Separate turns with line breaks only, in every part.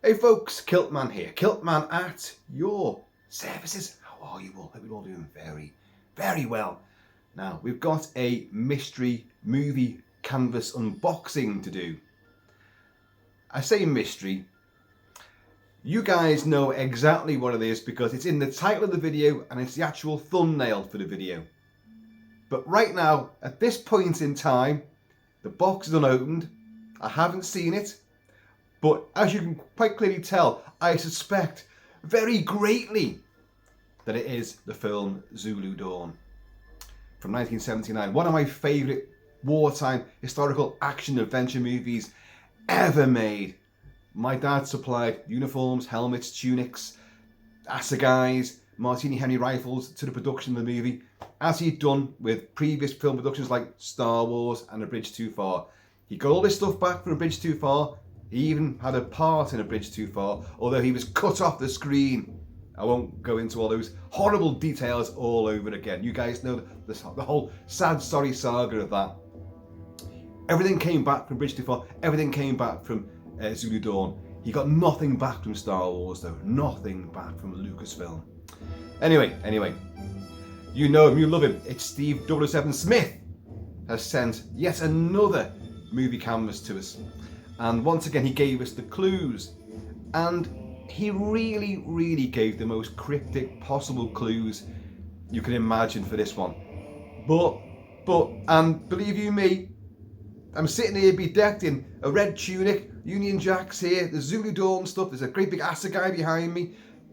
Hey folks, KILT-MAN here. KILT-MAN at your services. How are you all? Hope you're all doing very, very well. Now, we've got a mystery movie canvas unboxing to do. I say mystery. You guys know exactly what it is because it's in the title of the video and it's the actual thumbnail for the video. But right now, at this point in time, the box is unopened. I haven't seen it. But as you can quite clearly tell, I suspect very greatly that it is the film Zulu Dawn from 1979. One of my favourite wartime historical action adventure movies ever made. My dad supplied uniforms, helmets, tunics, assegais, Martini Henry rifles to the production of the movie, as he'd done with previous film productions like Star Wars and A Bridge Too Far. He got all this stuff back from A Bridge Too Far. He even had a part in A Bridge Too Far, although he was cut off the screen. I won't go into all those horrible details all over again. You guys know the whole sad, sorry saga of that. Everything came back from Bridge Too Far. Everything came back from Zulu Dawn. He got nothing back from Star Wars, though. Nothing back from Lucasfilm. Anyway, you know him, you love him. It's Steve 007 Smith has sent yet another movie canvas to us. And once again, he gave us the clues. And he really gave the most cryptic possible clues you can imagine for this one. And believe you me, I'm sitting here bedecked in a red tunic, Union Jacks here, the Zulu Dawn stuff, there's a great big assegai behind me,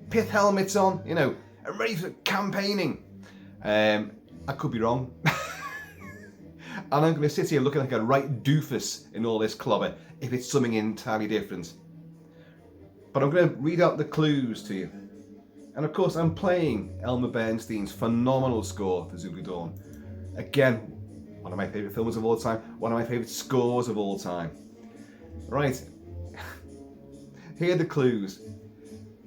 pith helmets on, you know, I'm ready for campaigning. I could be wrong. And I'm going to sit here looking like a right doofus in all this clobber if it's something entirely different. But I'm going to read out the clues to you. And of course, I'm playing Elmer Bernstein's phenomenal score for Zulu Dawn. Again, one of my favourite films of all time, one of my favourite scores of all time. Right, here are the clues.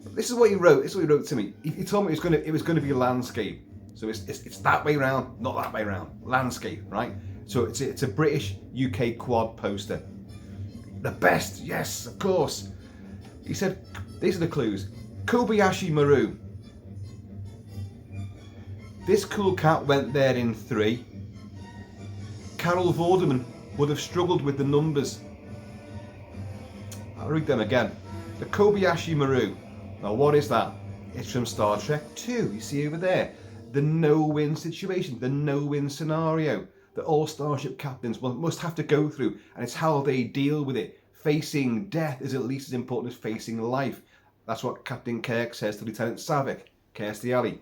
This is what he wrote. This is what he wrote to me. He told me it was going to be landscape. So it's that way round, not that way round. Landscape, right? So it's a British UK quad poster. The best, yes, of course. He said, these are the clues. Kobayashi Maru. This cool cat went there in 3. Carol Vorderman would have struggled with the numbers. I'll read them again. The Kobayashi Maru. Now what is that? It's from Star Trek 2. You see over there. The no-win situation, the no-win scenario that all starship captains must have to go through, and it's how they deal with it. Facing death is at least as important as facing life. That's what Captain Kirk says to Lieutenant Savick, Kirstie Alley.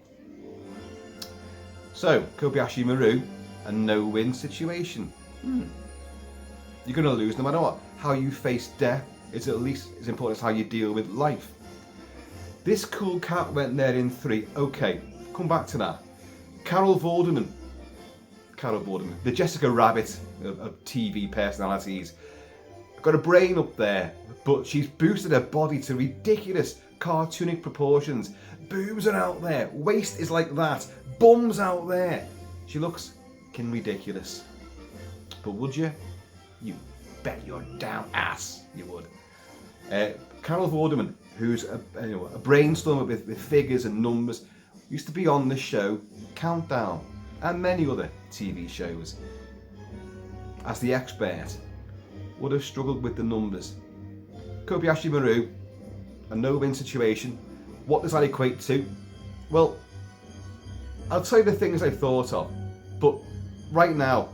So, Kobayashi Maru, a no-win situation. You're going to lose no matter what. How you face death is at least as important as how you deal with life. This cool cat went there in 3. Okay, come back to that. Carol Vorderman, the Jessica Rabbit of TV personalities. Got a brain up there, but she's boosted her body to ridiculous cartoonic proportions. Boobs are out there, waist is like that, bum's out there. She looks fucking ridiculous. But would you? You bet your damn ass you would. Carol Vorderman, who's a brainstormer with figures and numbers, used to be on the show Countdown and many other TV shows. As the expert, would have struggled with the numbers. Kobayashi Maru, a no-win situation. What does that equate to? Well, I'll tell you the things I thought of, but right now,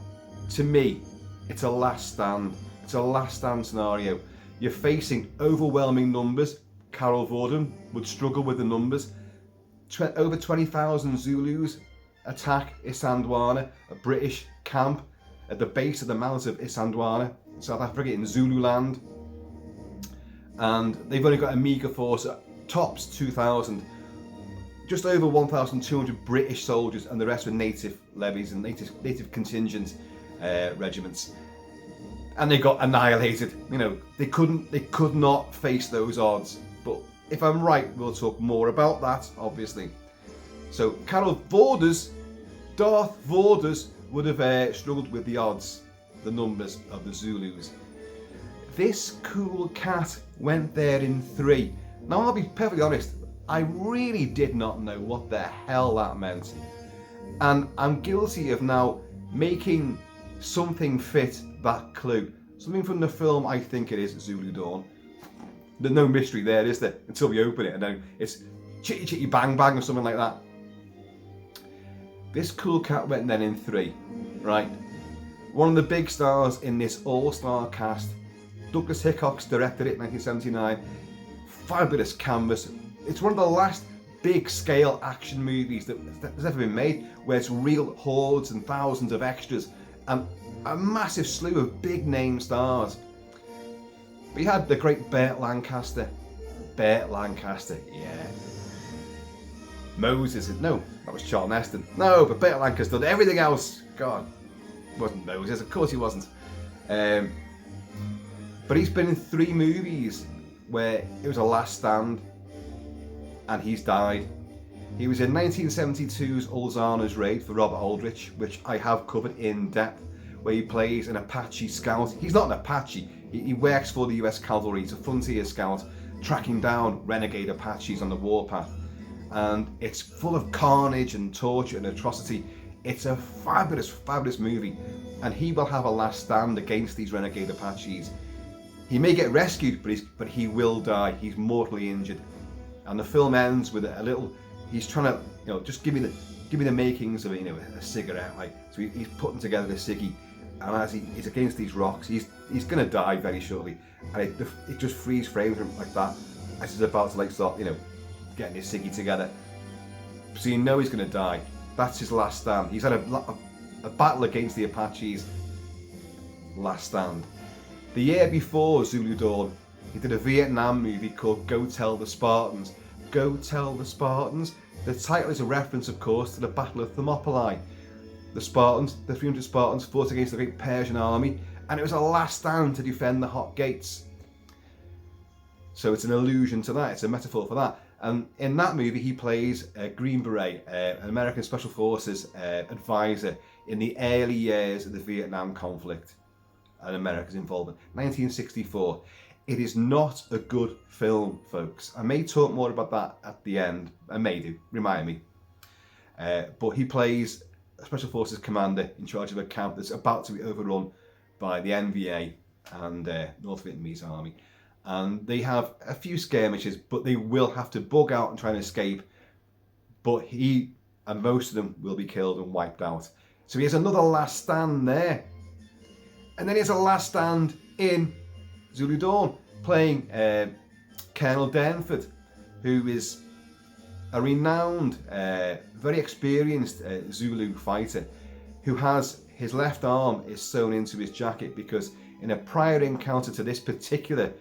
to me, it's a last stand. It's a last stand scenario. You're facing overwhelming numbers. Carol Vorderman would struggle with the numbers. Over 20,000 Zulus attack Isandlhwana, a British camp at the base of the mountains of Isandlhwana in South Africa in Zululand. And they've only got a meagre force, tops 2,000. Just over 1,200 British soldiers, and the rest were native levies and native contingent regiments. And they got annihilated. You know, they could not face those odds. But if I'm right, we'll talk more about that, obviously. So Carol Vorder's, Darth Vorder's would have struggled with the odds, the numbers of the Zulus. This cool cat went there in 3. Now I'll be perfectly honest, I really did not know what the hell that meant. And I'm guilty of now making something fit that clue. Something from the film I think it is, Zulu Dawn. There's no mystery there, is there? Until we open it and then it's chitty chitty bang bang or something like that. This cool cat went then in 3, right? One of the big stars in this all-star cast. Douglas Hickox directed it in 1979. Fabulous canvas. It's one of the last big-scale action movies that has ever been made, where it's real hordes and thousands of extras and a massive slew of big-name stars. We had the great Burt Lancaster. Burt Lancaster, yeah. Moses, no, that was Charlton Heston. No, but Burt Lancaster did everything else. God, wasn't Moses, of course he wasn't. But he's been in 3 movies where it was a last stand and he's died. He was in 1972's Alzheimer's Raid for Robert Aldrich, which I have covered in depth, where he plays an Apache scout. He's not an Apache, he works for the US Cavalry. He's a frontier scout tracking down renegade Apaches on the warpath. And it's full of carnage and torture and atrocity. It's a fabulous, fabulous movie. And he will have a last stand against these renegade Apaches. He may get rescued, but he will die. He's mortally injured. And the film ends with a little, he's trying to, just give me the makings of a cigarette. Like, so he's putting together a ciggy. And as he's against these rocks, he's going to die very shortly. And it just freeze frames him like that as he's about to start, getting his ciggy together. So you know he's going to die. That's his last stand. He's had a battle against the Apaches. Last stand. The year before Zulu Dawn, he did a Vietnam movie called Go Tell the Spartans. Go Tell the Spartans. The title is a reference, of course, to the Battle of Thermopylae. The 300 Spartans fought against the great Persian army, and it was a last stand to defend the Hot Gates. So it's an allusion to that, it's a metaphor for that. And in that movie, he plays a Green Beret, an American Special Forces advisor in the early years of the Vietnam conflict and America's involvement. 1964. It is not a good film, folks. I may talk more about that at the end. I may do, remind me. But he plays a Special Forces commander in charge of a camp that's about to be overrun by the NVA and North Vietnamese army. And they have a few skirmishes, but they will have to bug out and try and escape. But he and most of them will be killed and wiped out. So he has another last stand there. And then he has a last stand in Zulu Dawn, playing Colonel Durnford, who is a renowned, very experienced Zulu fighter, who has his left arm is sewn into his jacket because in a prior encounter to this particular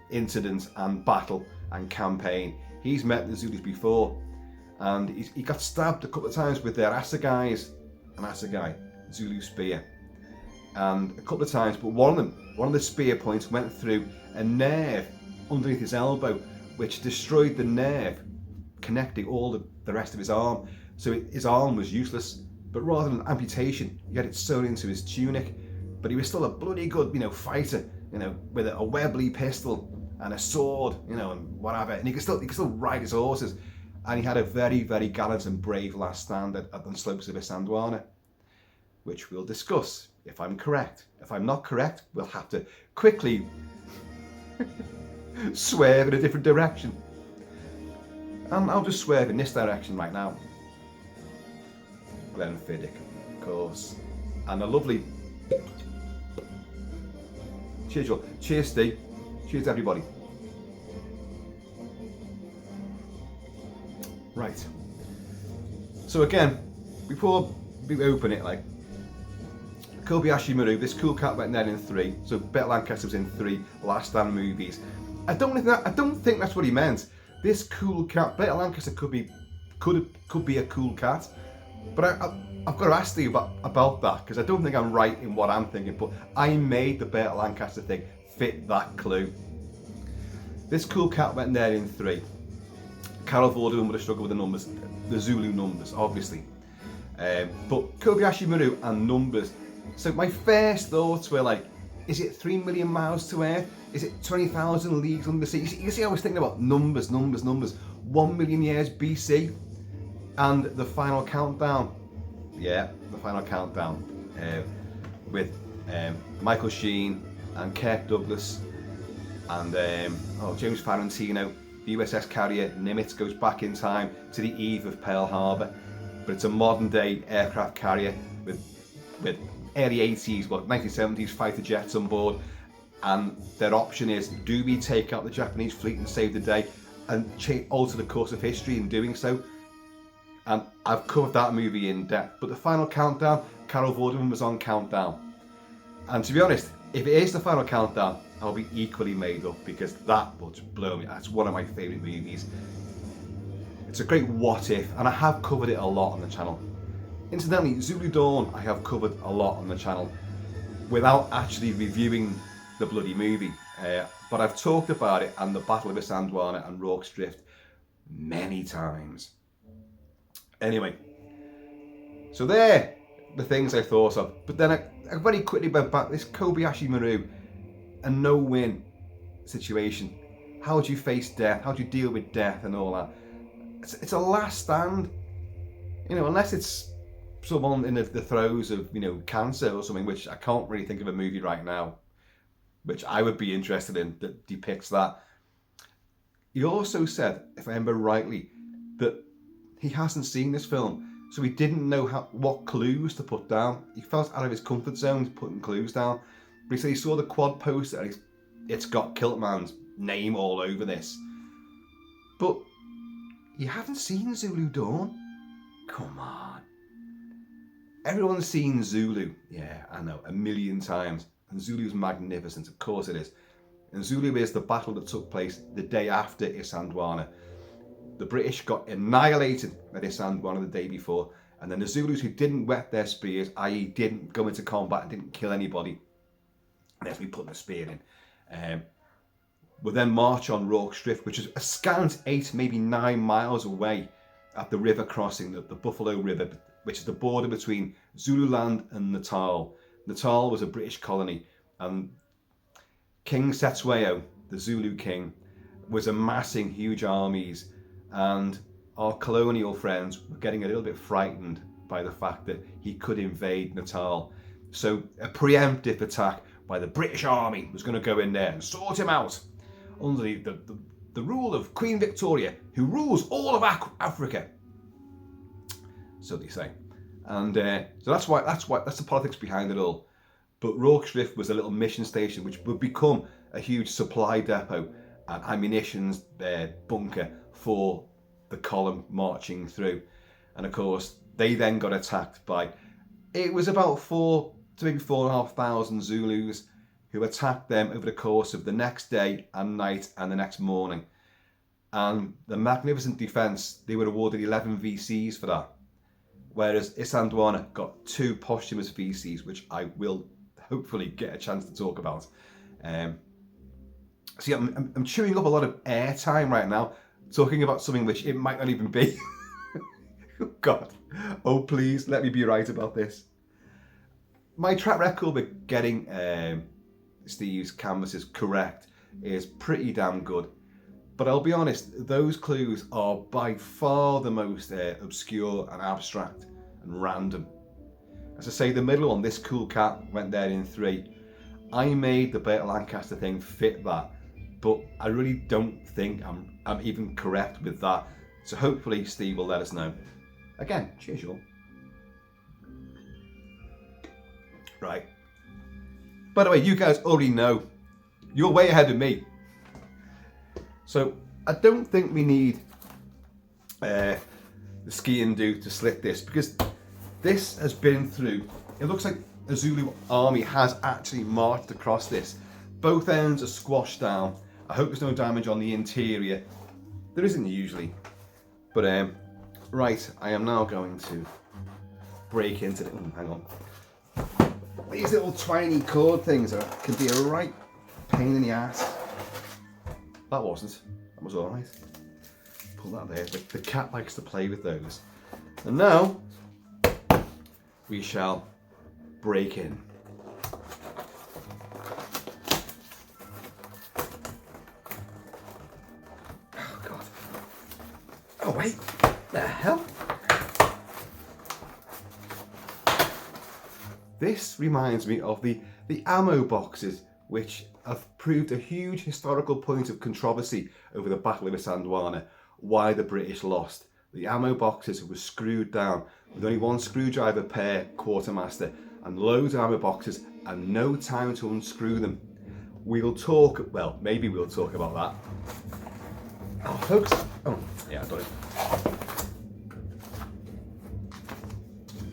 incident and battle and campaign, he's met the Zulus before, and he got stabbed a couple of times with their assegai, Zulu spear, and a couple of times, but one of the spear points went through a nerve underneath his elbow, which destroyed the nerve connecting all the rest of his arm. So his arm was useless, but rather than amputation, he had it sewn into his tunic. But he was still a bloody good, fighter, with a Webley pistol and a sword, and whatever. And he could still ride his horses. And he had a very, very gallant and brave last stand at the slopes of Isandlhwana, which we'll discuss if I'm correct. If I'm not correct, we'll have to quickly swerve in a different direction. And I'll just swerve in this direction right now. Glenfiddich, of course. And a lovely... Cheers, Joel. Cheers, Steve. Cheers, everybody. Right. So again, before we open it, Kobayashi Maru, this cool cat went there in 3. So Burt Lancaster was in 3 Last Stand movies. I don't think that's what he meant. This cool cat, Burt Lancaster could be a cool cat, but I've got to ask you about that, because I don't think I'm right in what I'm thinking. But I made the Burt Lancaster thing fit that clue. This cool cat went there in 3. Carol Vorderman would have struggled with the numbers, the Zulu numbers, obviously. But Kobayashi Maru and numbers. So my first thoughts were Is it 3 million miles to Earth? Is it 20,000 leagues under the sea? You see, I was thinking about numbers. 1 million years BC, and the final countdown. Yeah, the final countdown with Michael Sheen and Kirk Douglas and James Farentino. The USS carrier Nimitz goes back in time to the eve of Pearl Harbor, but it's a modern day aircraft carrier with early 80s, 1970s fighter jets on board, and their option is, do we take out the Japanese fleet and save the day and alter the course of history in doing so? And I've covered that movie in depth, but the final countdown, Carol Vorderman was on Countdown. And to be honest, if it is the final countdown, I'll be equally made up, because that will just blow me. That's one of my favourite movies. It's a great what if, and I have covered it a lot on the channel. Incidentally, Zulu Dawn I have covered a lot on the channel without actually reviewing the bloody movie. But I've talked about it and the Battle of Isandlhwana and Rorke's Drift many times. Anyway, so there the things I thought of. But then I very quickly went back, this Kobayashi Maru, a no-win situation. How do you face death? How do you deal with death and all that? It's a last stand. You know, unless it's someone in the throes of, you know, cancer or something, which I can't really think of a movie right now which I would be interested in that depicts that. He also said, if I remember rightly, that he hasn't seen this film, so he didn't know what clues to put down. He felt out of his comfort zone putting clues down. But he said he saw the quad poster and it's got KILT-MAN's name all over this. But you haven't seen Zulu Dawn? Come on. Everyone's seen Zulu. Yeah, I know, a million times. And Zulu's magnificent, of course it is. And Zulu is the battle that took place the day after Isandlhwana. The British got annihilated at Isandlhwana the day before, and then the Zulus who didn't whet their spears, i.e. didn't go into combat and didn't kill anybody, unless we put the spear in, will then march on Rorke's Drift, which is a scant 8, maybe 9 miles away at the river crossing, the Buffalo River, which is the border between Zululand and Natal. Natal was a British colony, and King Cetshwayo, the Zulu king, was amassing huge armies, and our colonial friends were getting a little bit frightened by the fact that he could invade Natal. So a preemptive attack by the British army was going to go in there and sort him out under the rule of Queen Victoria, who rules all of Africa. So they say. And so that's the politics behind it all. But Rorke's Drift was a little mission station which would become a huge supply depot and ammunitions bunker for the column marching through. And of course, they then got attacked by, it was about 4 to maybe 4,500 Zulus who attacked them over the course of the next day and night and the next morning. And the magnificent defence, they were awarded 11 VCs for that. Whereas Isandlhwana got 2 posthumous VCs, which I will hopefully get a chance to talk about. See, I'm chewing up a lot of airtime right now, talking about something which it might not even be. Oh God, oh please, let me be right about this. My track record with getting Steve's canvases correct is pretty damn good. But I'll be honest, those clues are by far the most obscure and abstract and random. As I say, the middle one, this cool cat, went there in 3. I made the Burt Lancaster thing fit that, but I really don't think I'm even correct with that. So hopefully Steve will let us know. Again, cheers y'all. Right. By the way, you guys already know, you're way ahead of me. So I don't think we need the ski and do to slit this, because this has been through, it looks like a Zulu army has actually marched across this. Both ends are squashed down. I hope there's no damage on the interior. There isn't usually. But right, I am now going to break into the, hang on. These little tiny cord things can be a right pain in the ass. That wasn't. That was all right. Pull that there. The cat likes to play with those. And now we shall break in. Go away. The hell? This reminds me of the ammo boxes, which have proved a huge historical point of controversy over the Battle of Isandlhwana, why the British lost. The ammo boxes were screwed down with only one screwdriver per quartermaster and loads of ammo boxes and no time to unscrew them. We'll talk, well, maybe we'll talk about that. Oh, folks. Oh, yeah, I've done it.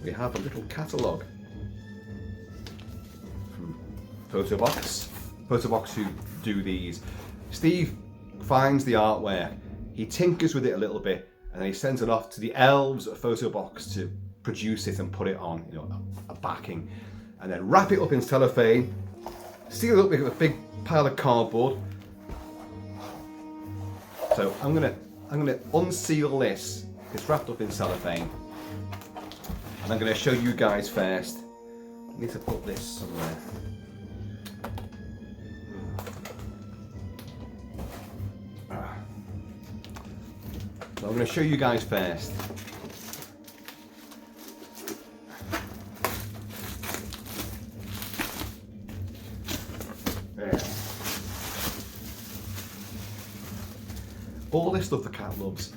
We have a little catalogue from Photobox who do these. Steve finds the artwork, he tinkers with it a little bit, and then he sends it off to the elves at Photobox to produce it and put it on, you know, a backing, and then wrap it up in cellophane, seal it up with a big pile of cardboard. So I'm gonna unseal this. It's wrapped up in cellophane, and I'm gonna show you guys first. I need to put this somewhere. So I'm going to show you guys first. There. All this stuff the cat loves.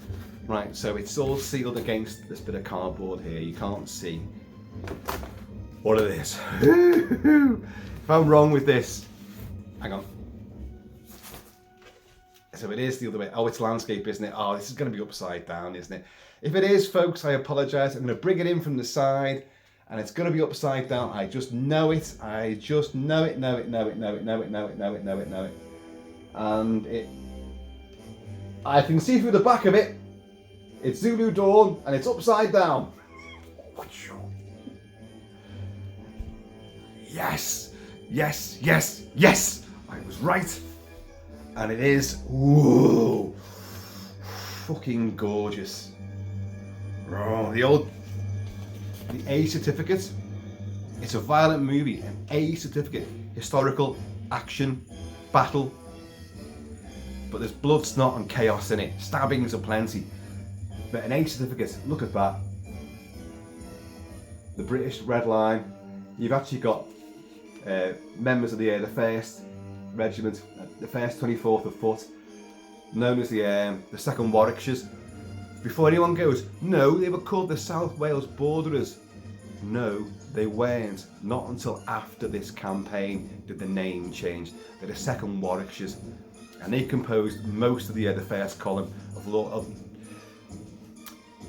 Right, so it's all sealed against this bit of cardboard here. You can't see what it is. If I'm wrong with this, hang on. So it is the other way. Oh, it's landscape, isn't it? Oh, this is going to be upside down, isn't it? If it is, folks, I apologise. I'm going to bring it in from the side, and it's going to be upside down. I just know it. I just know it. And I can see through the back of it. It's Zulu Dawn, and it's upside down. Yes, yes, yes, yes. I was right. And it is, whoa, fucking gorgeous. Oh, the A certificate. It's a violent movie, an A certificate. Historical, action, battle. But there's blood, snot and chaos in it. Stabbings aplenty. But an A certificate, look at that. The British Red Line. You've actually got members of the 1st Regiment, the 1st 24th of Foot, known as the 2nd Warwickshires. Before anyone goes, no, they were called the South Wales Borderers. No, they weren't. Not until after this campaign did the name change. They're the 2nd Warwickshires, and they composed most of the 1st column of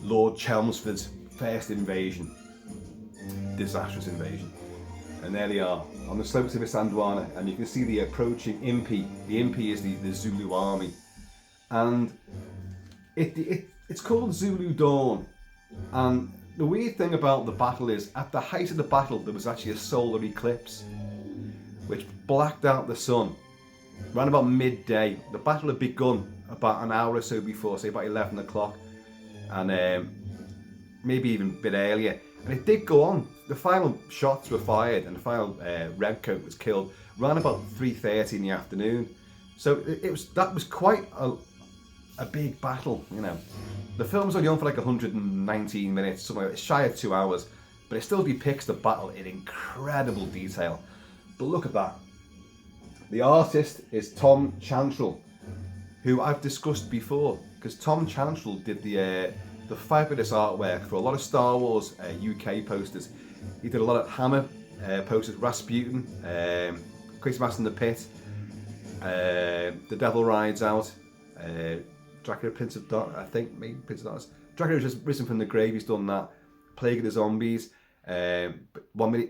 Lord Chelmsford's first invasion. Disastrous invasion. And there they are, on the slopes of Isandlhwana, and you can see the approaching Impi. The Impi is the Zulu army. And it's called Zulu Dawn. And the weird thing about the battle is, at the height of the battle, there was actually a solar eclipse, which blacked out the sun. Around about midday, the battle had begun about an hour or so before, say about 11 o'clock, and maybe even a bit earlier. And it did go on. The final shots were fired, and the final redcoat was killed around about 3:30 in the afternoon. So that was quite a big battle, you know. The film's only on for like 119 minutes, something like that. It's shy of 2 hours, but it still depicts the battle in incredible detail. But look at that. The artist is Tom Chantrell, who I've discussed before, because Tom Chantrell did the fabulous artwork for a lot of Star Wars UK posters. He did a lot of Hammer posters, Rasputin, Quatermass in the Pit, The Devil Rides Out, Dracula, Prince of Darkness, I think, maybe Prince of Darkness. Dracula just risen from the grave, he's done that. Plague of the Zombies. He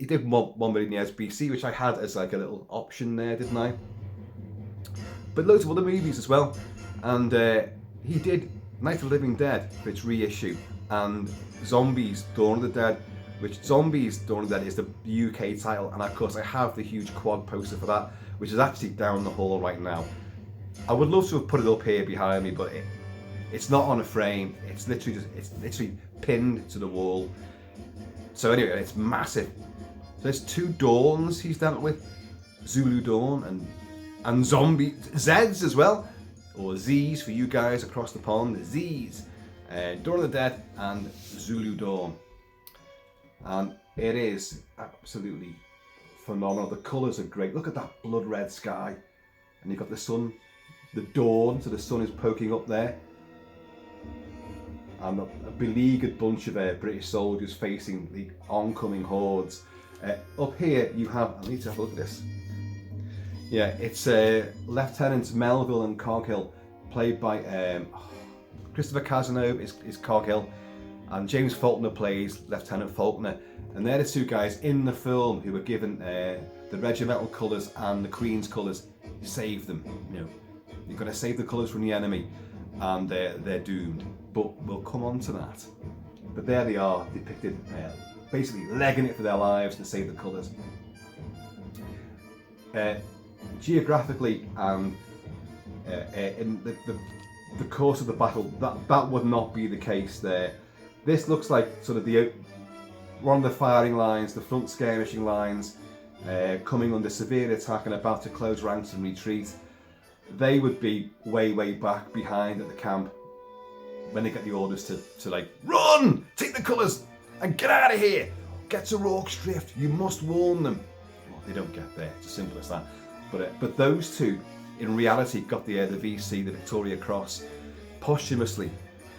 did one minute in the SBC, which I had as like a little option there, didn't I? But loads of other movies as well. And he did Night of the Living Dead for its reissue, and Zombies Dawn of the Dead, which Zombies Dawn of the Dead is the UK title, and of course I have the huge quad poster for that, which is actually down the hall right now. I would love to have put it up here behind me, but it's not on a frame. It's literally pinned to the wall. So anyway, it's massive. There's 2 dawns he's dealt with, Zulu Dawn and zombie Zeds as well. Or Z's for you guys across the pond, Z's. Dawn of the Dead and Zulu Dawn. And it is absolutely phenomenal. The colours are great. Look at that blood red sky. And you've got the sun, the dawn, so the sun is poking up there. And a beleaguered bunch of British soldiers facing the oncoming hordes. Up here you have, I need to have a look at this. Yeah, it's Lieutenants Melville and Coghill, played by Christopher Cazenove is Coghill, and James Faulkner plays Lieutenant Faulkner. And they're the two guys in the film who were given the regimental colours and the Queen's colours. Save them, you know. You've got to save the colours from the enemy, and they're doomed. But we'll come on to that. But there they are, depicted, basically legging it for their lives to save the colours. Geographically and in the course of the battle, that would not be the case there. This looks like sort of one of the firing lines, the front skirmishing lines, coming under severe attack and about to close ranks and retreat. They would be way back behind at the camp when they get the orders to like, run, take the colours and get out of here, get to Rorke's Drift, you must warn them. Well, they don't get there, it's as simple as that. But those two in reality got the VC, the Victoria Cross, posthumously.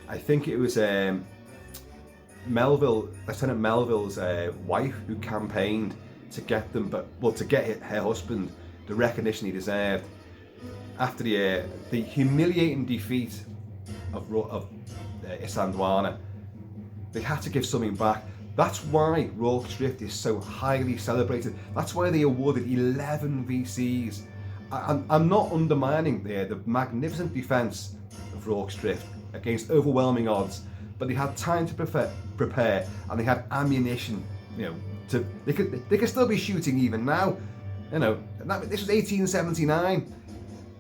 I think it was Lieutenant Melville's wife who campaigned to get them, to get her husband the recognition he deserved after the humiliating defeat of Isandlhwana. They had to give something back. That's why Rorke's Drift is so highly celebrated. That's why they awarded 11 VCs. I'm not undermining the magnificent defence of Rorke's Drift against overwhelming odds, but they had time to prepare, and they had ammunition. You know, they could still be shooting even now. You know, this was 1879.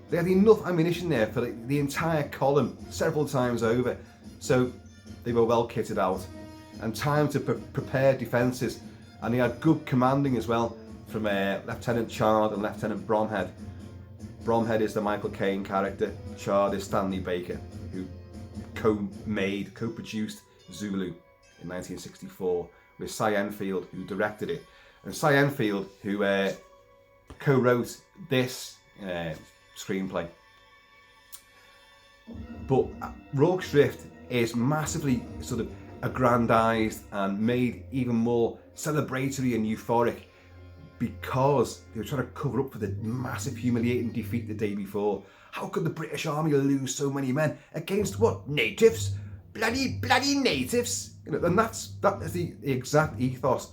They had enough ammunition there for the entire column several times over, so they were well kitted out, and time to prepare defences. And they had good commanding as well from Lieutenant Chard and Lieutenant Bromhead. Bromhead is the Michael Caine character. Chard is Stanley Baker, who co-produced Zulu in 1964 with Cy Enfield, who directed it, and Cy Enfield, who co-wrote this screenplay. But Rorke's Drift is massively sort of aggrandized and made even more celebratory and euphoric because they were trying to cover up for the massive humiliating defeat the day before. How could the British Army lose so many men against what? Natives? Bloody natives? You know, and that is the exact ethos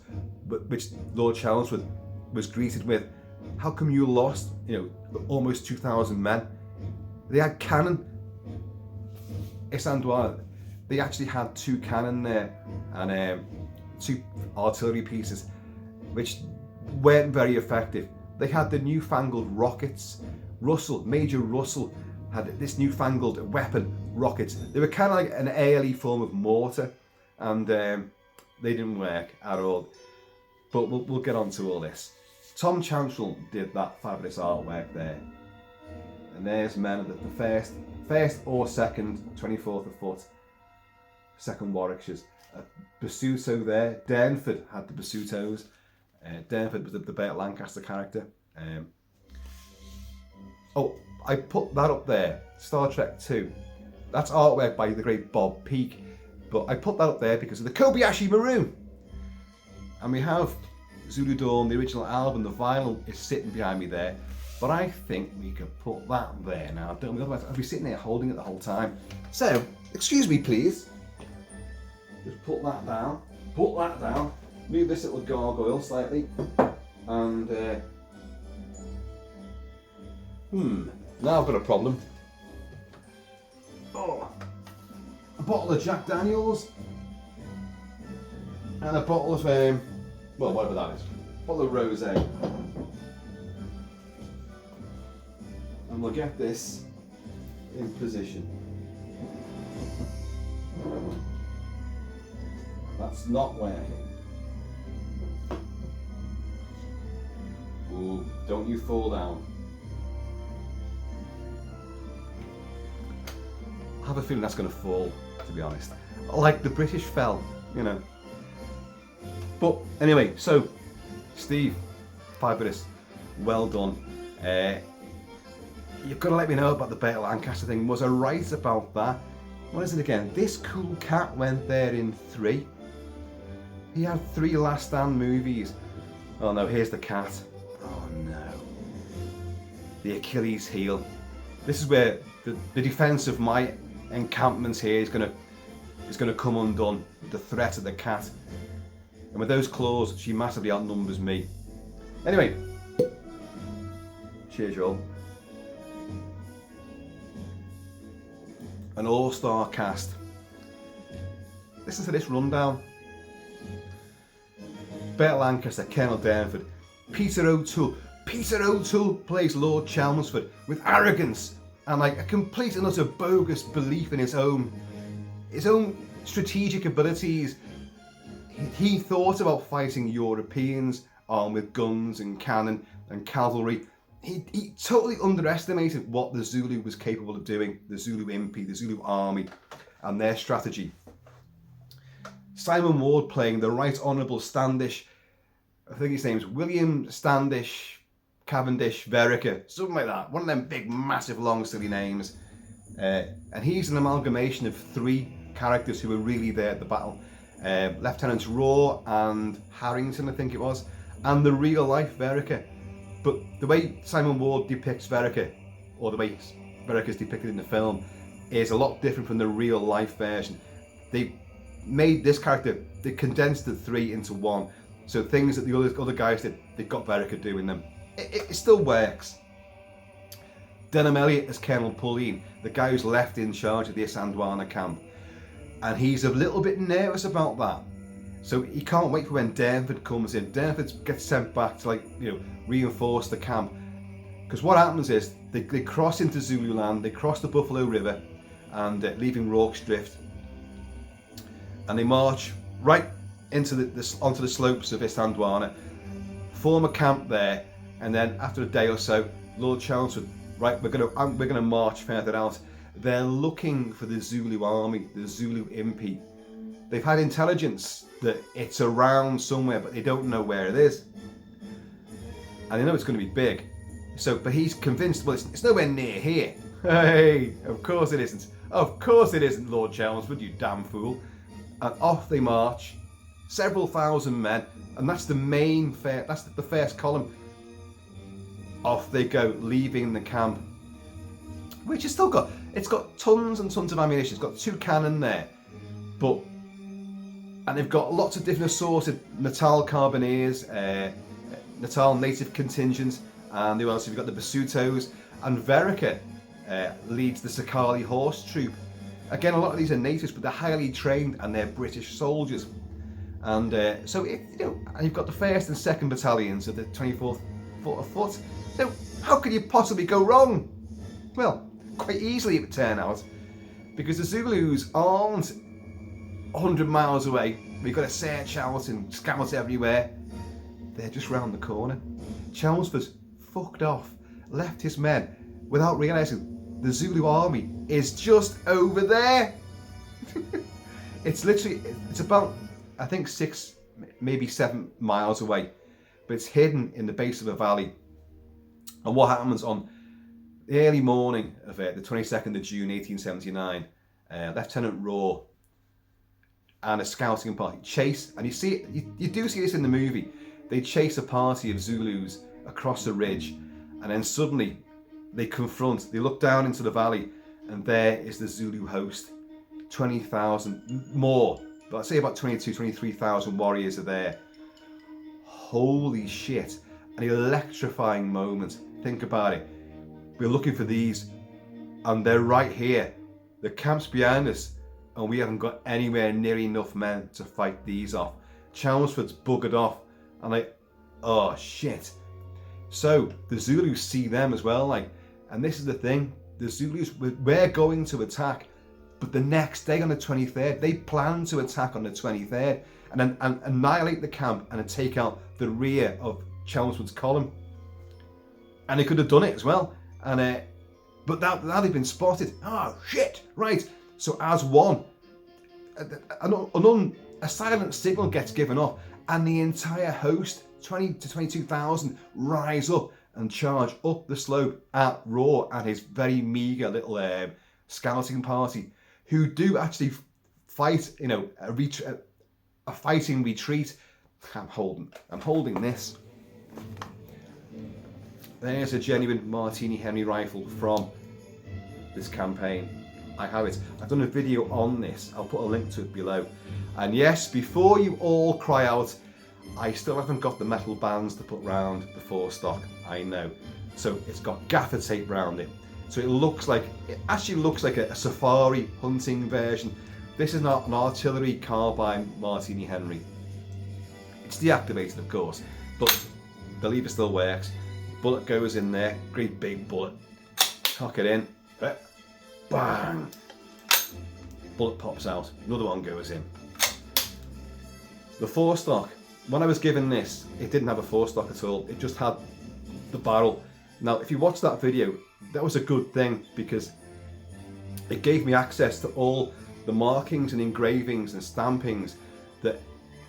which Lord Chelmsford was greeted with. How come you lost, you know, almost 2,000 men? They had cannon. Isandlhwana, they actually had 2 cannon there and 2 artillery pieces, which weren't very effective. They had the newfangled rockets. Major Russell had this newfangled weapon, rockets. They were kind of like an ALE form of mortar, and they didn't work at all. But we'll get on to all this. Tom Chantrell did that fabulous artwork there. And there's men of the first or second 24th of foot, second Warwickshires. Basuto there. Durnford had the Basutos. Durnford was the Burt Lancaster character. I put that up there. Star Trek 2. That's artwork by the great Bob Peake. But I put that up there because of the Kobayashi Maroon. And we have Zulu Dawn, the original album. The vinyl is sitting behind me there. But I think we could put that there now, don't we? Otherwise I'll be sitting there holding it the whole time. So, excuse me please. Just put that down. Put that down. Move this little gargoyle slightly. And, now I've got a problem. Oh, a bottle of Jack Daniels. And a bottle of, well, whatever that is. A bottle of rousing. And we'll get this in position. That's not working. Ooh, don't you fall down. I have a feeling that's going to fall, to be honest. Like the British fell, you know. But anyway, so Steve, fabulous, well done. You've got to let me know about the Beta Lancaster thing. Was I right about that? What is it again? This cool cat went there in 3. He had 3 Last Stand movies. Oh no, here's the cat. Oh no. The Achilles heel. This is where the defence of my encampments here is gonna come undone. The threat of the cat. And with those claws, she massively outnumbers me. Anyway. Cheers, y'all. An all-star cast. Listen to this rundown. Bert Lancaster, Colonel Durnford, Peter O'Toole. Peter O'Toole plays Lord Chelmsford with arrogance and like a complete and utter bogus belief in his own strategic abilities. He thought about fighting Europeans armed with guns and cannon and cavalry. He totally underestimated what the Zulu was capable of doing, the Zulu Impi, the Zulu army, and their strategy. Simon Ward playing the Right Honourable Standish, I think his name's William Standish Cavendish Vereker, something like that. One of them big, massive, long, silly names. And he's an amalgamation of 3 characters who were really there at the battle. Lieutenants Raw and Harrington, I think it was, and the real life Vereker. But the way Simon Ward depicts Vereker, or the way Vereker is depicted in the film, is a lot different from the real life version. They made this character, they condensed the 3 into 1. So things that the other guys did, they've got Vereker doing them. It still works. Denham Elliott as Colonel Pauline, the guy who's left in charge of the Isandlhwana camp. And he's a little bit nervous about that. So he can't wait for when Durnford comes in. Durnford gets sent back to reinforce the camp. Because what happens is, they cross into Zulu land, they cross the Buffalo River, and leaving Rorke's Drift. And they march right into onto the slopes of Isandlhwana, form a camp there, and then after a day or so, Lord Chelmsford, right, we're gonna march further out. They're looking for the Zulu army, the Zulu Impi. They've had intelligence that it's around somewhere, but they don't know where it is, and they know it's going to be big. So, but he's convinced, well, it's nowhere near here. Hey, of course it isn't. Of course it isn't, Lord Chelmsford, you damn fool. And off they march, several thousand men, and that's the main that's the first column. Off they go, leaving the camp, which has still got, it's got tons and tons of ammunition. It's got 2 cannon there, and they've got lots of different assorted Natal Carbineers, Natal native contingents, and who else? You've got the Basutos, and Vereker leads the Sakali horse troop. Again, a lot of these are natives, but they're highly trained and they're British soldiers. And and you've got the 1st and 2nd battalions of the 24th Foot. So how could you possibly go wrong? Well, quite easily it would turn out, because the Zulus aren't 100 miles away. We've got to search out and scout everywhere. They're just round the corner. Chelmsford's fucked off, left his men without realising the Zulu army is just over there. It's about, I think, 6, maybe 7 miles away, but it's hidden in the base of a valley. And what happens on the early morning of the 22nd of June 1879, Lieutenant Raw and a scouting party chase, and you do see this in the movie, they chase a party of Zulus across the ridge, and then suddenly they look down into the valley, and there is the Zulu host. 20,000 more, but I'd say about 23,000 warriors are there. Holy shit, an electrifying moment. Think about it. We're looking for these, and they're right here. The camp's behind us, and we haven't got anywhere near enough men to fight these off. Chelmsford's buggered off, and oh shit. So the Zulus see them as well, and this is the thing. The Zulus, we're going to attack, but the next day on the 23rd, they plan to attack on the 23rd and then annihilate the camp and then take out the rear of Chelmsford's column. And they could have done it as well. And But now they've been spotted. Oh, shit, right. So as one, a silent signal gets given off, and the entire host, 20 to 22,000, rise up and charge up the slope at Raw and his very meagre little scouting party, who do actually fight, a fighting retreat. I'm holding this. There's a genuine Martini Henry rifle from this campaign. I have it. I've done a video on this. I'll put a link to it below. And yes, before you all cry out, I still haven't got the metal bands to put round the forestock. I know. So it's got gaffer tape round it. So it actually looks like a safari hunting version. This is not an artillery carbine Martini Henry. It's deactivated, of course, but the lever still works. Bullet goes in there, great big bullet. Cock it in, bang! Bullet pops out, another one goes in. The forestock, when I was given this, it didn't have a forestock at all. It just had the barrel. Now, if you watch that video, that was a good thing because it gave me access to all the markings and engravings and stampings that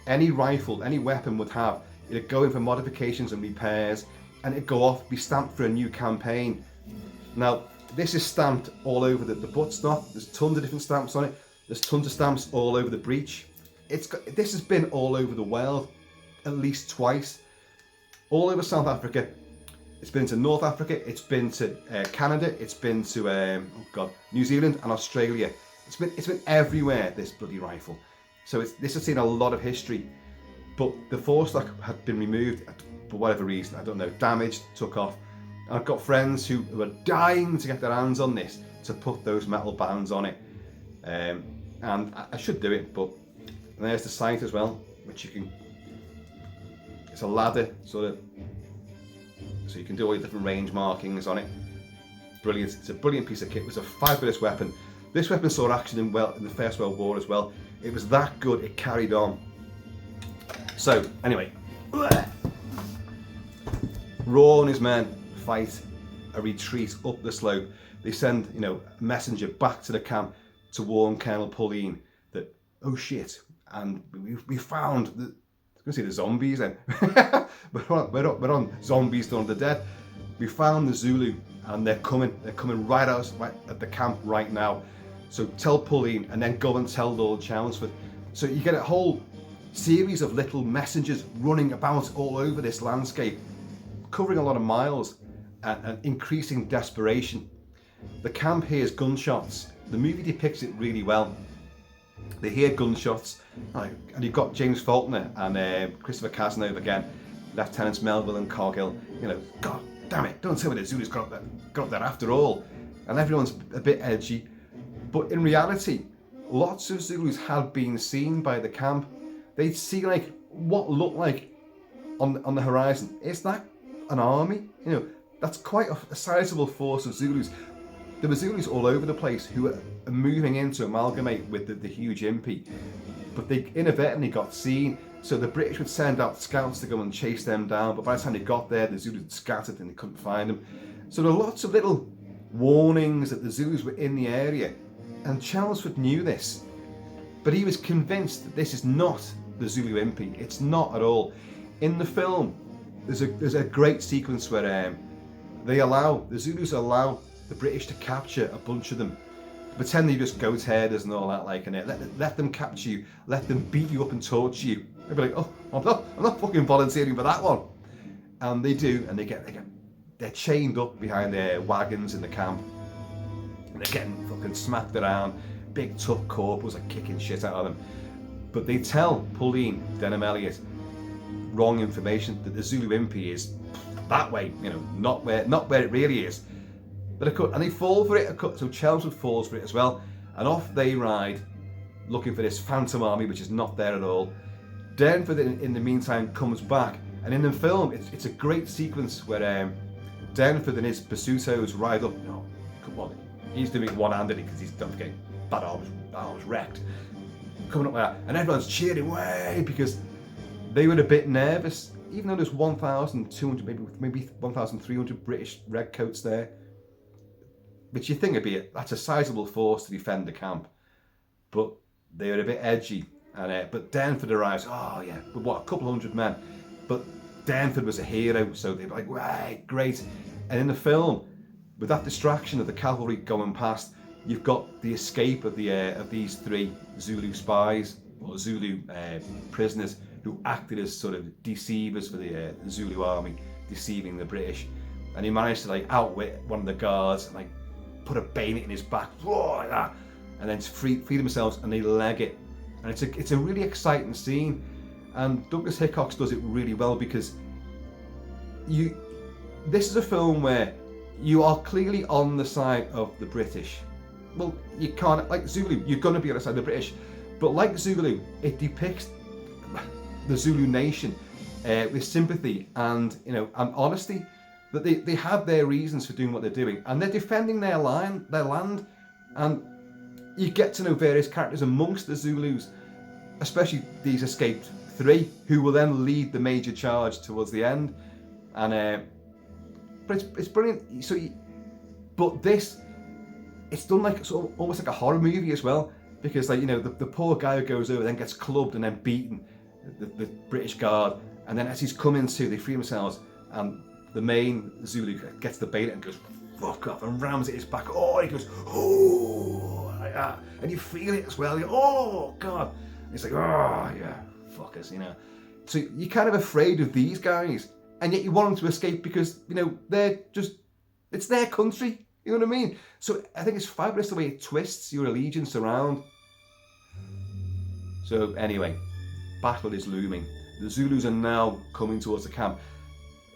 any rifle, any weapon would have. It'd go in for modifications and repairs, and it'd go off, be stamped for a new campaign. Now, this is stamped all over the buttstock. There's tons of different stamps on it. There's tons of stamps all over the breech. This has been all over the world at least twice. All over South Africa. It's been to North Africa. It's been to Canada. It's been to New Zealand and Australia. It's been everywhere, this bloody rifle. So this has seen a lot of history. But the forestock had been removed for whatever reason. I don't know. Damaged, took off. I've got friends who are dying to get their hands on this to put those metal bands on it. And I should do it, but there's the sight as well, which you can, it's a ladder sort of, so you can do all your different range markings on it. Brilliant, it's a brilliant piece of kit. It was a fabulous weapon. This weapon saw action in the First World War as well. It was that good, it carried on. So, anyway, Raw and his men fight a retreat up the slope. They send, a messenger back to the camp to warn Colonel Pauline that, oh shit, and we found the, I was going to say the zombies then. we're on Zombies Dawn of the Dead. We found the Zulu and they're coming right at the camp right now. So tell Pauline and then go and tell Lord Chelmsford. So you get a whole series of little messengers running about all over this landscape, covering a lot of miles and increasing desperation. The camp hears gunshots. The movie depicts it really well. They hear gunshots, and you've got James Faulkner and Christopher Cazenove again, Lieutenants Melville and Cargill. God damn it, don't tell me the Zulus got up there after all. And everyone's a bit edgy. But in reality, lots of Zulus had been seen by the camp. They'd see what looked like on the horizon. Is that an army? That's quite a sizable force of Zulus. There were Zulus all over the place who were moving in to amalgamate with the huge impi, but they inadvertently got seen. So the British would send out scouts to go and chase them down, but by the time they got there, the Zulus had scattered and they couldn't find them. So there were lots of little warnings that the Zulus were in the area, and Chelmsford knew this, but he was convinced that this is not the Zulu impi. It's not at all. In the film, there's a great sequence where the Zulus allow the British to capture a bunch of them, pretend they're just goat herders and all that, and let them capture you, let them beat you up and torture you. They'd be like, oh, I'm not fucking volunteering for that one. And they do, and they're chained up behind their wagons in the camp, and they're getting fucking smacked around. Big tough corporals are kicking shit out of them. But they tell Pauline Denham Elliott wrong information, that the Zulu impi is that way, not where it really is. And they fall for it. So Chelmsford falls for it as well, and off they ride, looking for this phantom army, which is not there at all. Durnford, in the meantime, comes back, and in the film, it's a great sequence where Durnford and his pursuitos ride up. No, come on, he's doing it one-handed because he's, don't forget, that arm's wrecked. Coming up like that, and everyone's cheering way because they were a bit nervous, even though there's 1,200, maybe 1,300 British redcoats there. which you think would be that's a sizable force to defend the camp, but they were a bit edgy. And but Durnford arrives. Oh yeah, but what, a couple hundred men, but Durnford was a hero, so they're like, right, great. And in the film, with that distraction of the cavalry going past, you've got the escape of these 3 Zulu spies or Zulu prisoners who acted as sort of deceivers for the Zulu army, deceiving the British. And he managed to like outwit one of the guards and like put a bayonet in his back, like that, and then free themselves, and they leg it. And it's a really exciting scene, and Douglas Hickox does it really well, because this is a film where you are clearly on the side of the British. Well, you can't, like Zulu, you're going to be on the side of the British, but like Zulu, it depicts the Zulu nation with sympathy and and honesty. That they have their reasons for doing what they're doing, and they're defending their land, and you get to know various characters amongst the Zulus, especially these escaped 3, who will then lead the major charge towards the end. And but it's brilliant. So, but this, it's done like sort of almost like a horror movie as well, because like the poor guy who goes over then gets clubbed and then beaten, the British guard, and then as he's coming to, they free themselves, and the main Zulu gets the bayonet and goes fuck off and rams at his back. Oh, he goes oh, like that, and you feel it as well. Oh God, and it's like oh yeah, fuckers, So you're kind of afraid of these guys, and yet you want them to escape because they're just, it's their country. You know what I mean? So I think it's fabulous the way it twists your allegiance around. So anyway, battle is looming. The Zulus are now coming towards the camp.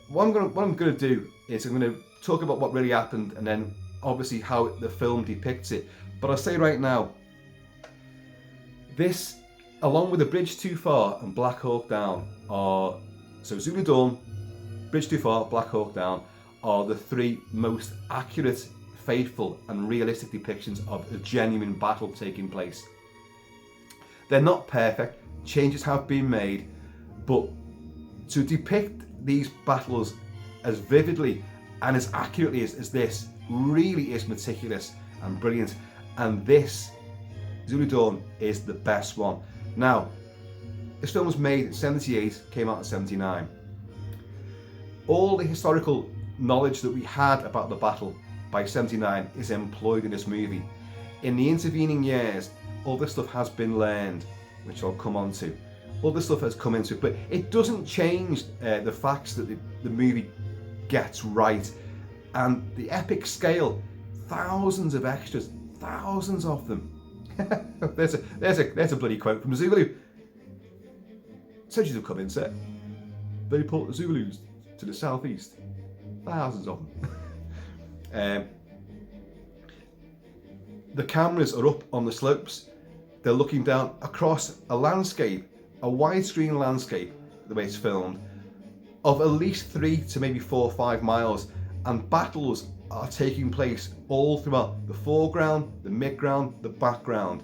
What I'm gonna do is I'm gonna talk about what really happened, and then obviously how the film depicts it. But I'll say right now, this, along with The Bridge Too Far and Black Hawk Down, are Zulu Dawn, Bridge Too Far, Black Hawk Down are the 3 most accurate, faithful, and realistic depictions of a genuine battle taking place. They're not perfect, changes have been made, but to depict these battles as vividly and as accurately as this really is meticulous and brilliant. And this, Zulu Dawn, is the best one. Now, this film was made in 78, came out in 79. All the historical knowledge that we had about the battle by 79 is employed in this movie. In the intervening years, all this stuff has been learned, which I'll come on to. All this stuff has come into it, but it doesn't change the facts that the movie gets right. And the epic scale, thousands of extras, thousands of them. there's a bloody quote from Zulu. Soldiers have come in, sir. They report the Zulus to the southeast. Thousands of them. The cameras are up on the slopes. They're looking down across a landscape, a widescreen landscape, the way it's filmed, of at least 3 to maybe 4 or 5 miles, and battles are taking place all throughout the foreground, the midground, the background.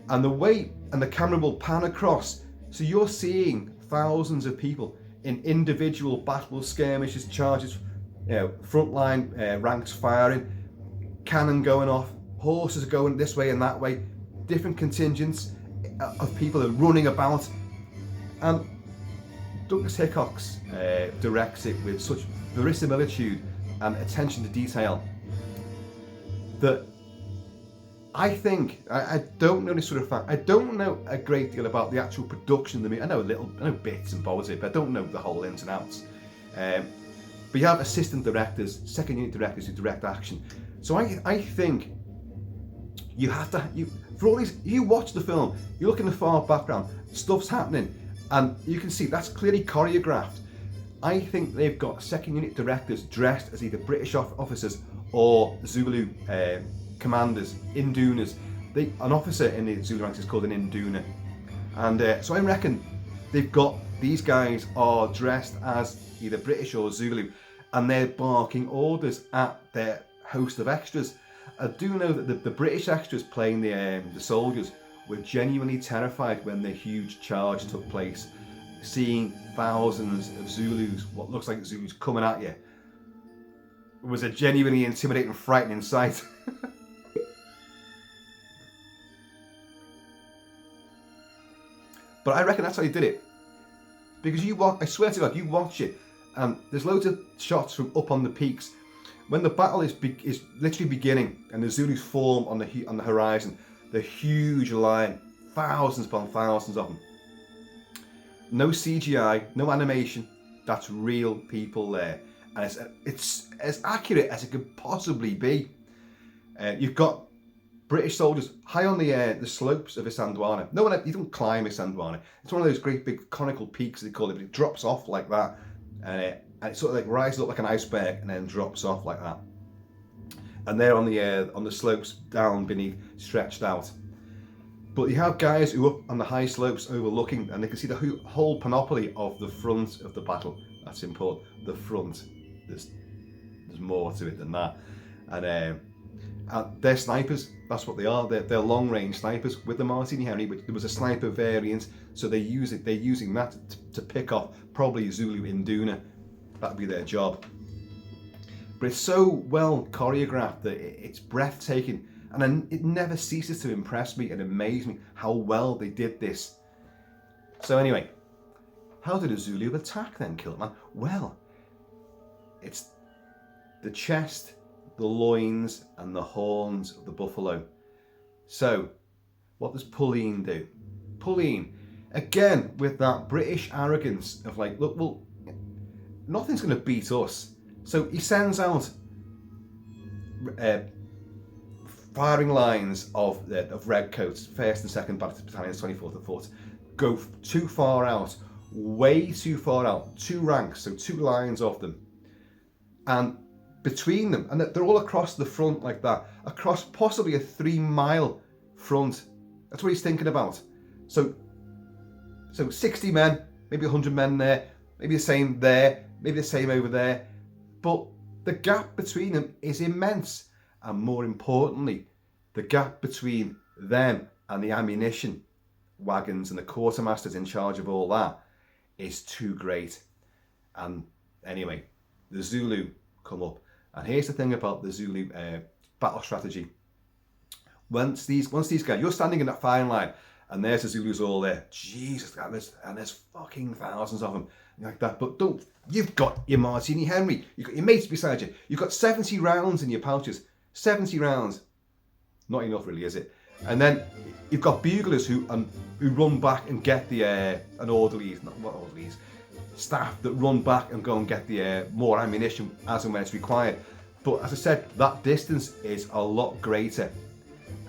And the camera will pan across, so you're seeing thousands of people in individual battles, skirmishes, charges, frontline ranks firing, cannon going off, horses going this way and that way, different contingents of people are running about. And Douglas Hickox directs it with such verisimilitude and attention to detail that I think, I don't know this sort of fact, I don't know a great deal about the actual production of the movie. I know bits and bobs of it, but I don't know the whole ins and outs. But you have assistant directors, second unit directors who direct action. So I think you have to, for all these, you watch the film, you look in the far background, stuff's happening, and you can see that's clearly choreographed. I think they've got second unit directors dressed as either British officers or Zulu commanders, Indunas. An officer in the Zulu ranks is called an Induna. And so I reckon they've got, these guys are dressed as either British or Zulu, and they're barking orders at their host of extras. I do know that the British extras playing the soldiers were genuinely terrified when the huge charge took place, seeing thousands of Zulus, what looks like Zulus, coming at you. was a genuinely intimidating, frightening sight. But I reckon that's how he did it. Because you watch, I swear to God, you watch it, and there's loads of shots from up on the peaks. When the battle is literally beginning, and the Zulus form on the horizon, the huge line, thousands upon thousands of them. No CGI, no animation. That's real people there, and it's as accurate as it could possibly be. You've got British soldiers high on the slopes of Isandlhwana. No one, you don't climb Isandlhwana. It's one of those great big conical peaks they call it, but it drops off like that, and it sort of like rises up like an iceberg and then drops off like that. And they're on the slopes down beneath, stretched out. But you have guys who are up on the high slopes overlooking, and they can see the whole panoply of the front of the battle. That's important. The front. There's more to it than that. And they're snipers. That's what they are. They're long-range snipers with the Martini Henry, which there was a sniper variant, so they're using that to pick off probably Zulu Induna. That'd be their job. But it's so well choreographed that it's breathtaking. And it never ceases to impress me and amaze me how well they did this. So anyway, how did a Zulu attack then, KILT-MAN? Well, it's the chest, the loins and the horns of the buffalo. So, what does Pauline do? Pauline, again with that British arrogance of like, look, well, nothing's going to beat us. So he sends out firing lines of redcoats, 1st and 2nd Battalions, 24th and 4th, go too far out, way too far out, 2 ranks, so 2 lines of them. And between them, and they're all across the front like that, across possibly a 3-mile front. That's what he's thinking about. So 60 men, maybe 100 men there, maybe the same there, maybe the same over there. But the gap between them is immense. And more importantly, the gap between them and the ammunition wagons and the quartermasters in charge of all that is too great. And anyway, the Zulu come up. And here's the thing about the Zulu battle strategy. Once these guys, you're standing in that firing line, and there's the Zulus all there. Jesus, and there's fucking thousands of them like that. But you've got your Martini Henry, you've got your mates beside you, you've got 70 rounds in your pouches. 70 rounds, not enough really, is it? And then you've got buglers who run back and get the and orderlies, not orderlies, staff that run back and go and get the more ammunition as and when it's required. But as I said, that distance is a lot greater,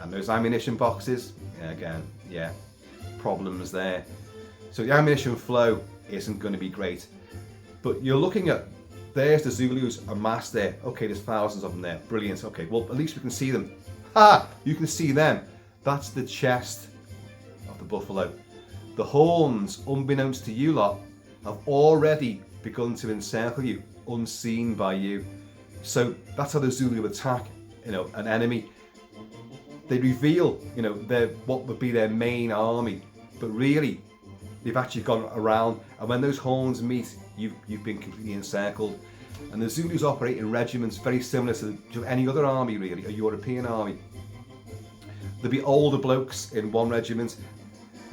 and those ammunition boxes, again, yeah, problems there. So the ammunition flow isn't going to be great. But you're looking at, there's the Zulus amassed there. Okay, there's thousands of them there. Brilliant. Okay, well, at least we can see them. Ha! You can see them. That's the chest of the buffalo. The horns, unbeknownst to you lot, have already begun to encircle you, unseen by you. So that's how the Zulu attack, an enemy. They reveal, what would be their main army, but really, they've actually gone around, and when those horns meet, you've been completely encircled. And the Zulus operate in regiments very similar to any other army, really, a European army. There'd be older blokes in one regiment,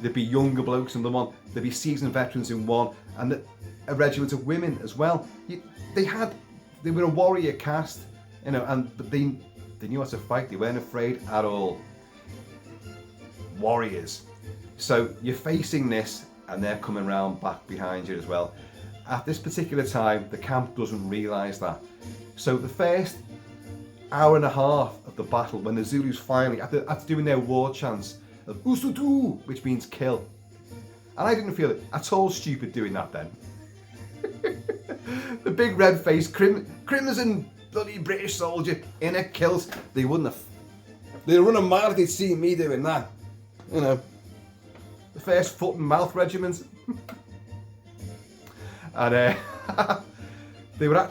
there'd be younger blokes in the one, there'd be seasoned veterans in one, and a regiment of women as well. They were a warrior caste, but they knew how to fight. They weren't afraid at all. Warriors. So you're facing this, and they're coming round back behind you as well. At this particular time, the camp doesn't realise that. So the first hour and a half of the battle, when the Zulus finally, after doing their war chants of Usutu, which means kill, and I didn't feel it at all stupid doing that then. The big red-faced crimson bloody British soldier in a kilt, they'd run a mile if they'd seen me doing that. The first foot and mouth regiment. And they were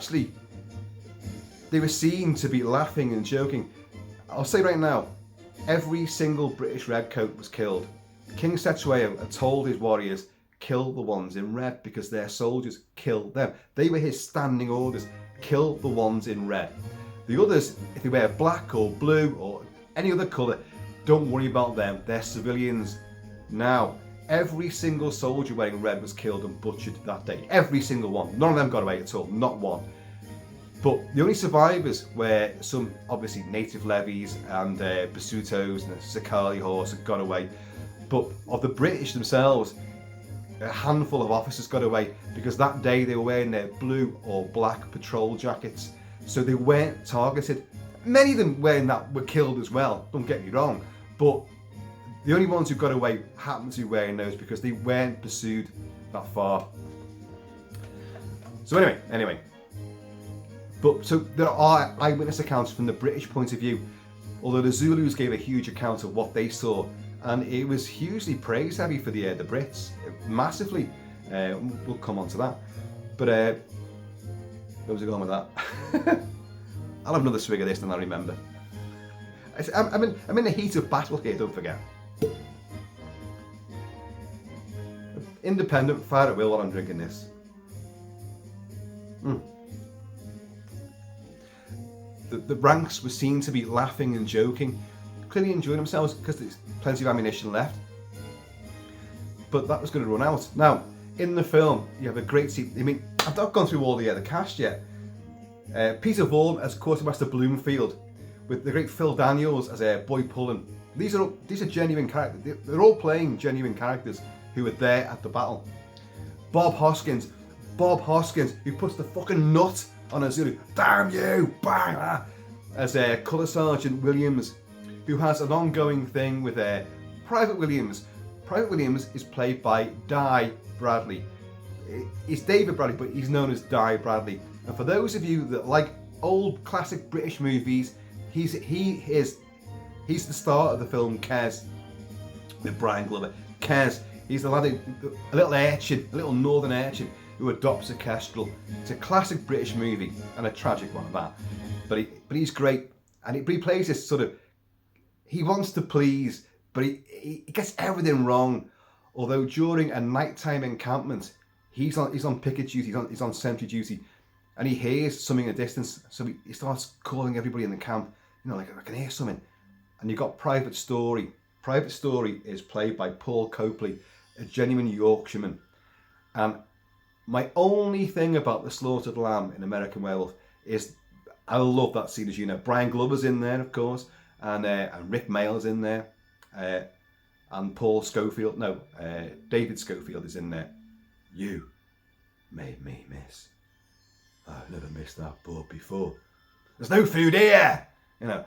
seen to be laughing and joking. I'll say right now, every single British redcoat was killed. King Setsueo had told his warriors, kill the ones in red because their soldiers killed them. They were his standing orders. kill the ones in red. The others, if they wear black or blue or any other colour, don't worry about them, they're civilians. Now, every single soldier wearing red was killed and butchered that day. Every single one. None of them got away at all, not one. But the only survivors were some, obviously, native levies and Basutos and the Sakali horse that got away. But of the British themselves, a handful of officers got away because that day they were wearing their blue or black patrol jackets. So they weren't targeted. Many of them wearing that were killed as well, don't get me wrong. But the only ones who got away happened to be wearing those because they weren't pursued that far. So anyway. But so there are eyewitness accounts from the British point of view, although the Zulus gave a huge account of what they saw, and it was hugely praise heavy for the Brits, massively. We'll come on to that. But where was I going with that? I'll have another swig of this, and I'll remember. I'm in the heat of battle here, don't forget. Independent, fire at will while I'm drinking this. The ranks were seen to be laughing and joking, clearly enjoying themselves because there's plenty of ammunition left. But that was going to run out. Now, in the film, you have a great scene. I mean, I've not gone through all the cast yet. Peter Vaughan as Quartermaster Bloomfield, with the great Phil Daniels as Boy Pullen. These are genuine characters. They're all playing genuine characters who were there at the battle. Bob Hoskins, who puts the fucking nut on a Zulu. Damn you! Bang! As Colour Sergeant Williams, who has an ongoing thing with Private Williams. Private Williams is played by Di Bradley. He's David Bradley, but he's known as Di Bradley. And for those of you that like old classic British movies, he's the star of the film Kes with Brian Glover. Kes, he's the lad, a little urchin, a little northern urchin who adopts a kestrel. It's a classic British movie and a tragic one at that. But he's great, and he plays this sort of, he wants to please, but he gets everything wrong. Although during a nighttime encampment, he's on picket duty, he's on sentry duty, and he hears something in the distance, so he starts calling everybody in the camp. You know, like, I can hear something. And you've got Private Story. Private Story is played by Paul Copley, a genuine Yorkshireman. And my only thing about The Slaughtered Lamb in American Werewolf is I love that scene, as you know. Brian Glover's in there, of course, and Rick Mayall's in there, and David Schofield is in there. You made me miss. I've never missed that boat before. There's no food here! You know,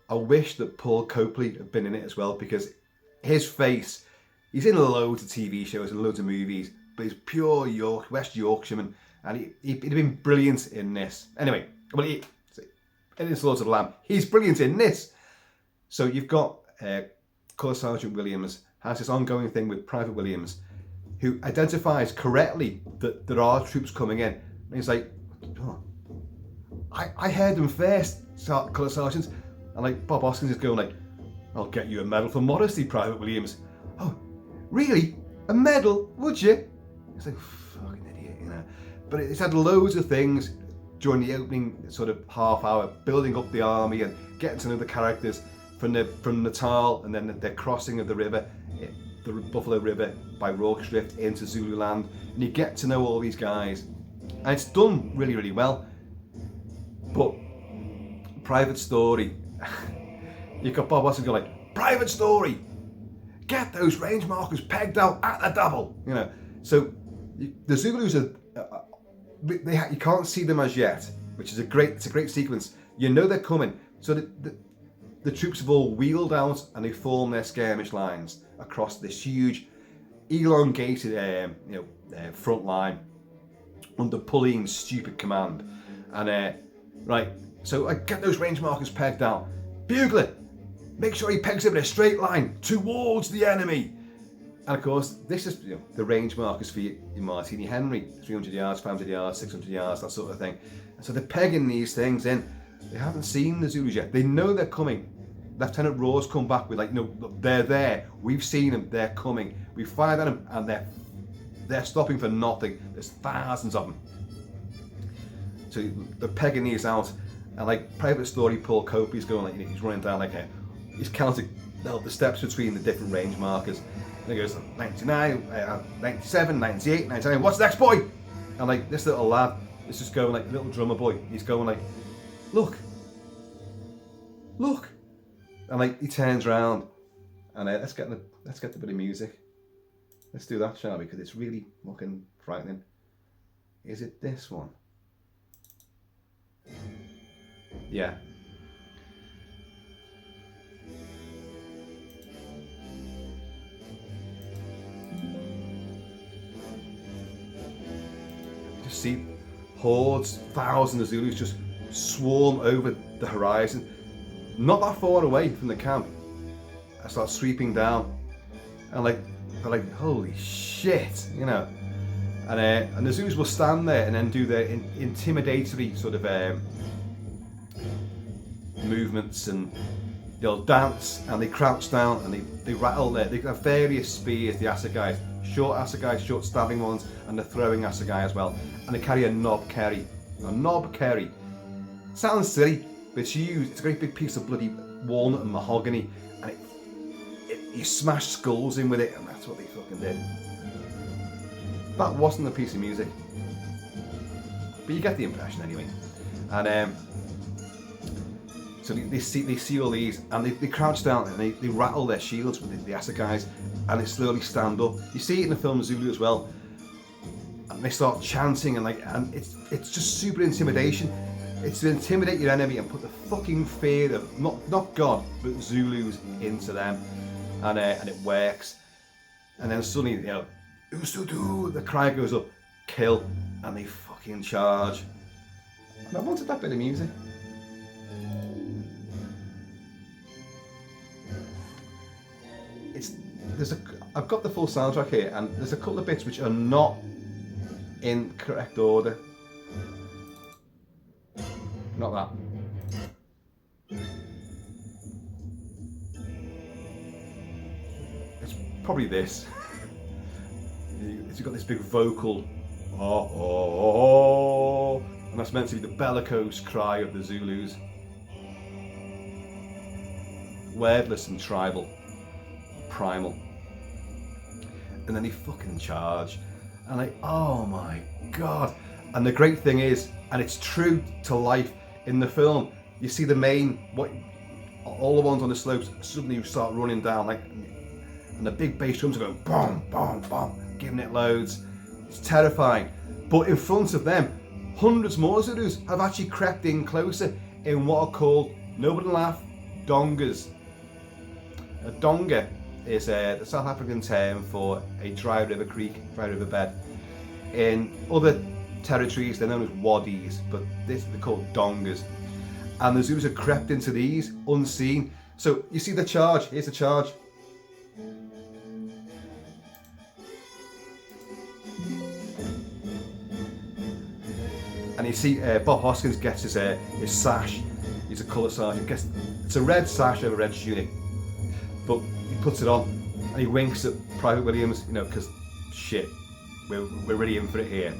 I wish that Paul Copley had been in it as well, because his face, he's in loads of TV shows and loads of movies, but he's pure West Yorkshireman, and he'd have been brilliant in this. Anyway, well, in The Slaughtered Lamb, he's brilliant in this. So you've got Colour Sergeant Williams has this ongoing thing with Private Williams, who identifies correctly that there are troops coming in. And he's like, oh, I heard them first, Colour Sergeant. And like Bob Hoskins is going like, I'll get you a medal for modesty, Private Williams. Oh, really? A medal? Would you? It's like, fucking idiot, you know. But it's had loads of things during the opening sort of half hour, building up the army and getting to know the characters from Natal, and then their crossing of the river, the Buffalo River by Rorke's Drift into Zululand, and you get to know all these guys, and it's done really, really well. But Private Story, you've got Bob Watson going like, Private Story, get those range markers pegged out at the double, you know. So the Zulus are, you can't see them as yet, which is a great sequence. You know they're coming, so the troops have all wheeled out and they form their skirmish lines across this huge, elongated, front line under Pauline's stupid command. And right, so I get those range markers pegged out. Bugler, make sure he pegs them in a straight line towards the enemy. And of course, this is the range markers for your Martini Henry, 300 yards, 500 yards, 600 yards, that sort of thing. And so they're pegging these things in. They haven't seen the Zulus yet. They know they're coming. Lieutenant Raw's come back with like, no, look, they're there. We've seen them. They're coming. We fired at them, and they're stopping for nothing. There's thousands of them. So they're pegging these out, and like Private Story, Paul Copley's going like, he's running down like he's counting the steps between the different range markers. And he goes 99, 97, 98, 99. What's next, boy? And like this little lad is just going like little drummer boy. He's going like, look, and like he turns around, and let's get the bit of music. Let's do that, shall we? Because it's really fucking frightening. Is it this one? Yeah. Just see hordes, thousands of Zulus just swarm over the horizon, not that far away from the camp. I start sweeping down, and like they're like, holy shit, you know. And the Zulus will stand there and then do their intimidatory sort of movements, and they'll dance and they crouch down and they rattle there. They have various spears, the assegais, short assegais, short stabbing ones, and the throwing assegai as well. And they carry a knob kerry. A knob kerry. Sounds silly, but it's used. It's a great big piece of bloody walnut and mahogany, and you smash skulls in with it, and that's what they fucking did. That wasn't a piece of music, but you get the impression anyway. And so they see all these, and they crouch down and they rattle their shields with the assegais, and they slowly stand up. You see it in the film Zulu as well, and they start chanting, and it's just super intimidation. It's to intimidate your enemy and put the fucking fear of not God but Zulus into them, and it works. And then suddenly, you know, Usudu, the cry goes up, kill, and they fucking charge. And I wanted that bit of music. I've got the full soundtrack here, and there's a couple of bits which are not in correct order. Not that. It's probably this. You've got this big vocal, oh, and that's meant to be the bellicose cry of the Zulus. Wordless and tribal, primal. And then they fucking charge, and like, oh my god. And the great thing is, and it's true to life in the film, you see the all the ones on the slopes suddenly start running down, like, and the big bass drums are going boom, boom, boom, giving it loads. It's terrifying. But in front of them, hundreds more Zulus have actually crept in closer in what are called, nobody laugh, dongas. A donga is the South African term for a dry river creek, dry river bed. In other territories, they're known as wadis, but they're called dongas. And the Zulus have crept into these unseen. So you see the charge, here's the charge. And you see Bob Hoskins gets his sash. He's a colour sergeant. It's a red sash over a red tunic, but he puts it on and he winks at Private Williams, you know, because shit, we're really in for it here.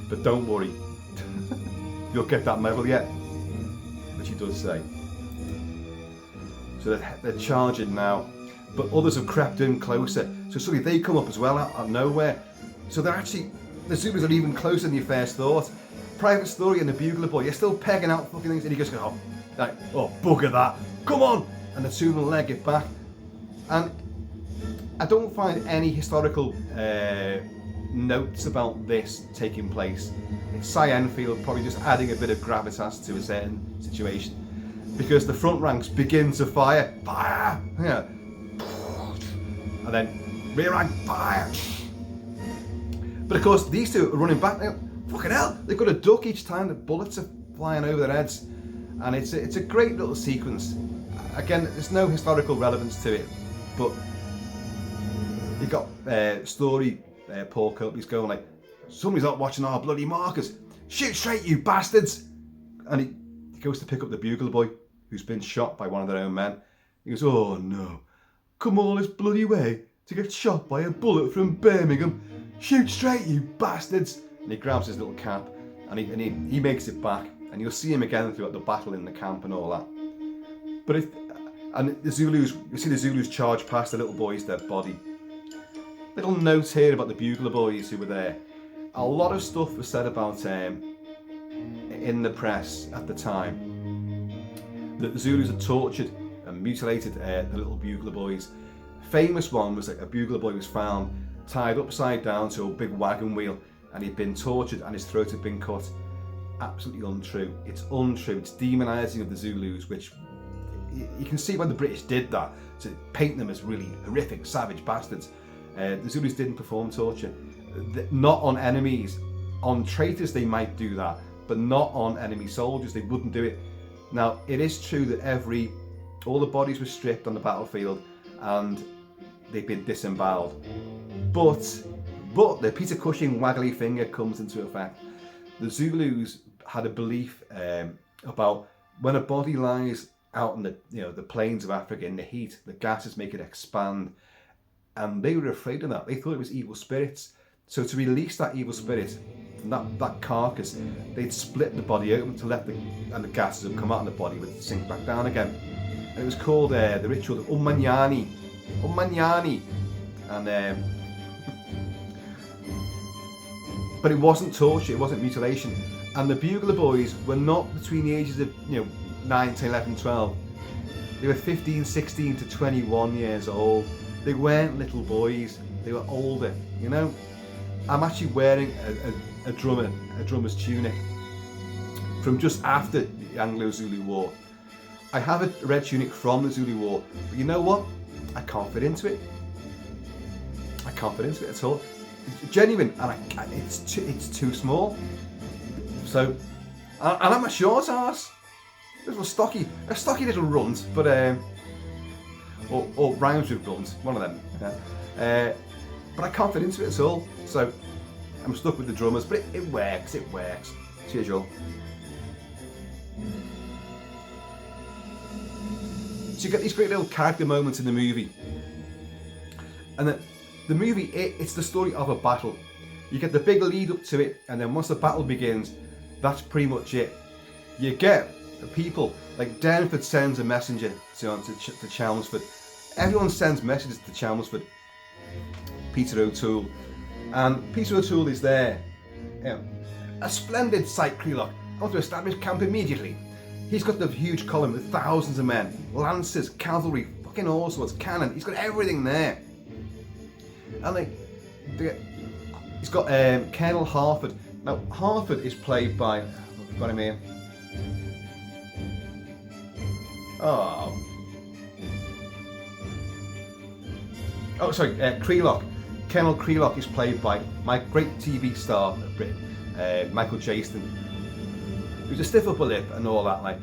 But don't worry, you'll get that medal yet, which he does say. So they're charging now, but others have crept in closer. So suddenly they come up as well out of nowhere. So they're actually, the Zulus are even closer than you first thought. Private Story and the Bugler Boy, you're still pegging out fucking things, and he goes, oh bugger that, come on! And the two of them leg it back. And I don't find any historical notes about this taking place. It's Cy Enfield probably just adding a bit of gravitas to a certain situation, because the front ranks begin to fire, yeah, and then rear rank, fire. But of course, these two are running back now. Fucking hell, they've got to duck each time the bullets are flying over their heads. And it's a great little sequence. Again, there's no historical relevance to it, but you got Story, Paul Copley's going like, somebody's not watching our bloody markers. Shoot straight, you bastards! And he goes to pick up the Bugler Boy, who's been shot by one of their own men. He goes, oh no, come all this bloody way to get shot by a bullet from Birmingham. Shoot straight, you bastards! And he grabs his little cap and he makes it back, and you'll see him again throughout the battle in the camp and all that. But the Zulus, you see the Zulus charge past the little boy's dead body. Little note here about the bugler boys who were there. A lot of stuff was said about in the press at the time that the Zulus had tortured and mutilated the little bugler boys. Famous one was that a bugler boy was found tied upside down to a big wagon wheel, and he'd been tortured and his throat had been cut. Absolutely untrue. It's untrue. It's demonising of the Zulus, which you can see why the British did that, to paint them as really horrific, savage bastards. The Zulus didn't perform torture. Not on enemies. On traitors they might do that, but not on enemy soldiers. They wouldn't do it. Now, it is true that all the bodies were stripped on the battlefield and they've been disemboweled. But the Peter Cushing waggly finger comes into effect. The Zulus had a belief about when a body lies out in the plains of Africa in the heat, the gases make it expand, and they were afraid of that. They thought it was evil spirits. So to release that evil spirit from that carcass, they'd split the body open to let the gases would come out of the body, would sink back down again. And it was called the ritual of Umanyani, and but it wasn't torture, it wasn't mutilation. And the bugler boys were not between the ages of 9, 10, 11, 12. They were 15, 16 to 21 years old. They weren't little boys, they were older, I'm actually wearing a drummer's tunic from just after the Anglo-Zulu War. I have a red tunic from the Zulu War, but you know what? I can't fit into it. I can't fit into it at all. It's genuine, and it's too small. So, and I'm a short ass. A stocky little runt, but or rhymes with runt, one of them. But I can't fit into it at all. So I'm stuck with the drummers, but it works. Cheers, y'all. So you get these great little character moments in the movie, and the movie it's the story of a battle. You get the big lead up to it, and then once the battle begins, that's pretty much it. You get the people, like Durnford sends a messenger to Chelmsford. Everyone sends messages to Chelmsford. Peter O'Toole, and Peter O'Toole is there. A splendid sight, Crelock. I want to establish camp immediately. He's got the huge column with thousands of men, lancers, cavalry, fucking all sorts, cannon. He's got everything there. And he's got Colonel Harford. Now Harford is played by, I've got him here. Crelock. Colonel Crelock is played by my great TV star of Britain, Michael Jaston, who's a stiff upper lip and all that,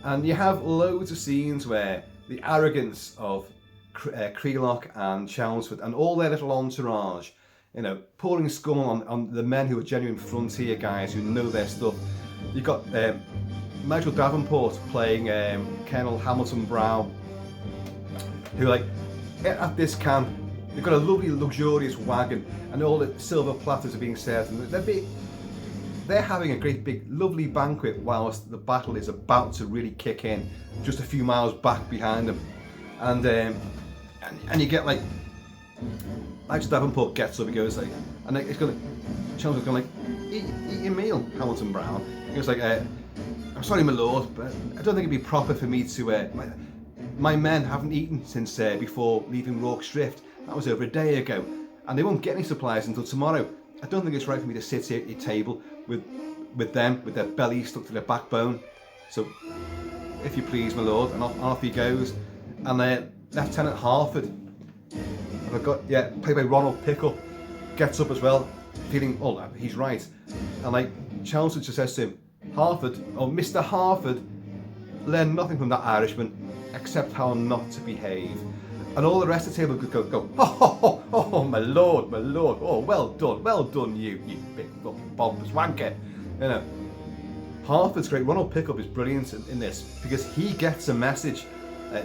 and you have loads of scenes where the arrogance of Crelock and Chelmsford and all their little entourage, pouring scum on the men who are genuine frontier guys who know their stuff. You've got Nigel Davenport playing Colonel Hamilton Brown, who at this camp, they've got a lovely luxurious wagon and all the silver platters are being served, and they're having a great big lovely banquet whilst the battle is about to really kick in, just a few miles back behind them. And you get Nigel Davenport gets up, he goes and it's going Chelmsford's going eat your meal, Hamilton Brown. He goes I'm sorry, my lord, but I don't think it'd be proper for me to my men haven't eaten since before leaving Rorke's Drift. That was over a day ago, and they won't get any supplies until tomorrow. I don't think it's right for me to sit here at your table with them, with their bellies stuck to their backbone. So, if you please, my lord, and off he goes. And Lieutenant Harford, played by Ronald Pickle, gets up as well, feeling, he's right. And Chelmsford just says to him, Mr. Harford, learn nothing from that Irishman, except how not to behave. And all the rest of the table could go, oh, my lord, oh, well done, you big bombers wanker. Harford's great. Ronald Pickup is brilliant in this because he gets a message.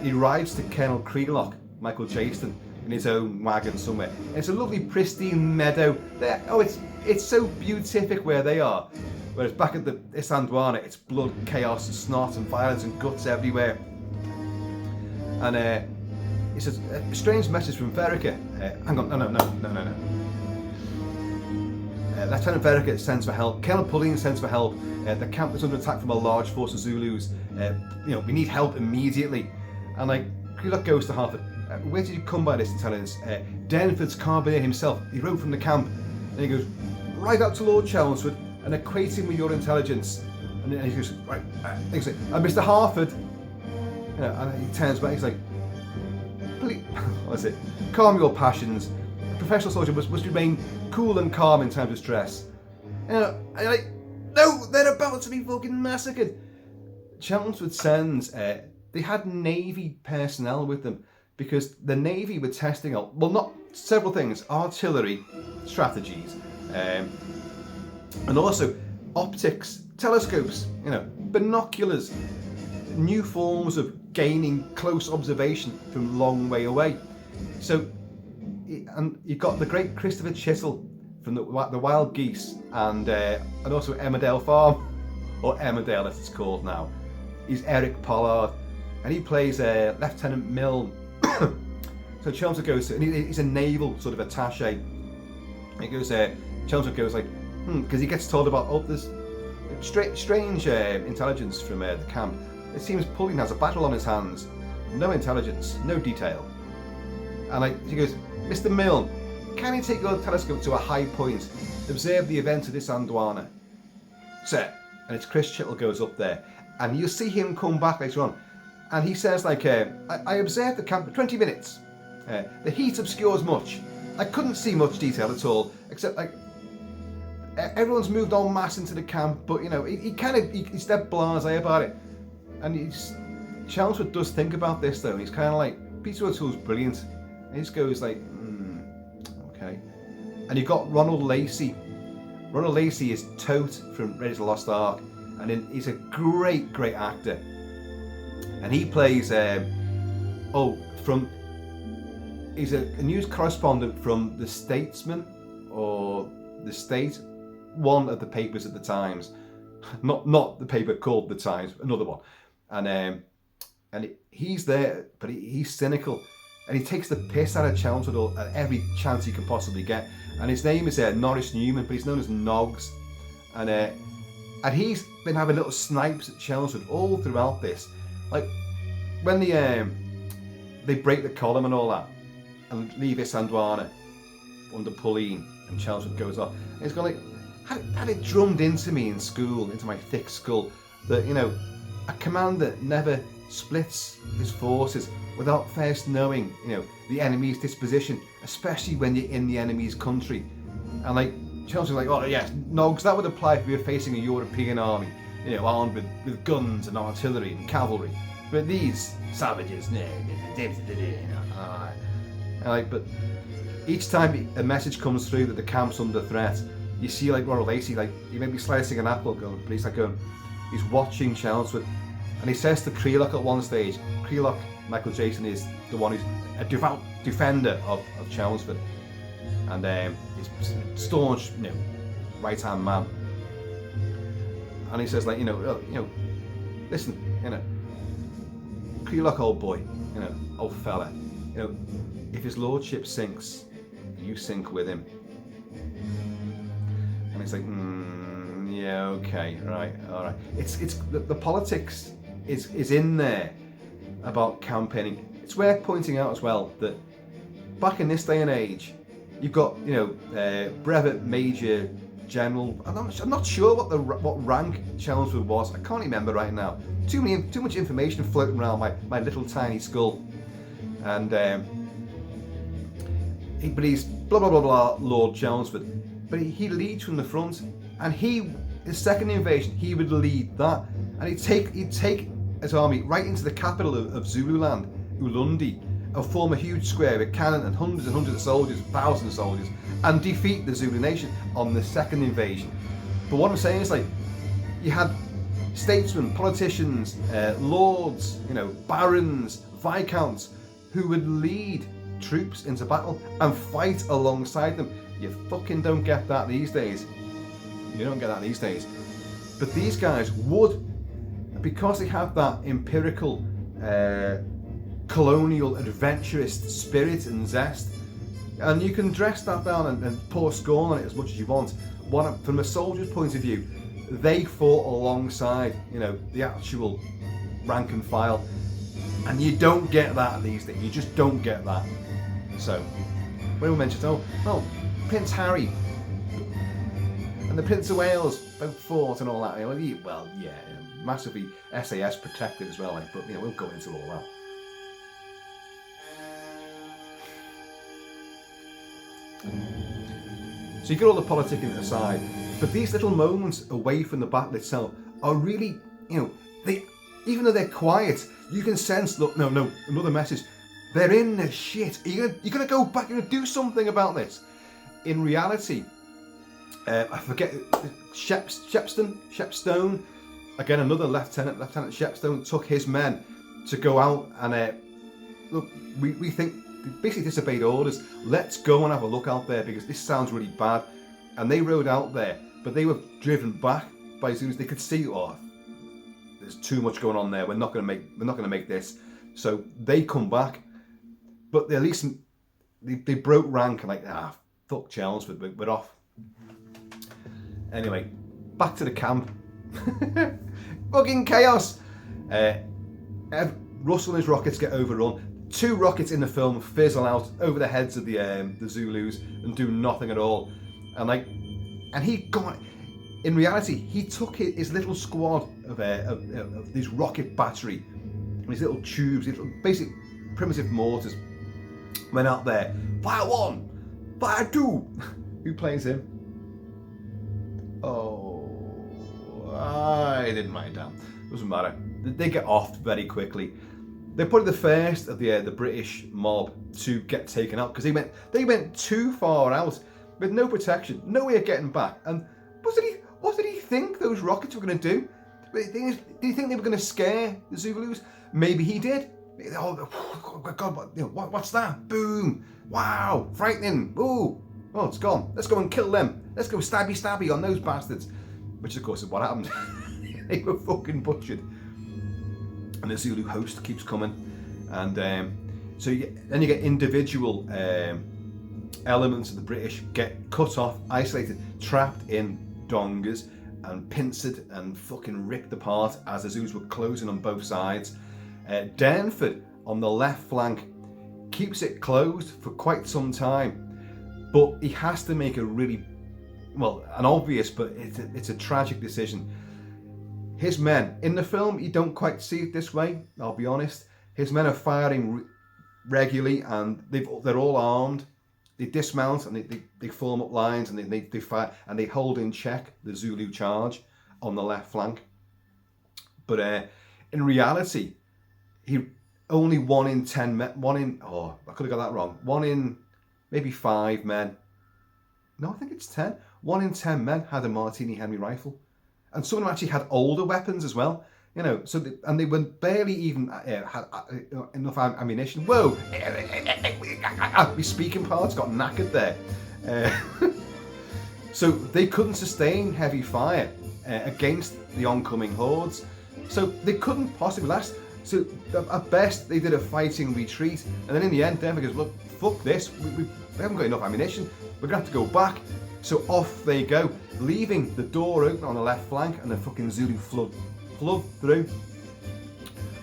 He rides to Colonel Crelock, Michael Jaston, in his own wagon somewhere. And it's a lovely pristine meadow there. Oh, it's so beatific where they are. Whereas back at the Isandlhwana, it's blood, chaos, and snot, and violence, and guts everywhere. And it says, a strange message from Verica. Hang on, no. Lieutenant Verica sends for help. Colonel Pullein sends for help. The camp is under attack from a large force of Zulus. We need help immediately. And like, Kilty goes to Harford. Where did you come by this intelligence? Denford's carbineer himself. He rode from the camp. And he goes, right out to Lord Chelmsford and equate him with your intelligence. And then he goes, right. He's like, Mr. Harford. And he turns back. He's like, please, what's it? Calm your passions. A professional soldier must remain cool and calm in times of stress. And like, no, they're about to be fucking massacred. Chelmsford sends, they had Navy personnel with them because the Navy were testing out, well, not several things, artillery, strategies, and also optics, telescopes, binoculars, new forms of gaining close observation from long way away. So, and you've got the great Christopher Chisel from the Wild Geese, and also Emmerdale Farm, or Emmerdale as it's called now. He's Eric Pollard, and he plays Lieutenant Milne. So Chelmsford goes, and he's a naval sort of attaché. He goes, Chelmsford goes like, because he gets told about, there's strange intelligence from the camp. It seems Pullein has a battle on his hands. No intelligence, no detail. And he goes, Mr. Milne, can you take your telescope to a high point, observe the events of this Isandlhwana? Sir, and it's Chris Chittle goes up there, and you'll see him come back later on, and he says like, I observed the camp for 20 minutes. The heat obscures much. I couldn't see much detail at all, except like everyone's moved en masse into the camp, but he's dead blasé about it. And Chelmsford does think about this though, and he's kind of like, Peter O'Toole's brilliant. And he just goes like, okay. And you've got Ronald Lacey. Ronald Lacey is Tote from Raiders of the Lost Ark, and he's a great actor. And he plays, he's a news correspondent from The Statesman, or The State, one of the papers at the Times. Not the paper called The Times, another one. And he's there, but he's cynical. And he takes the piss out of Chelmsford at every chance he can possibly get. And his name is Norris Newman, but he's known as Noggs. And he's been having little snipes at Chelmsford all throughout this. Like, when they break the column and all that, and leave Isandlhwana under Pullein, and Chelmsford goes off. And he's gone like, had it drummed into me in school, into my thick skull, that, a commander never splits his forces without first knowing, the enemy's disposition, especially when you're in the enemy's country. And like, Chelmsford's like, oh yes, Noggs, that would apply if we were facing a European army, armed with guns and artillery and cavalry. But these savages, but each time a message comes through that the camp's under threat, you see like Ronald Lacey, like he may be slicing an apple, but he's like he's watching Chelmsford. And he says to Crelock at one stage, Crelock, Michael Jason, is the one who's a devout defender of Chelmsford. And he's staunch, right-hand man. And he says like, listen, Crelock, old boy, old fella, if his lordship sinks, you sink with him. And he's like, yeah, okay, right, all right. It's the politics is in there about campaigning. It's worth pointing out as well that back in this day and age, you've got brevet major general. I'm not sure what rank Chelmsford was. I can't remember right now. Too much information floating around my little tiny skull. And but he's blah blah blah blah Lord Chelmsford. But he leads from the front, and his second invasion, he would lead that, and he'd take his army right into the capital of Zululand, Ulundi, and form a huge square with cannon and hundreds of soldiers, thousands of soldiers, and defeat the Zulu nation on the second invasion. But what I'm saying is, like, you had statesmen, politicians, lords, barons, viscounts, who would lead troops into battle and fight alongside them. You fucking don't get that these days. You don't get that these days. But these guys would, because they have that empirical, colonial, adventurous spirit and zest, and you can dress that down and pour scorn on it as much as you want. From a soldier's point of view, they fought alongside, the actual rank and file, and you don't get that these days. You just don't get that. So, when we mentioned, oh, Prince Harry and the Prince of Wales both fought and all that. Well, yeah, massively SAS protected as well. But we'll go into all that. So you get all the politicking aside, but these little moments away from the battle itself are really, they, even though they're quiet, you can sense, look, no, another message. They're in the shit. You're gonna go back. You're gonna do something about this. In reality, I forget, Shepstone, again another Lieutenant Shepstone took his men to go out and look. We think basically disobeyed orders. Let's go and have a look out there because this sounds really bad. And they rode out there, but they were driven back by Zulus. They could see, there's too much going on there. We're not going to make this. So they come back, but at least they broke rank and fuck Chelmsford, we're off. Anyway, back to the camp. Fucking chaos. Russell and his rockets get overrun. 2 rockets in the film fizzle out over the heads of the Zulus and do nothing at all. And he got. In reality, he took his little squad of this rocket battery, these little tubes, little basic primitive mortars, went out there. Fire 1, fire 2. Who plays him? Oh, I didn't write it down. Doesn't matter. They get off very quickly. They're probably the first of the British mob to get taken out because they went too far out with no protection, no way of getting back. And what did he think those rockets were going to do? Did he think they were going to scare the Zulus? Maybe he did. Oh God! What's that? Boom! Wow! Frightening! Ooh! Oh, it's gone. Let's go and kill them. Let's go stabby on those bastards. Which of course is what happened. They were fucking butchered. And the Zulu host keeps coming, and then you get individual elements of the British get cut off, isolated, trapped in dongas, and pincered and fucking ripped apart as the Zulus were closing on both sides. Durnford on the left flank keeps it closed for quite some time, but he has to make a really, an obvious, but it's a tragic decision. His men, in the film, you don't quite see it this way, I'll be honest. His men are firing regularly and they're all armed. They dismount and they form up lines and they fire and they hold in check the Zulu charge on the left flank. But in reality, he only 1 in 10 men, I could have got that wrong. 1 in maybe 5 men. No, I think it's 10. 1 in 10 men had a Martini Henry rifle. And some of them actually had older weapons as well, so they were barely even had enough ammunition. Whoa! My speaking parts got knackered there. So they couldn't sustain heavy fire against the oncoming hordes. So they couldn't possibly last. So at best they did a fighting retreat, and then in the end, Denver goes, "Look, fuck this. We haven't got enough ammunition. We're gonna have to go back." So off they go, leaving the door open on the left flank, and the fucking Zulu flood through,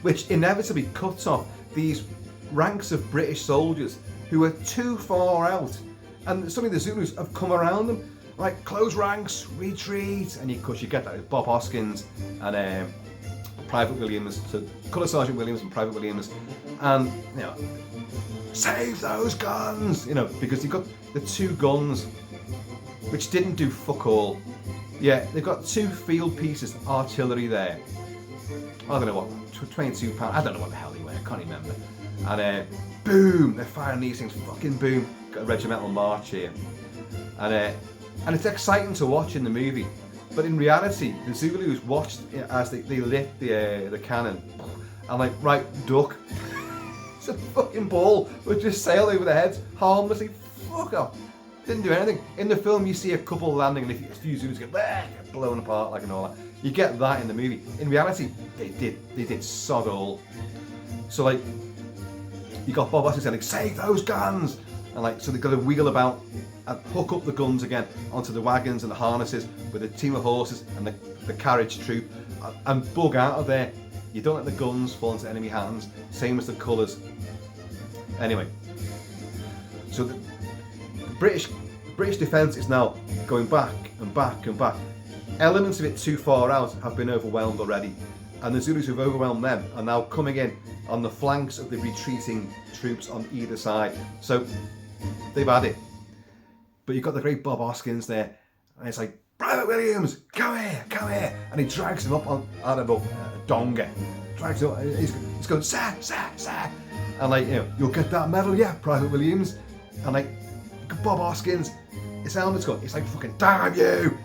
which inevitably cuts off these ranks of British soldiers who are too far out. And suddenly the Zulus have come around them, like, close ranks, retreat, and of course you get that with Bob Hoskins and Private Williams, so Colour Sergeant Williams and Private Williams, and save those guns, because you've got the 2 guns which didn't do fuck all. Yeah, they've got 2 field pieces artillery there. I don't know what, 22 pounds. I don't know what the hell they were. I can't remember. And boom, they're firing these things. Fucking boom. Got a regimental march here, and it's exciting to watch in the movie. But in reality, the Zulus watched as they lit the cannon, and right, duck. It's a fucking ball would just sail over their heads harmlessly. Fuck off. Didn't do anything. In the film, you see a couple landing and a few Zulus get blown apart like and all that. You get that in the movie. In reality, they did sod all. So like, you got Bob Hoskins saying like, save those guns, and like, so they've got to wheel about and hook up the guns again onto the wagons and the harnesses with a team of horses and the carriage troop, and bug out of there. You don't let the guns fall into enemy hands. Same as the colours. Anyway, so the British defence is now going back and back and back. Elements of it too far out have been overwhelmed already, and the Zulus who've overwhelmed them are now coming in on the flanks of the retreating troops on either side. So they've had it. But you've got the great Bob Hoskins there, and it's like, Private Williams, come here, and he drags him up out of a donga. Drags him up, he's going, sir, and like, you know, you'll get that medal, yeah, Private Williams. And like, Bob Hoskins, his helmet's got, it's like, fucking damn you.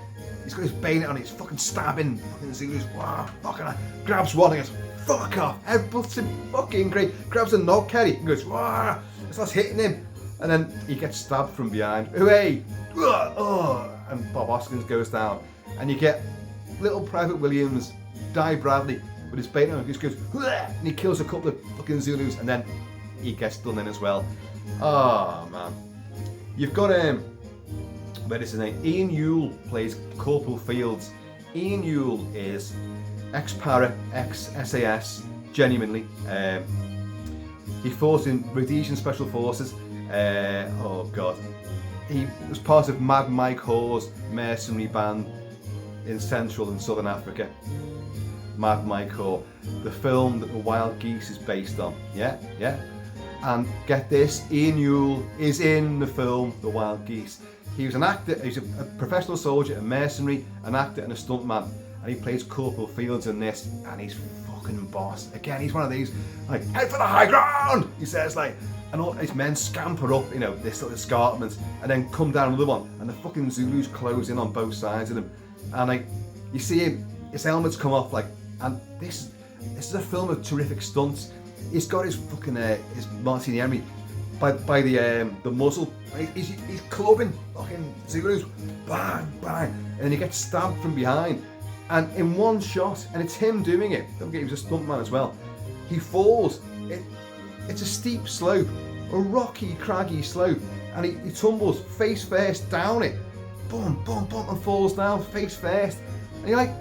He's got his bayonet on it, he's fucking stabbing fucking Zulus. Wow, fucking grabs one and goes, fuck off. Headbutts him fucking great. Grabs a nog carry and goes, wow, and starts hitting him. And then he gets stabbed from behind. Hooray! And Bob Hoskins goes down. And you get little Private Williams, Di Bradley, with his bayonet and he just goes, and he kills a couple of fucking Zulus, and then he gets done in as well. Oh man. You've got what is his name? Ian Yule plays Corporal Fields. Ian Yule is ex-para, ex-SAS, genuinely. He fought in Rhodesian Special Forces. Oh god. He was part of Mad Mike Hoare's mercenary band in Central and Southern Africa. Mad Mike Hoare. The film that the Wild Geese is based on. Yeah. And get this, Ian Yule is in the film The Wild Geese. He was an actor, he's a professional soldier, a mercenary, an actor and a stuntman. And he plays Corporal Fields in this, and he's fucking boss. Again, he's one of these, like, head for the high ground, he says, like, and all his men scamper up, you know, this little escarpment, and then come down another one, and the fucking Zulus close in on both sides of him. And like, you see him, his helmet's come off, like, and this is a film of terrific stunts. He's got his fucking his Martini Henry by the muzzle. He's clubbing fucking Zulus, bang, and then he gets stabbed from behind, and in one shot, and it's him doing it. Don't forget he was a stuntman as well. He falls. It's a steep slope, a rocky, craggy slope, and he tumbles face first down it, boom, and falls down face first. And you're like,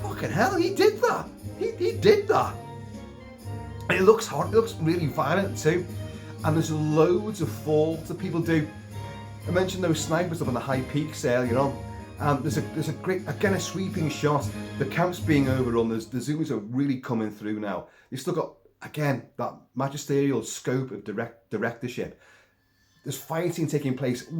fucking hell, he did that. He did that. And it looks hard, it looks really violent too. And there's loads of falls that people do. I mentioned those snipers up on the high peaks earlier on. And there's a great, again, a sweeping shot. The camp's being overrun, the Zulus are really coming through now. You've still got, again, that magisterial scope of directorship. There's fighting taking place,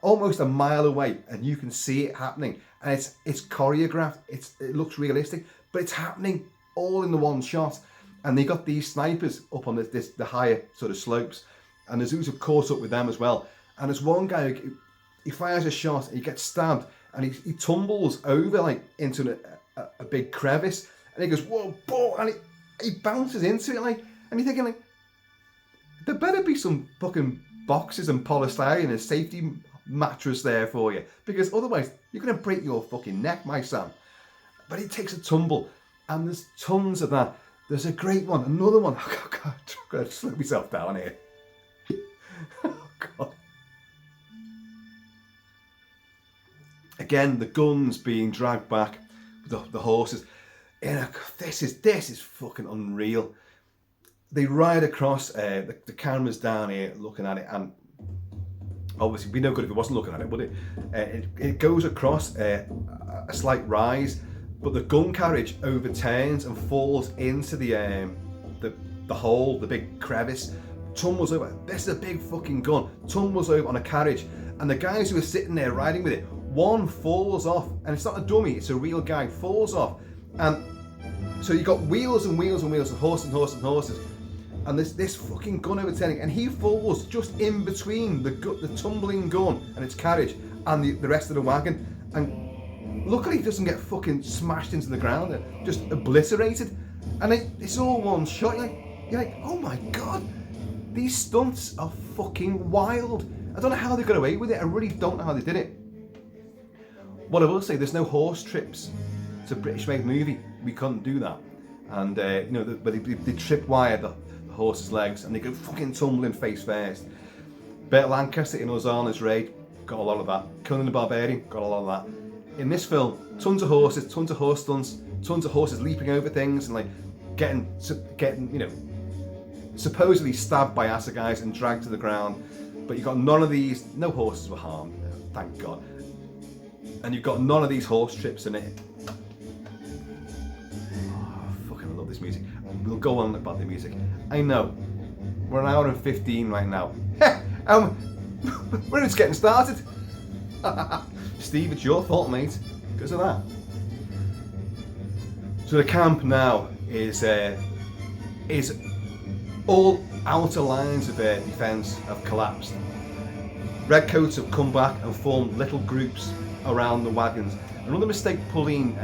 almost a mile away, and you can see it happening. And it's choreographed, it looks realistic, but it's happening all in the one shot. And they got these snipers up on the higher sort of slopes, and the Zulus have caught up with them as well. And there's one guy who he fires a shot, and he gets stabbed, and he tumbles over like into a big crevice, and he goes whoa, boom, and he bounces into it, like, and you're thinking like, there better be some fucking boxes and polystyrene and a safety mattress there for you, because otherwise you're gonna break your fucking neck, my son. But he takes a tumble, and there's tons of that. There's a great one, another one. Oh God, I've got to slow myself down here. Oh God. Again, the guns being dragged back, the horses. This is fucking unreal. They ride across, the camera's down here looking at it, and obviously it'd be no good if it wasn't looking at it, would it? It goes across a slight rise, but the gun carriage overturns and falls into the hole, the big crevice, tumbles over. This is a big fucking gun, tumbles over on a carriage, and the guys who are sitting there riding with it, one falls off, and it's not a dummy, it's a real guy, falls off. And so you've got wheels and wheels and wheels and horses, and this fucking gun overturning, and he falls just in between the tumbling gun and its carriage and the rest of the wagon, and luckily he doesn't get fucking smashed into the ground, just obliterated. And it's all one shot. You're like, oh my God, these stunts are fucking wild. I don't know how they got away with it. I really don't know how they did it. What I will say, there's no horse trips. It's a British-made movie. We couldn't do that. And you know, but they tripwire the horse's legs, and they go fucking tumbling face first. Burt Lancaster in Hosanna's Raid got a lot of that. Conan the Barbarian got a lot of that. In this film, tons of horses, tons of horse stunts, tons of horses leaping over things and like getting you know, supposedly stabbed by assegais and dragged to the ground. But you've got none of these. No horses were harmed, thank God. And you've got none of these horse trips in it. I love this music. We'll go on about the music. I know. We're an hour and 15 right now. We're just getting started. Steve, it's your fault, mate. Because of that. So the camp now is all outer lines of defence have collapsed. Redcoats have come back and formed little groups around the wagons. Another mistake Pauline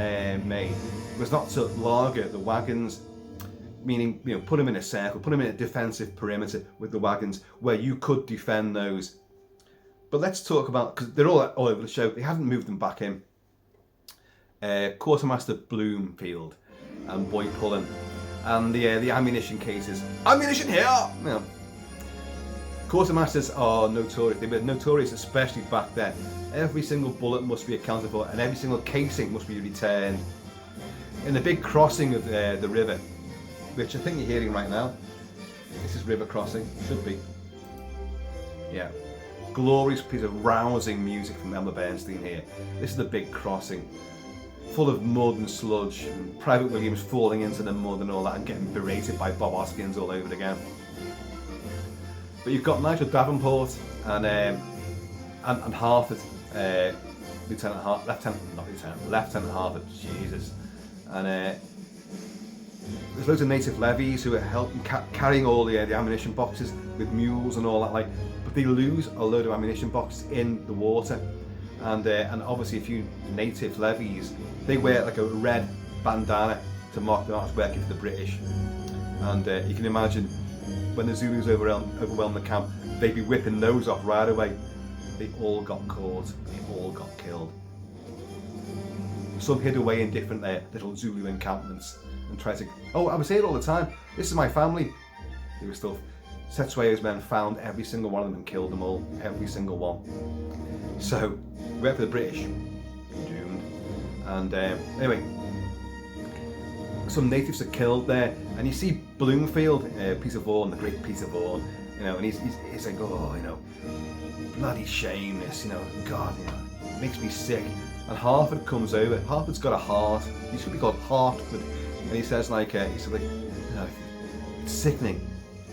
made was not to lager the wagons, meaning, you know, put them in a circle, put them in a defensive perimeter with the wagons where you could defend those. But let's talk about, because they're all over the show, they haven't moved them back in. Quartermaster Bloomfield and Boy Pullen and the ammunition cases. Ammunition here! You know, quartermasters are notorious. They were notorious, especially back then. Every single bullet must be accounted for and every single casing must be returned. In the big crossing of the river, which I think you're hearing right now. This is river crossing, should be. Yeah. Glorious piece of rousing music from Elmer Bernstein here. This is the big crossing, full of mud and sludge, and Private Williams falling into the mud and all that and getting berated by Bob Hoskins all over again. But you've got Nigel Davenport and Harford, Lieutenant Harford, Jesus. And there's loads of native levies who are helping carrying all the ammunition boxes with mules and all that, like. But they lose a load of ammunition boxes in the water, and obviously a few native levies, they wear like a red bandana to mark them out as working for the British. And you can imagine when the Zulus overwhelmed the camp, they'd be whipping those off right away. They all got caught. They all got killed. Some hid away in different little Zulu encampments and tried to, oh, I was here all the time, this is my family. They were still, Setsueo's men found every single one of them and killed them all, every single one. So, went for the British, doomed. And anyway, some natives are killed there, and you see Bloomfield, Peter Vaughan, the great Peter Vaughan, you know, and he's like, oh, you know, bloody shame this, you know, God, you know, it makes me sick. And Harford comes over. Harford's got a heart. He should be called Hartford. And he says like, you know, it's sickening,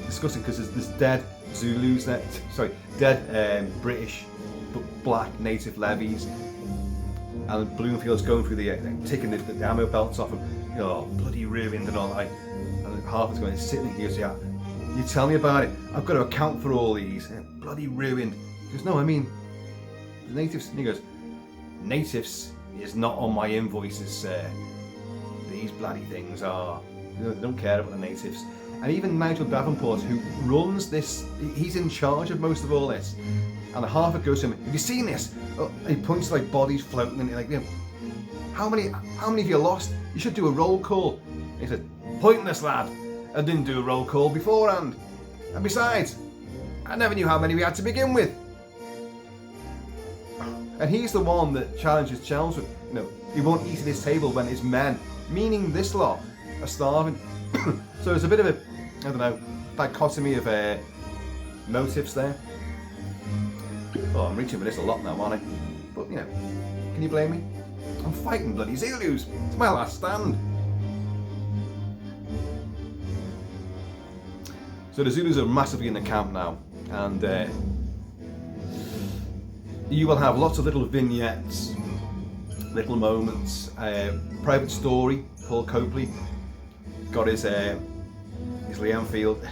disgusting, because there's dead Zulus there. Sorry, dead British, black native levies. And Bloomfield's going through taking the ammo belts off him. You know, bloody ruined and all that. And Harford's going, it's sickening. He goes, yeah, you tell me about it. I've got to account for all these. Bloody ruined. He goes, no, I mean the natives. And he goes, natives is not on my invoices, sir. These bloody things are. You know, they don't care about the natives. And even Nigel Davenport, who runs this, he's in charge of most of all this. And Harford goes to him, have you seen this? Oh, he points to like bodies floating and like, you know, how many have you lost? You should do a roll call. He said, pointless lad. I didn't do a roll call beforehand. And besides, I never knew how many we had to begin with. And he's the one that challenges Chelmsford. You know, he won't eat at his table when his men, meaning this lot, are starving. So there's a bit of a, I don't know, dichotomy of motives there. Oh, I'm reaching for this a lot now, aren't I? But, you know, can you blame me? I'm fighting bloody Zulus. It's my last stand. So the Zulus are massively in the camp now, and you will have lots of little vignettes, little moments. Private Story, Paul Copley got his Lee Enfield.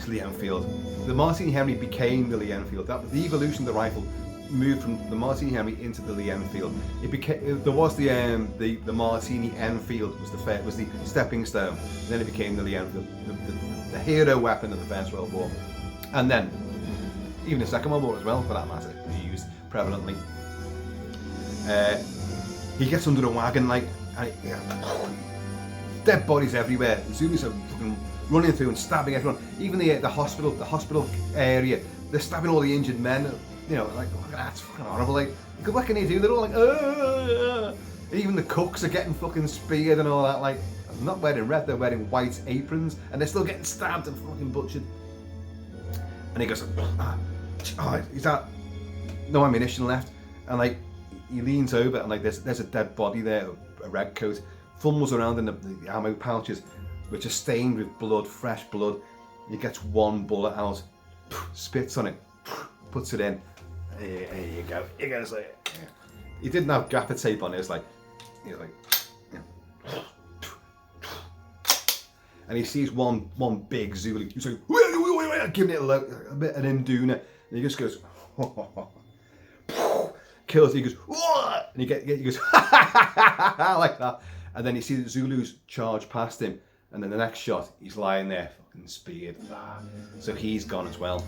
The Martini Henry became the Lee Enfield. That was the evolution of the rifle. Moved from the Martini Henry into the Lee Enfield. It became, there was the Martini Enfield was the stepping stone. And then it became the Lee Enfield, the hero weapon of the First World War. And then even the Second World War as well, for that matter, was used prevalently. He gets under a wagon, like, and dead bodies everywhere. The Zulus are fucking running through and stabbing everyone. Even the hospital area, they're stabbing all the injured men. You know, like, that's fucking horrible. Like, what can you do? They're all like, Ugh! Even the cooks are getting fucking speared and all that. Like, not wearing red, they're wearing white aprons, and they're still getting stabbed and fucking butchered. And he goes, is that no ammunition left? And like, he leans over and like, there's a dead body there, a redcoat, fumbles around in the ammo pouches, which are stained with blood, fresh blood. He gets one bullet out, spits on it, puts it in. Here you go. He goes like, he didn't have gaffer tape on it. He was like, yeah. And he sees one big Zulu. He's like, giving it a bit of an induna, and he just goes, kills it. He goes, what? And he goes, like that. And then you see the Zulus charge past him, and then the next shot, he's lying there, fucking speared. So he's gone as well.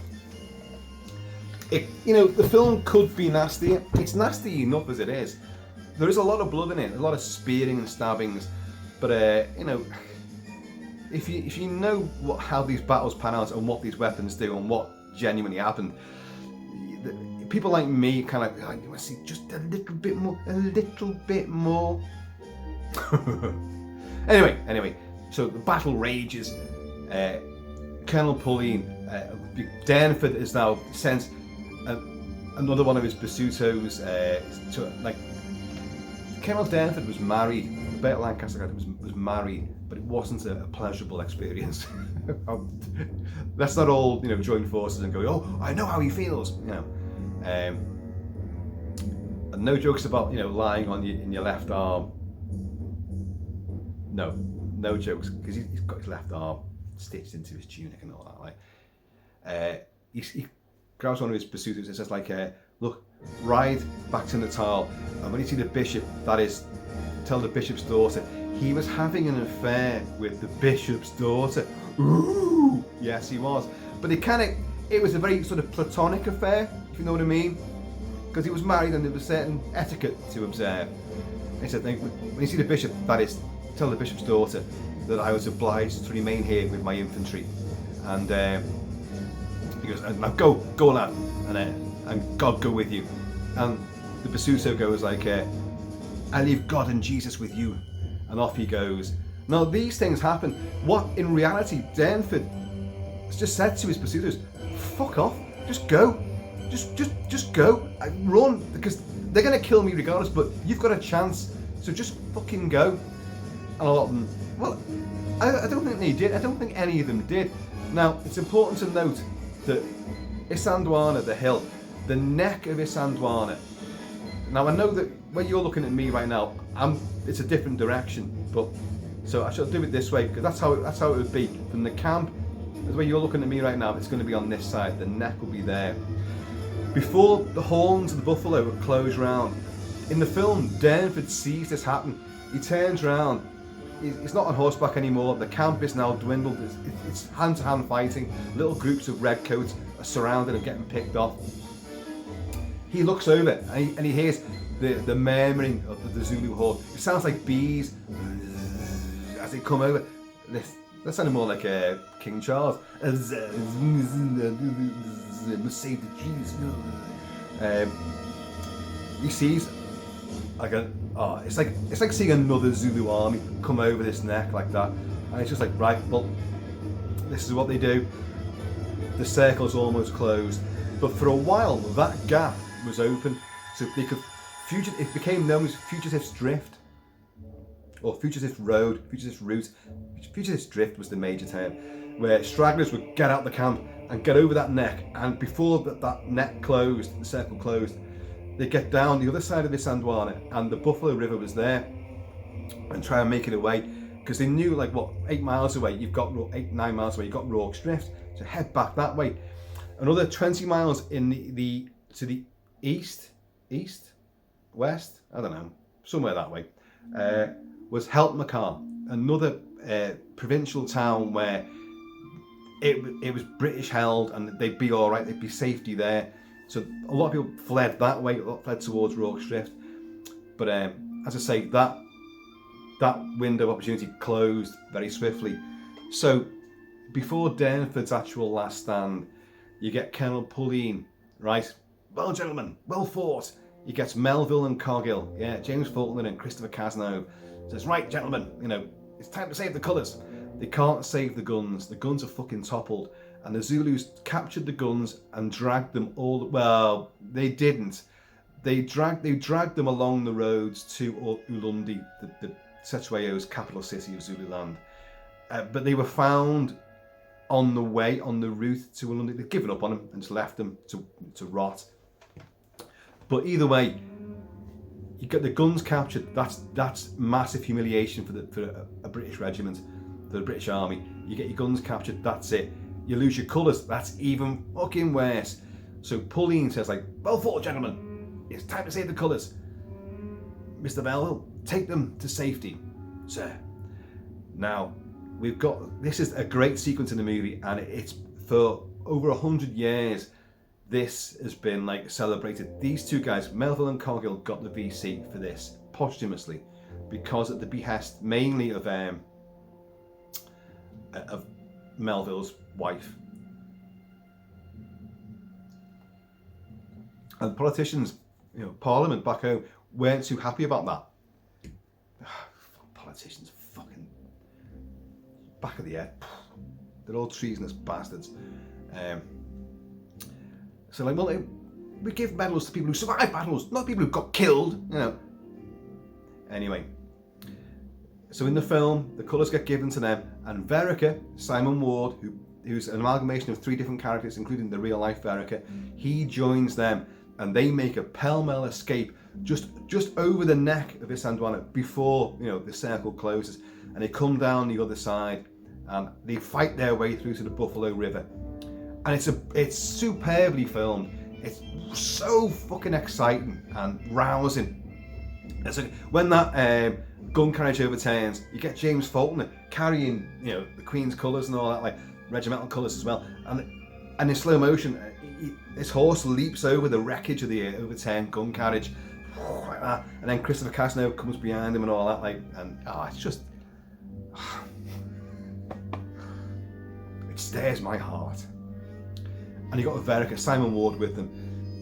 The film could be nasty. It's nasty enough as it is. There is a lot of blood in it, a lot of spearing and stabbings. But if you know how these battles pan out and what these weapons do and what genuinely happened, people like me kind of like, you want to see just a little bit more. Anyway, so the battle rages. Colonel Pauline, Durnford is now sent another one of his Basutos to, like, Colonel Durnford was married. Bert Lancaster was married, but it wasn't a pleasurable experience. Let's not all join forces and go, oh, I know how he feels. And no jokes about lying on in your left arm. No jokes, because he's got his left arm stitched into his tunic and all that. Like, he grabs one of his Basutos and says, like, look, ride back to Natal, and when you see the bishop, that is, tell the bishop's daughter he was having an affair with the bishop's daughter. Ooh, yes, he was. But it was a very sort of platonic affair, if you know what I mean, because he was married and there was certain etiquette to observe. He said, when you see the bishop, that is, tell the bishop's daughter that I was obliged to remain here with my infantry. And he goes, now go lad, and God go with you. And the Basuto goes like, I leave God and Jesus with you. And off he goes. Now these things happen. What in reality Durnford has just said to his Basutos, fuck off, just go. Just go. Run, because they're going to kill me regardless, but you've got a chance, so just fucking go. And a lot of them, well, I don't think they did. I don't think any of them did. Now, it's important to note that Isandlhwana, the hill, the neck of Isandlhwana. Now, I know that when you're looking at me right now, it's a different direction, but so I shall do it this way, because that's how it would be from the camp. The way you're looking at me right now, it's going to be on this side. The neck will be there. Before the horns of the buffalo were closed round, in the film, Durnford sees this happen. He turns round. He's not on horseback anymore. The camp is now dwindled. It's hand-to-hand fighting. Little groups of redcoats are surrounded and getting picked off. He looks over and he hears the murmuring of the Zulu horde. It sounds like bees as they come over. That sounded more like King Charles. Must save the trees. He sees like it's like seeing another Zulu army come over this neck like that, and it's just like, right, well, this is what they do. The circle's almost closed, but for a while that gap was open, so they could it became known as Fugitives Drift, or Fugitives Road, Fugitives Route. Fugitives Drift was the major term, where stragglers would get out the camp and get over that neck, and before that neck closed, the circle closed, they get down the other side of Isandlhwana, and the Buffalo River was there, and try and make it away, because they knew, like, what, 8 miles away, 9 miles away, you've got Rorke's Drift, so head back that way. Another 20 miles in to the east, west, I don't know, somewhere that way, was KILT-MAN, another provincial town where it was British held, and they'd be all right. They'd be safety there. So a lot of people fled that way, fled towards Rorke's Drift. But as I say, that window of opportunity closed very swiftly. So before Durnford's actual last stand, you get Colonel Pulleine, right? Well, gentlemen, well fought. He gets Melville and Cargill, yeah, James Fulton and Christopher Cazenove. Says, right, gentlemen, it's time to save the colours. They can't save the guns. The guns are fucking toppled. And the Zulus captured the guns and dragged them all. Well, they didn't. They dragged them along the roads to Ulundi, the Cetwayo's capital city of Zululand. But they were found on the way, on the route to Ulundi. They'd given up on them and just left them to rot. But either way, you get the guns captured. That's massive humiliation for a British regiment, for the British Army. You get your guns captured. That's it. You lose your colours. That's even fucking worse. So Pulleine says, like, well fought, gentlemen. It's time to save the colours. Mr. Melville, take them to safety, sir. Now, this is a great sequence in the movie, and it's for over 100 years. This has been like celebrated. These two guys, Melville and Cargill, got the VC for this posthumously, because at the behest mainly of Melville's wife. And politicians, Parliament back home, weren't too happy about that. Politicians, fucking back of the head. They're all treasonous bastards. So like, well, we give medals to people who survive battles, not people who got killed, Anyway, so in the film, the colours get given to them, and Vereker, Simon Ward, who's an amalgamation of 3 different characters, including the real-life Vereker, he joins them, and they make a pell-mell escape just over the neck of Isandlhwana before the circle closes, and they come down the other side, and they fight their way through to the Buffalo River. And it's superbly filmed. It's so fucking exciting and rousing. It's like when that gun carriage overturns, you get James Fulton carrying the Queen's colours and all that, like regimental colours as well. And in slow motion, his horse leaps over the wreckage of the overturned gun carriage, like that. And then Christopher Cazenove comes behind him and all that, it's just it stirs my heart. And you got Vereker, Simon Ward with them.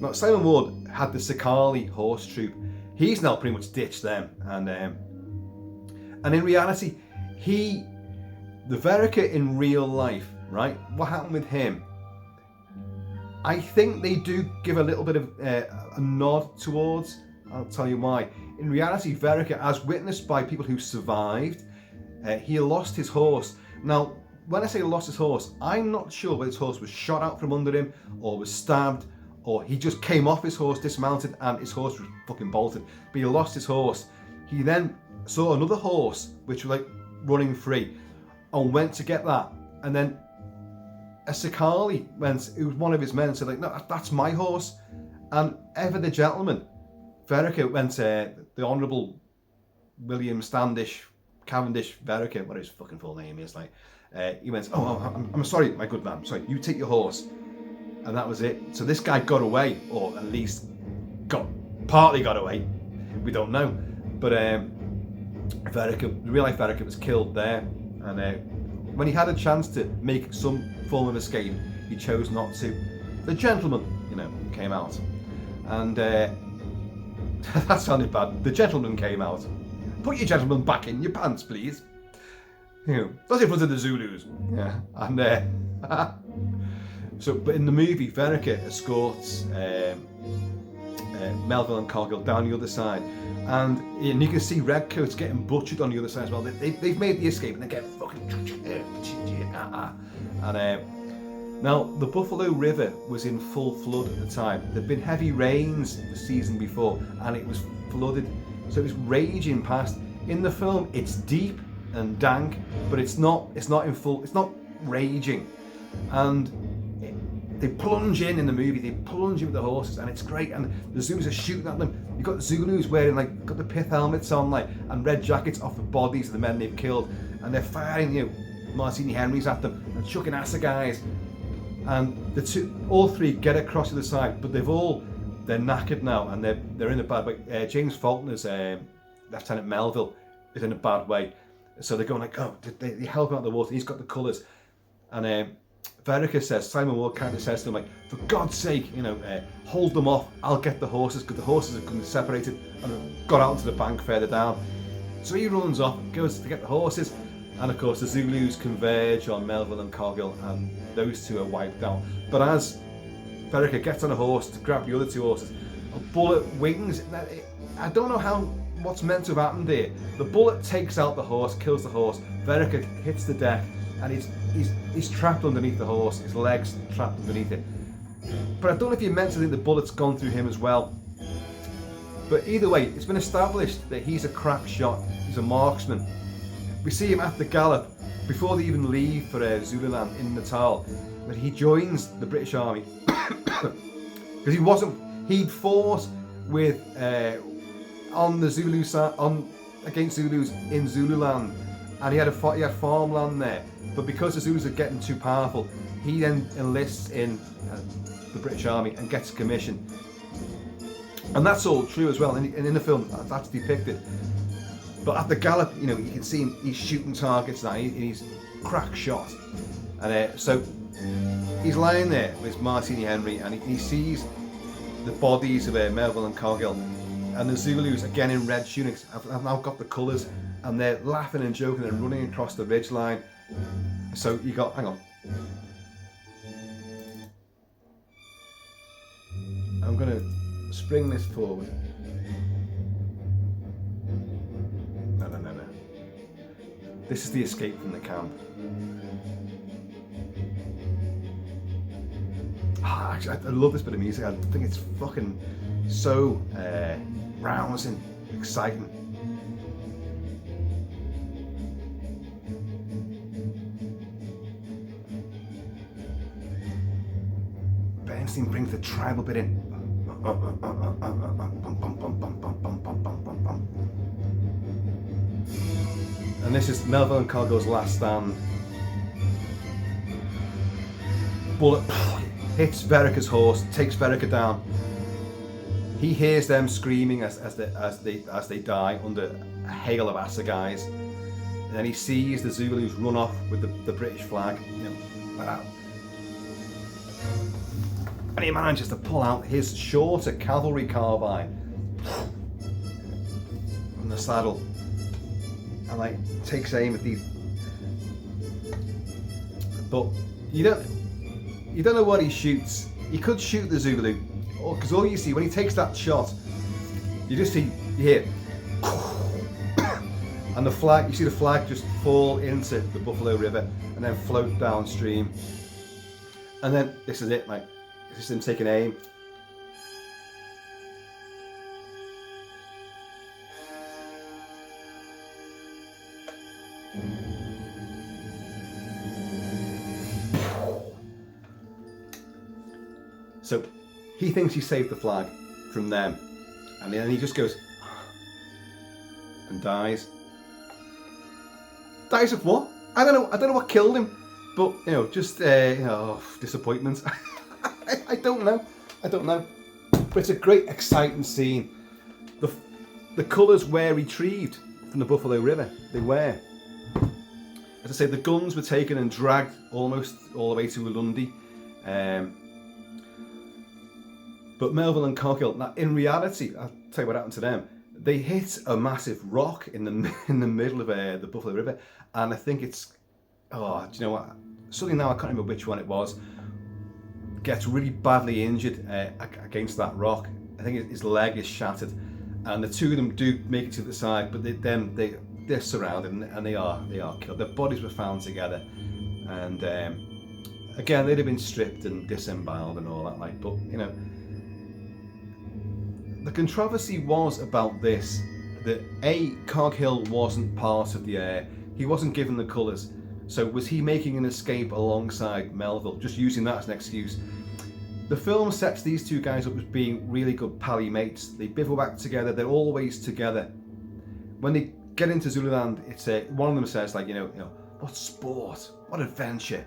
Now, Simon Ward had the Sakali horse troop. He's now pretty much ditched them, and in reality, the Vereker in real life, right? What happened with him? I think they do give a little bit of a nod towards. I'll tell you why. In reality, Vereker, as witnessed by people who survived, he lost his horse. Now, when I say lost his horse, I'm not sure whether his horse was shot out from under him, or was stabbed, or he just came off his horse, dismounted, and his horse was fucking bolted. But he lost his horse. He then saw another horse, which was like running free, and went to get that. And then a Sakali who was one of his men, said like, no, that's my horse. And ever the gentleman, Vereker went to the Honourable William Cavendish Vereker, what his fucking full name is, like, he went, I'm sorry, my good man, I'm sorry, you take your horse. And that was it. So this guy got away, or at least partly got away. We don't know. But Vereker, the real life Vereker, was killed there. And when he had a chance to make some form of escape, he chose not to. The gentleman, came out. And that sounded bad. The gentleman came out. Put your gentleman back in your pants, please. That's in front of the Zulus. Yeah. And but in the movie, Vereker escorts Melville and Cargill down the other side, and you can see redcoats getting butchered on the other side as well. They've made the escape, and they get fucking and now the Buffalo River was in full flood at the time. There'd been heavy rains the season before, and it was flooded, so it was raging past. In the film, it's deep and dank, but it's not raging, and they plunge in the movie. They plunge in with the horses, and it's great. And the Zulus are shooting at them. You've got the Zulus wearing got the pith helmets on, and red jackets off the bodies of the men they've killed, and they're firing Martini Henrys at them. and chucking assegais. And all three get across to the side, but they're knackered now, and they're in a bad way. James Faulkner's Lieutenant Melville is in a bad way, so they're going like, oh, they help him out of the water. He's got the colours, and Verica says, Simon Ward character says to him like, for God's sake, hold them off. I'll get the horses, because the horses are going to be separated and have got out into the bank further down. So he runs off, goes to get the horses, and of course the Zulus converge on Melville and Cargill, and those two are wiped out. But as Verica gets on a horse to grab the other two horses, a bullet wings. I don't know what's meant to have happened here. The bullet takes out the horse, kills the horse. Verica hits the deck, and he's trapped underneath the horse. His legs trapped underneath it. But I don't know if you're meant to think the bullet's gone through him as well. But either way, it's been established that he's a crack shot. He's a marksman. We see him at the gallop before they even leave for Zululand in Natal, that he joins the British Army because he'd fought with on the Zulu side against Zulus in Zululand, and he had farmland there. But because the Zulus are getting too powerful, he then enlists in the British Army and gets a commission. And that's all true as well, and in the film that's depicted. But at the gallop, you can see him, he's shooting targets now, he's crack shot. And so he's lying there with Martini Henry, and he sees the bodies of Melville and Cargill. And the Zulus, again in red tunics, have now got the colours, and they're laughing and joking and running across the ridge line. So you got, hang on. I'm going to spring this forward. No. This is the escape from the camp. Actually, I love this bit of music. I think it's fucking so rousing, exciting. Bernstein brings the tribal bit in. And this is Melville and Cargill's last stand. Bullet hits Verica's horse, takes Verica down. He hears them screaming as they die under a hail of assegais. And then he sees the Zulus run off with the British flag, like that. And he manages to pull out his shorter cavalry carbine from the saddle and takes aim at these. But you don't know what he shoots. He could shoot the Zulu, because all you see when he takes that shot, you hear, and the flag. You see the flag just fall into the Buffalo River and then float downstream. And then this is it, this is him taking aim. So he thinks he saved the flag from them, and then he just goes and dies. Dies of what? I don't know what killed him, but just disappointment. I don't know. But it's a great, exciting scene. The colours were retrieved from the Buffalo River. They were. As I say, the guns were taken and dragged almost all the way to Ulundi. But Melville and Cargill, now in reality, I'll tell you what happened to them. They hit a massive rock in the middle of the Buffalo River, and I think it's, do you know what? Suddenly now I can't remember which one it was. Gets really badly injured against that rock. I think his leg is shattered, and the two of them do make it to the side, but they're surrounded and they are killed. Their bodies were found together, and again they'd have been stripped and disemboweled and all that, but the controversy was about this, that Cargill wasn't part of he wasn't given the colours. So was he making an escape alongside Melville, just using that as an excuse? The film sets these two guys up as being really good pally mates. They bivouac together, they're always together. When they get into Zululand, it's one of them says what sport, what adventure.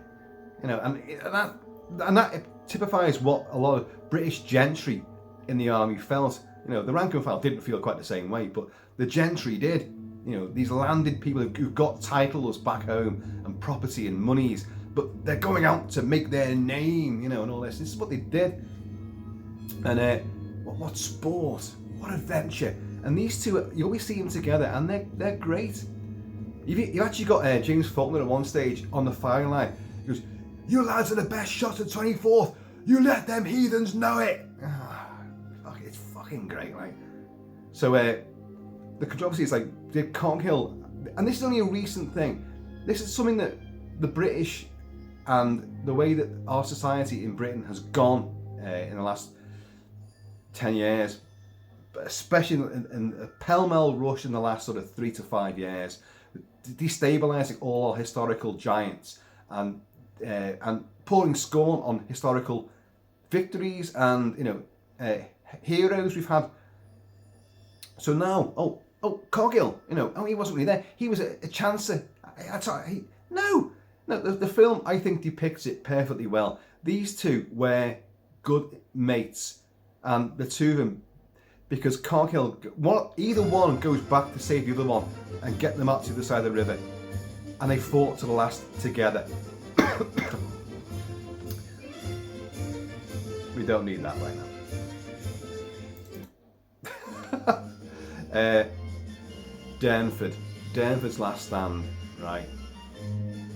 you know, and that typifies what a lot of British gentry in the army felt. You know, the rank and file didn't feel quite the same way, but the gentry did. You know, these landed people who've got titles back home and property and monies, but they're going out to make their name, you know, and all this. This is what they did. And what sport, what adventure. And these two, you always see them together, and they're great. You've actually got James Faulkner at one stage on the firing line. He goes, "You lads are the best shots at 24th. You let them heathens know it." It's fucking great, right? So the controversy is like, did Coghill, and this is only a recent thing. This is something that the British and the way that our society in Britain has gone in the last 10 years, but especially in a pell-mell rush in the last sort of 3 to 5 years, destabilising all our historical giants and pouring scorn on historical victories and, you know, heroes we've had. So now, Coghill, you know, he wasn't really there. He was a chancer. No, the film, I think, depicts it perfectly well. These two were good mates, and the two of them, because Coghill, either one goes back to save the other one and get them out to the other side of the river, and they fought to the last together. We don't need that right now. Durnford's last stand, right?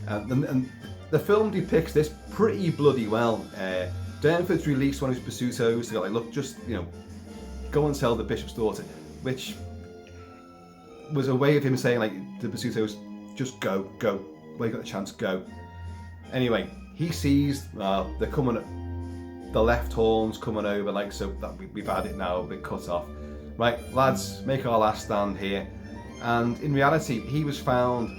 And the film depicts this pretty bloody well. Durnford's released one of his pursuitos to go like, look, just, you know, go and tell the bishop's daughter, which was a way of him saying, like, the pursuitos, just go, where you got the chance, go. Anyway, he sees they're coming, the left horn's coming over, like, so that we've had it now, a bit cut off. Right, lads, make our last stand here. And in reality, he was found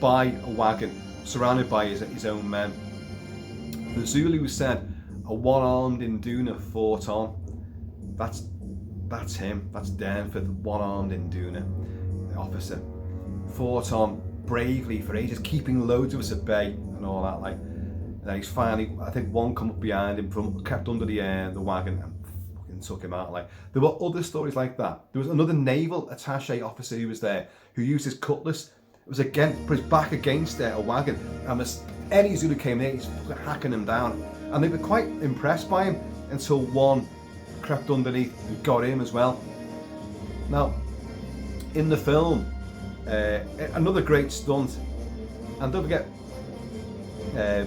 by a wagon, surrounded by his own men. The Zulu said a one-armed Induna fought on. That's him. That's Durnford, one-armed Induna officer. Fought on bravely for ages, keeping loads of us at bay and all that. Like, and then he's finally, I think one come up behind him, kept under the wagon and fucking took him out. Like, there were other stories like that. There was another naval attaché officer who was there, who used his cutlass. It was put his back against a wagon, and as any Zulu came in, he's fucking hacking him down. And they were quite impressed by him until one crept underneath and got him as well. Now, in the film, another great stunt, and don't forget,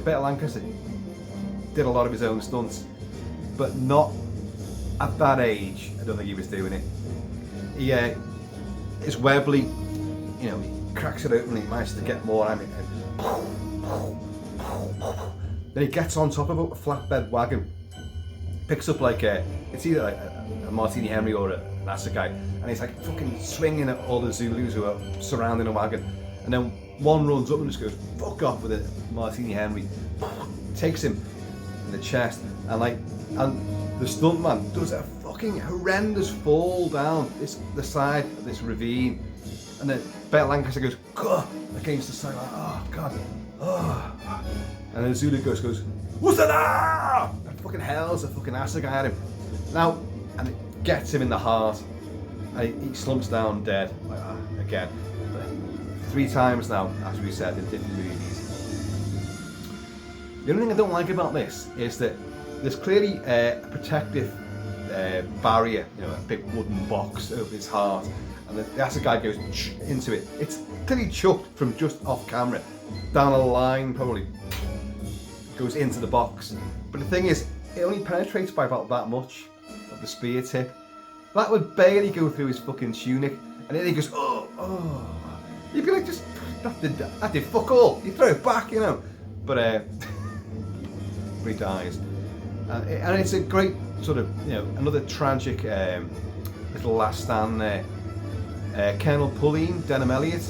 Burt Lancaster did a lot of his own stunts, but not at that age. I don't think he was doing it. He is Webley, you know, he cracks it open and he manages to get more out of it. Then he gets on top of a flatbed wagon, picks up like it's either like a Martini Henry or a massacre, and he's like fucking swinging at all the Zulus who are surrounding the wagon. And then one runs up and just goes fuck off with a Martini Henry, takes him in the chest, and the stuntman does a fucking horrendous fall down the side of this ravine, and then Burt Lancaster goes against the side like, oh god, oh. And then Zulu goes, what's that? And fucking hurls a fucking assegai at him. Now, and it gets him in the heart, and he slumps down dead again. But 3 times now, as we said, in different movies. The only thing I don't like about this is that there's clearly a protective barrier, you know, a big wooden box over his heart, and the assegai goes into it. It's clearly chucked from just off camera, down a line probably, goes into the box. But the thing is, it only penetrates by about that much of the spear tip. That would barely go through his fucking tunic, and then he goes, oh. You'd be like, just, that did fuck all. You throw it back, you know. But he dies. And it's a great sort of, you know, another tragic little last stand there. Colonel Pulleen, Denham Elliott,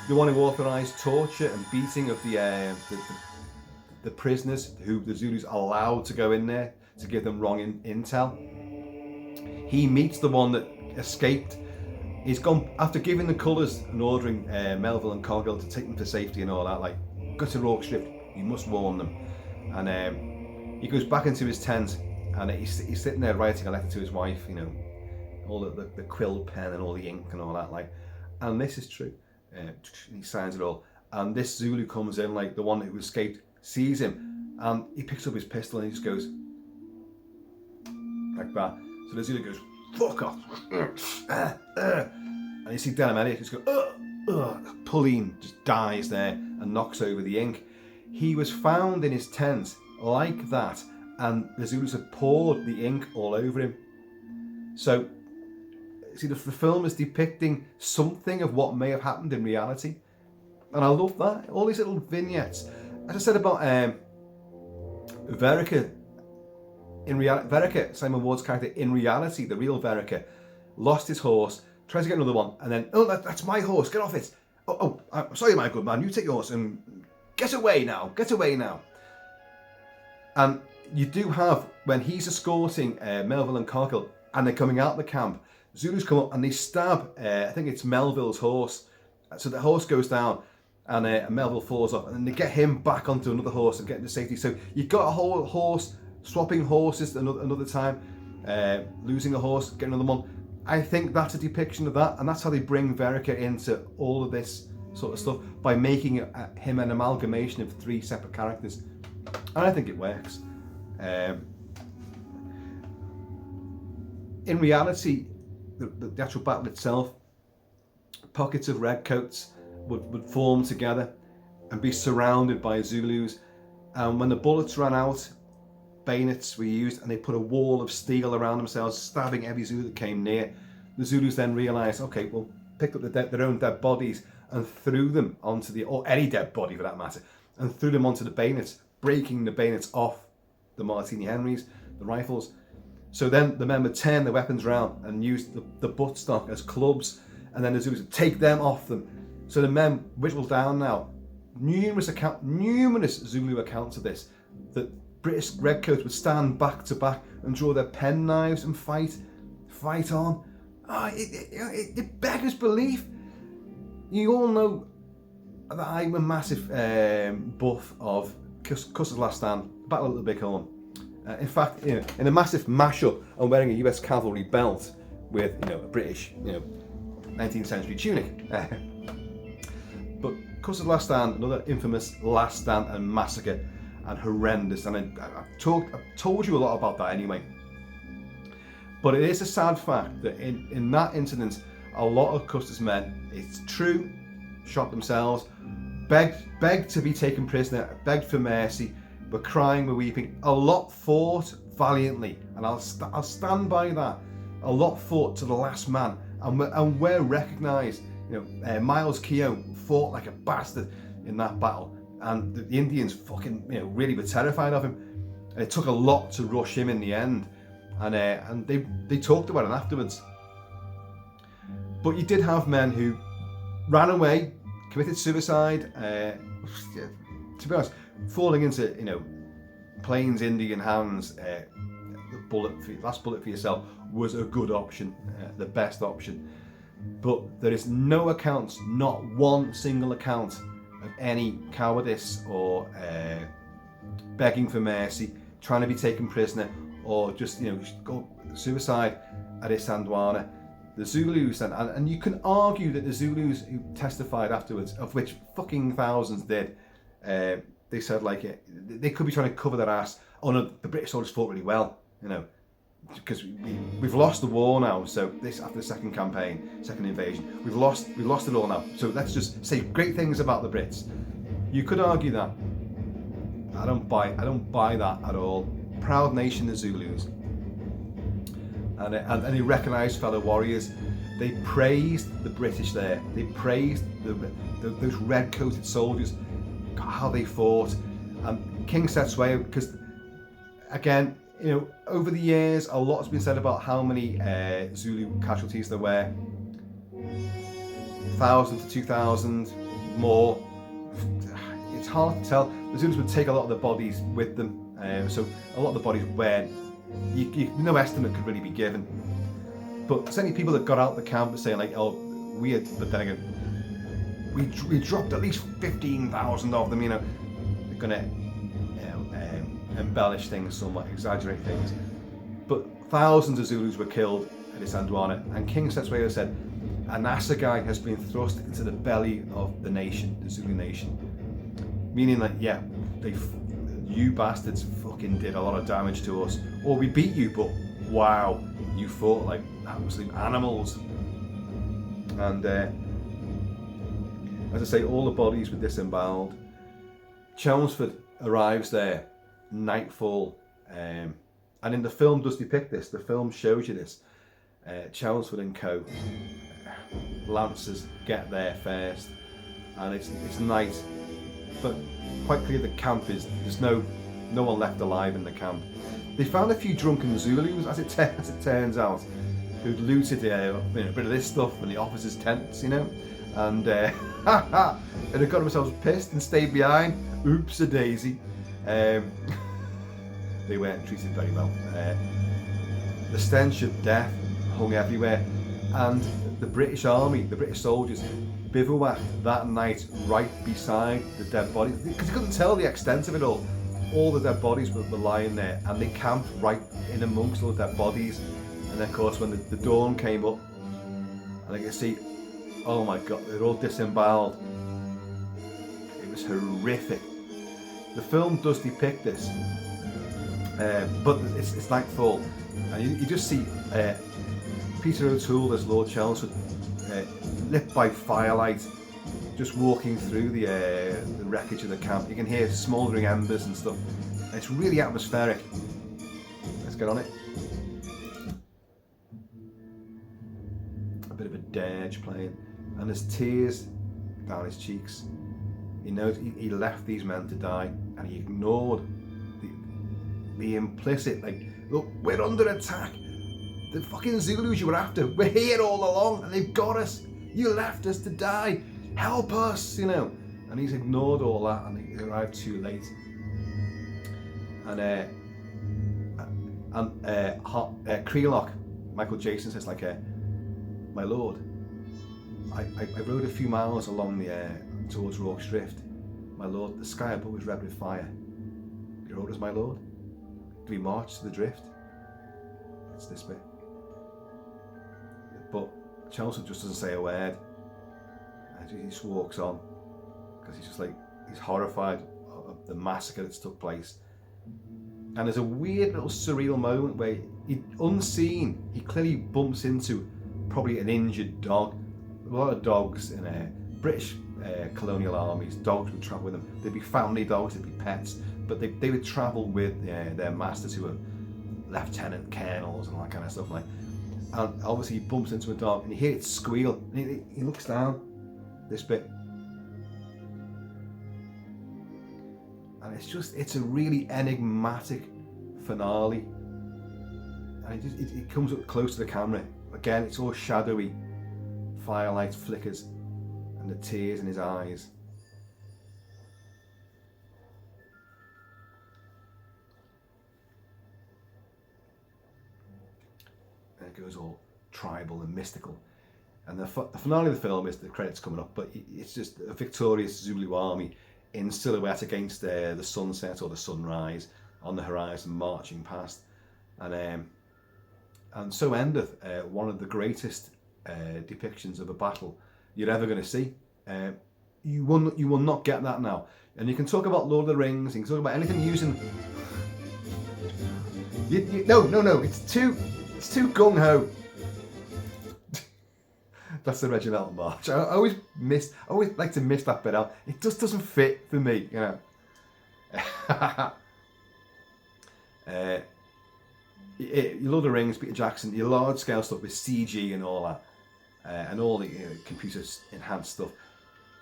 the one who authorised torture and beating of the prisoners who the Zulus allowed to go in there to give them wrong intel. He meets the one that escaped. He's gone after giving the colours and ordering Melville and Coghill to take them to safety and all that. Like, go to Rorke's Drift, He must warn them. And he goes back into his tent, and he's sitting there writing a letter to his wife, you know, all the quill pen and all the ink and all that, like, and this is true. He signs it all, and this Zulu comes in, like the one who escaped, sees him, and he picks up his pistol and he just goes like that. So the Zulu goes, fuck off, and you see Elliot just go, Pauline just dies there and knocks over the ink. He was found in his tent like that, and the Zulus had poured the ink all over him. So, see, the film is depicting something of what may have happened in reality, and I love that. All these little vignettes. As I said about Verica, Verica, Simon Ward's character, in reality, the real Verica, lost his horse, tries to get another one, and then, that's my horse, get off it. I'm sorry, my good man, you take your horse and get away now. And you do have, when he's escorting Melville and Cargill, and they're coming out of the camp, Zulus come up and they stab, I think it's Melville's horse. So the horse goes down, and Melville falls off, and then they get him back onto another horse and get into safety. So you've got a whole horse, swapping horses another time, losing a horse, getting another one. I think that's a depiction of that, and that's how they bring Verica into all of this sort of stuff, by making him an amalgamation of three separate characters. And I think it works. In reality, the actual battle itself, pockets of redcoats would form together and be surrounded by Zulus, and when the bullets ran out, bayonets were used, and they put a wall of steel around themselves, stabbing every Zulu that came near. The Zulus then realised, okay, well, picked up their own dead bodies and threw them onto or any dead body for that matter, and threw them onto the bayonets, breaking the bayonets off the Martini Henrys, the rifles. So then the men would turn their weapons around and use the buttstock as clubs, and then the Zulus would take them off them. So the men whittled down now. Numerous Zulu accounts of this, that British redcoats would stand back to back and draw their pen knives and fight on. It beggars belief. You all know that I'm a massive buff of Custer's Last Stand, Battle of the Bighorn. In fact, in a massive mashup, I'm wearing a US cavalry belt with, a British, 19th century tunic. But Custer's Last Stand, another infamous Last Stand and massacre, and horrendous. And I've told you a lot about that anyway. But it is a sad fact that in that incident, a lot of Custer's men, it's true, shot themselves, begged to be taken prisoner, begged for mercy, were crying, were weeping. A lot fought valiantly, and I'll stand by that. A lot fought to the last man, and we're recognised. Miles Keogh fought like a bastard in that battle, and the Indians fucking really were terrified of him. And it took a lot to rush him in the end, and they talked about it afterwards. But you did have men who ran away, committed suicide. To be honest, falling into Plains Indian hands, the last bullet for yourself was a good option, the best option. But there is no accounts, not one single account of any cowardice or begging for mercy, trying to be taken prisoner, or just go suicide at Isandlhwana. The Zulus, and you can argue that the Zulus who testified afterwards, of which fucking thousands did, they said they could be trying to cover their ass. Oh no, the British soldiers fought really well, because we've lost the war now. So this, after the second campaign, second invasion, we've lost it all now. So let's just say great things about the Brits. You could argue that. I don't buy that at all. Proud nation, the Zulus. And they recognised fellow warriors. They praised the British there. They praised those red-coated soldiers, how they fought. King Setsway, because again, over the years, a lot has been said about how many Zulu casualties there were. 1,000 to 2,000 more. It's hard to tell. The Zulus would take a lot of the bodies with them, so a lot of the bodies weren't. No estimate could really be given, but certainly people that got out the camp were saying but then again, we dropped at least 15,000 of them. going to embellish things somewhat, exaggerate things. But thousands of Zulus were killed at Isandlhwana, and King Setswego said, an assegai has been thrust into the belly of the nation, the Zulu nation. Meaning that, yeah, you bastards fucking did a lot of damage to us. Or we beat you, but wow, you fought like absolute animals. And as I say, all the bodies were disemboweled. Chelmsford arrives there, nightfall. And in the film does depict this. The film shows you this. Chelmsford and co. Lancers get there first, and it's night, but quite clear the camp is there's no one left alive in the camp. They found a few drunken Zulus, as it turns out, who'd looted a bit of this stuff in the officers' tents, you know, and and they got themselves pissed and stayed behind. Oops a daisy. They weren't treated very well. The stench of death hung everywhere, and the British Army, the British soldiers, bivouacked that night right beside the dead bodies, because you couldn't tell the extent of it all. All the dead bodies were lying there, and they camped right in amongst all the dead bodies. And then, of course, when the dawn came up, and I could see, oh my God, they're all disemboweled. It was horrific. The film does depict this, but it's nightfall, and you just see Peter O'Toole as Lord Chelmsford, lit by firelight, just walking through the wreckage of the camp. You can hear smouldering embers and stuff. It's really atmospheric. Let's get on it. A bit of a dirge playing, and there's tears down his cheeks. He knows he left these men to die, and he ignored the implicit, like, look, we're under attack. The fucking Zulus you were after, we're here all along, and they've got us. You left us to die. Help us, you know. And he's ignored all that, and he arrived too late. And Creelock, Michael Jason says, like, my lord, I rode a few miles along the towards Rorke's Drift. My lord, the sky above was red with fire. Your orders, my lord? Do we march to the drift? It's this bit. But Chelmsford just doesn't say a word. And he just walks on, because he's just like, he's horrified of the massacre that's took place. And there's a weird little surreal moment where unseen, he clearly bumps into probably an injured dog. A lot of dogs in British colonial armies, dogs would travel with them. They'd be family dogs, they'd be pets, but they would travel with their masters, who were lieutenant colonels and all that kind of stuff. Like, and obviously he bumps into a dog, and you hear it squeal, and he looks down this bit, and it's a really enigmatic finale, and it comes up close to the camera. Again, it's all shadowy, firelight flickers, and the tears in his eyes. And it goes all tribal and mystical. And the finale of the film is the credits coming up, but it's just a victorious Zulu army in silhouette against the sunset or the sunrise on the horizon, marching past. And so endeth one of the greatest depictions of a battle you're ever going to see. You will not get that now. And you can talk about Lord of the Rings, you can talk about anything using... No, it's too gung-ho. That's the regimental march. I always like to miss that bit out. It just doesn't fit for me, you know. Your Lord of the Rings, Peter Jackson, your large scale stuff with CG and all that, and all the computer enhanced stuff.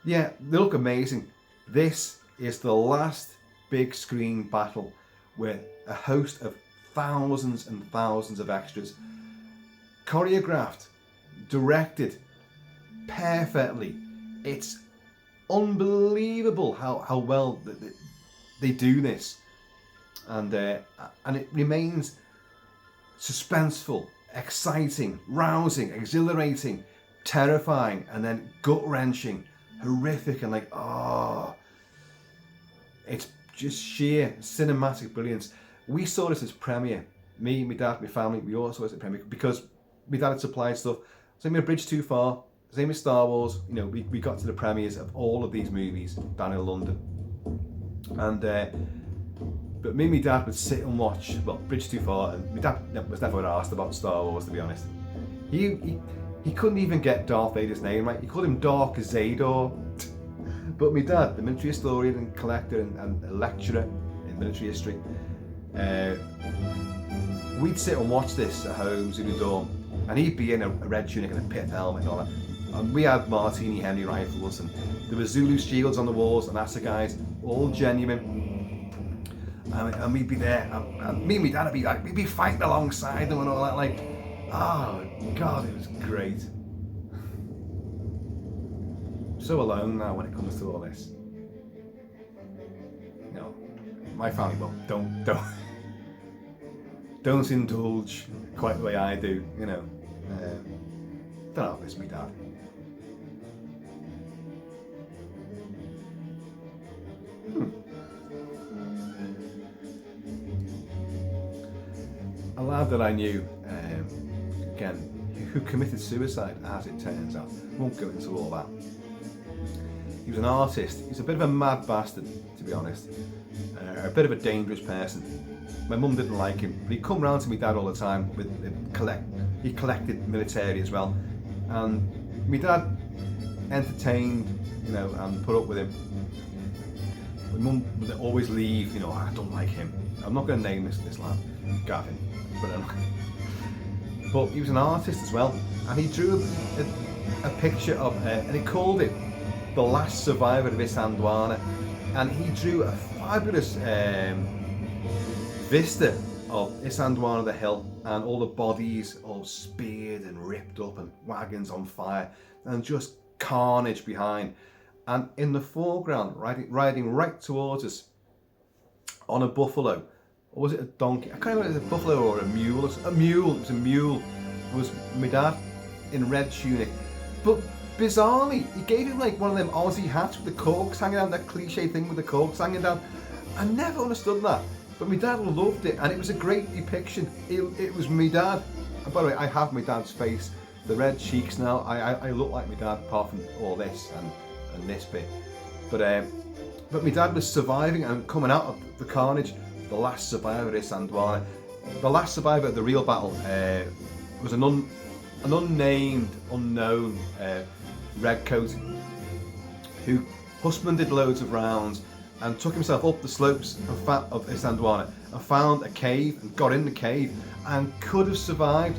Yeah, they look amazing. This is the last big screen battle with a host of thousands and thousands of extras, choreographed, directed perfectly. It's unbelievable how well they do this, and it remains suspenseful, exciting, rousing, exhilarating, terrifying, and then gut-wrenching, horrific, and like, it's just sheer cinematic brilliance. We saw this as premiere. Me, my dad, my family, we all saw this at premiere because my dad had supplied stuff. Same with Bridge Too Far, same with Star Wars. You know, we got to the premieres of all of these movies down in London. And but me and my dad would sit and watch, well, Bridge Too Far, and my dad was never asked about Star Wars, to be honest. He couldn't even get Darth Vader's name right. He called him Dark Zador. But my dad, the military historian and collector and a lecturer in military history, we'd sit and watch this at home, Zulu dorm, and he'd be in a red tunic and a pit helmet and all that. And we had Martini Henry rifles, and there were Zulu shields on the walls and assegais, all genuine. And we'd be there, and me and my dad would be like, we'd be fighting alongside them and all that, like, oh God, it was great. So alone now when it comes to all this. You know, my family, well, don't indulge quite the way I do, you know. Don't know if it's my dad. A lad that I knew, again, who committed suicide, as it turns out. Won't go into all that. He was an artist. He's a bit of a mad bastard, to be honest. A bit of a dangerous person. My mum didn't like him, but he'd come round to my dad all the time. He collected military as well, and my dad entertained, you know, and put up with him. My mum would always leave, you know, I don't like him. I'm not going to name this lad, Gavin, but he was an artist as well, and he drew a picture of, and he called it The Last Survivor of Isandlhwana, and he drew a fabulous vista of Isandlhwana the hill, and all the bodies all speared and ripped up, and wagons on fire, and just carnage behind. And in the foreground, riding right towards us on a buffalo, or was it a donkey? I can't remember if it was a buffalo or a mule. It was a mule. Was my dad in red tunic, but bizarrely, he gave him like one of them Aussie hats with the corks hanging down, that cliche thing with the corks hanging down. I never understood that, but my dad loved it, and it was a great depiction. It was my dad. And by the way, I have my dad's face, the red cheeks now. I look like my dad, apart from all this and this bit. But my dad was surviving and coming out of the carnage. The last survivor of Isandlhwana. The last survivor of the real battle was an unnamed, unknown redcoat who husbanded loads of rounds and took himself up the slopes of Isandlhwana and found a cave and got in the cave and could have survived.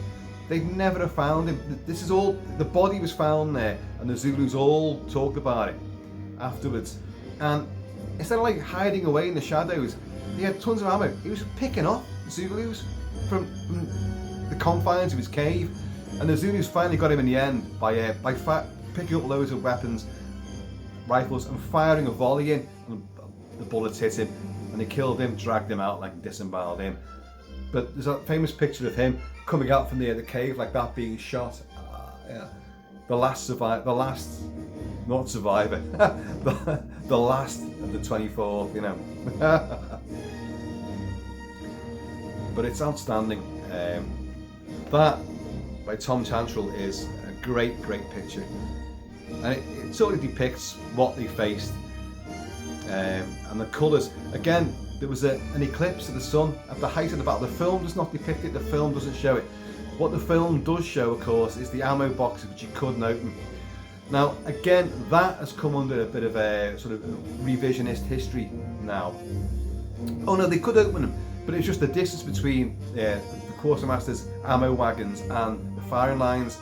They'd never have found him. This is all, the body was found there, and the Zulus all talked about it afterwards. And instead of like hiding away in the shadows, he had tons of ammo. He was picking off Zulus from the confines of his cave, and the Zulus finally got him in the end by picking up loads of weapons, rifles, and firing a volley in, and the bullets hit him, and they killed him, dragged him out, like disemboweled him. But there's a famous picture of him coming out from the cave like that, being shot. Yeah. The last survivor, the last, not survivor, the last of the 24th, you know. But it's outstanding. That, by Tom Chantrell, is a great picture. And it sort of depicts what they faced. And the colours, again, there was an eclipse of the sun at the height of the battle. The film does not depict it, the film doesn't show it. What the film does show, of course, is the ammo boxes which you couldn't open. Now, again, that has come under a bit of a sort of revisionist history now. Oh no, they could open them, but it's just the distance between the quartermaster's ammo wagons and the firing lines.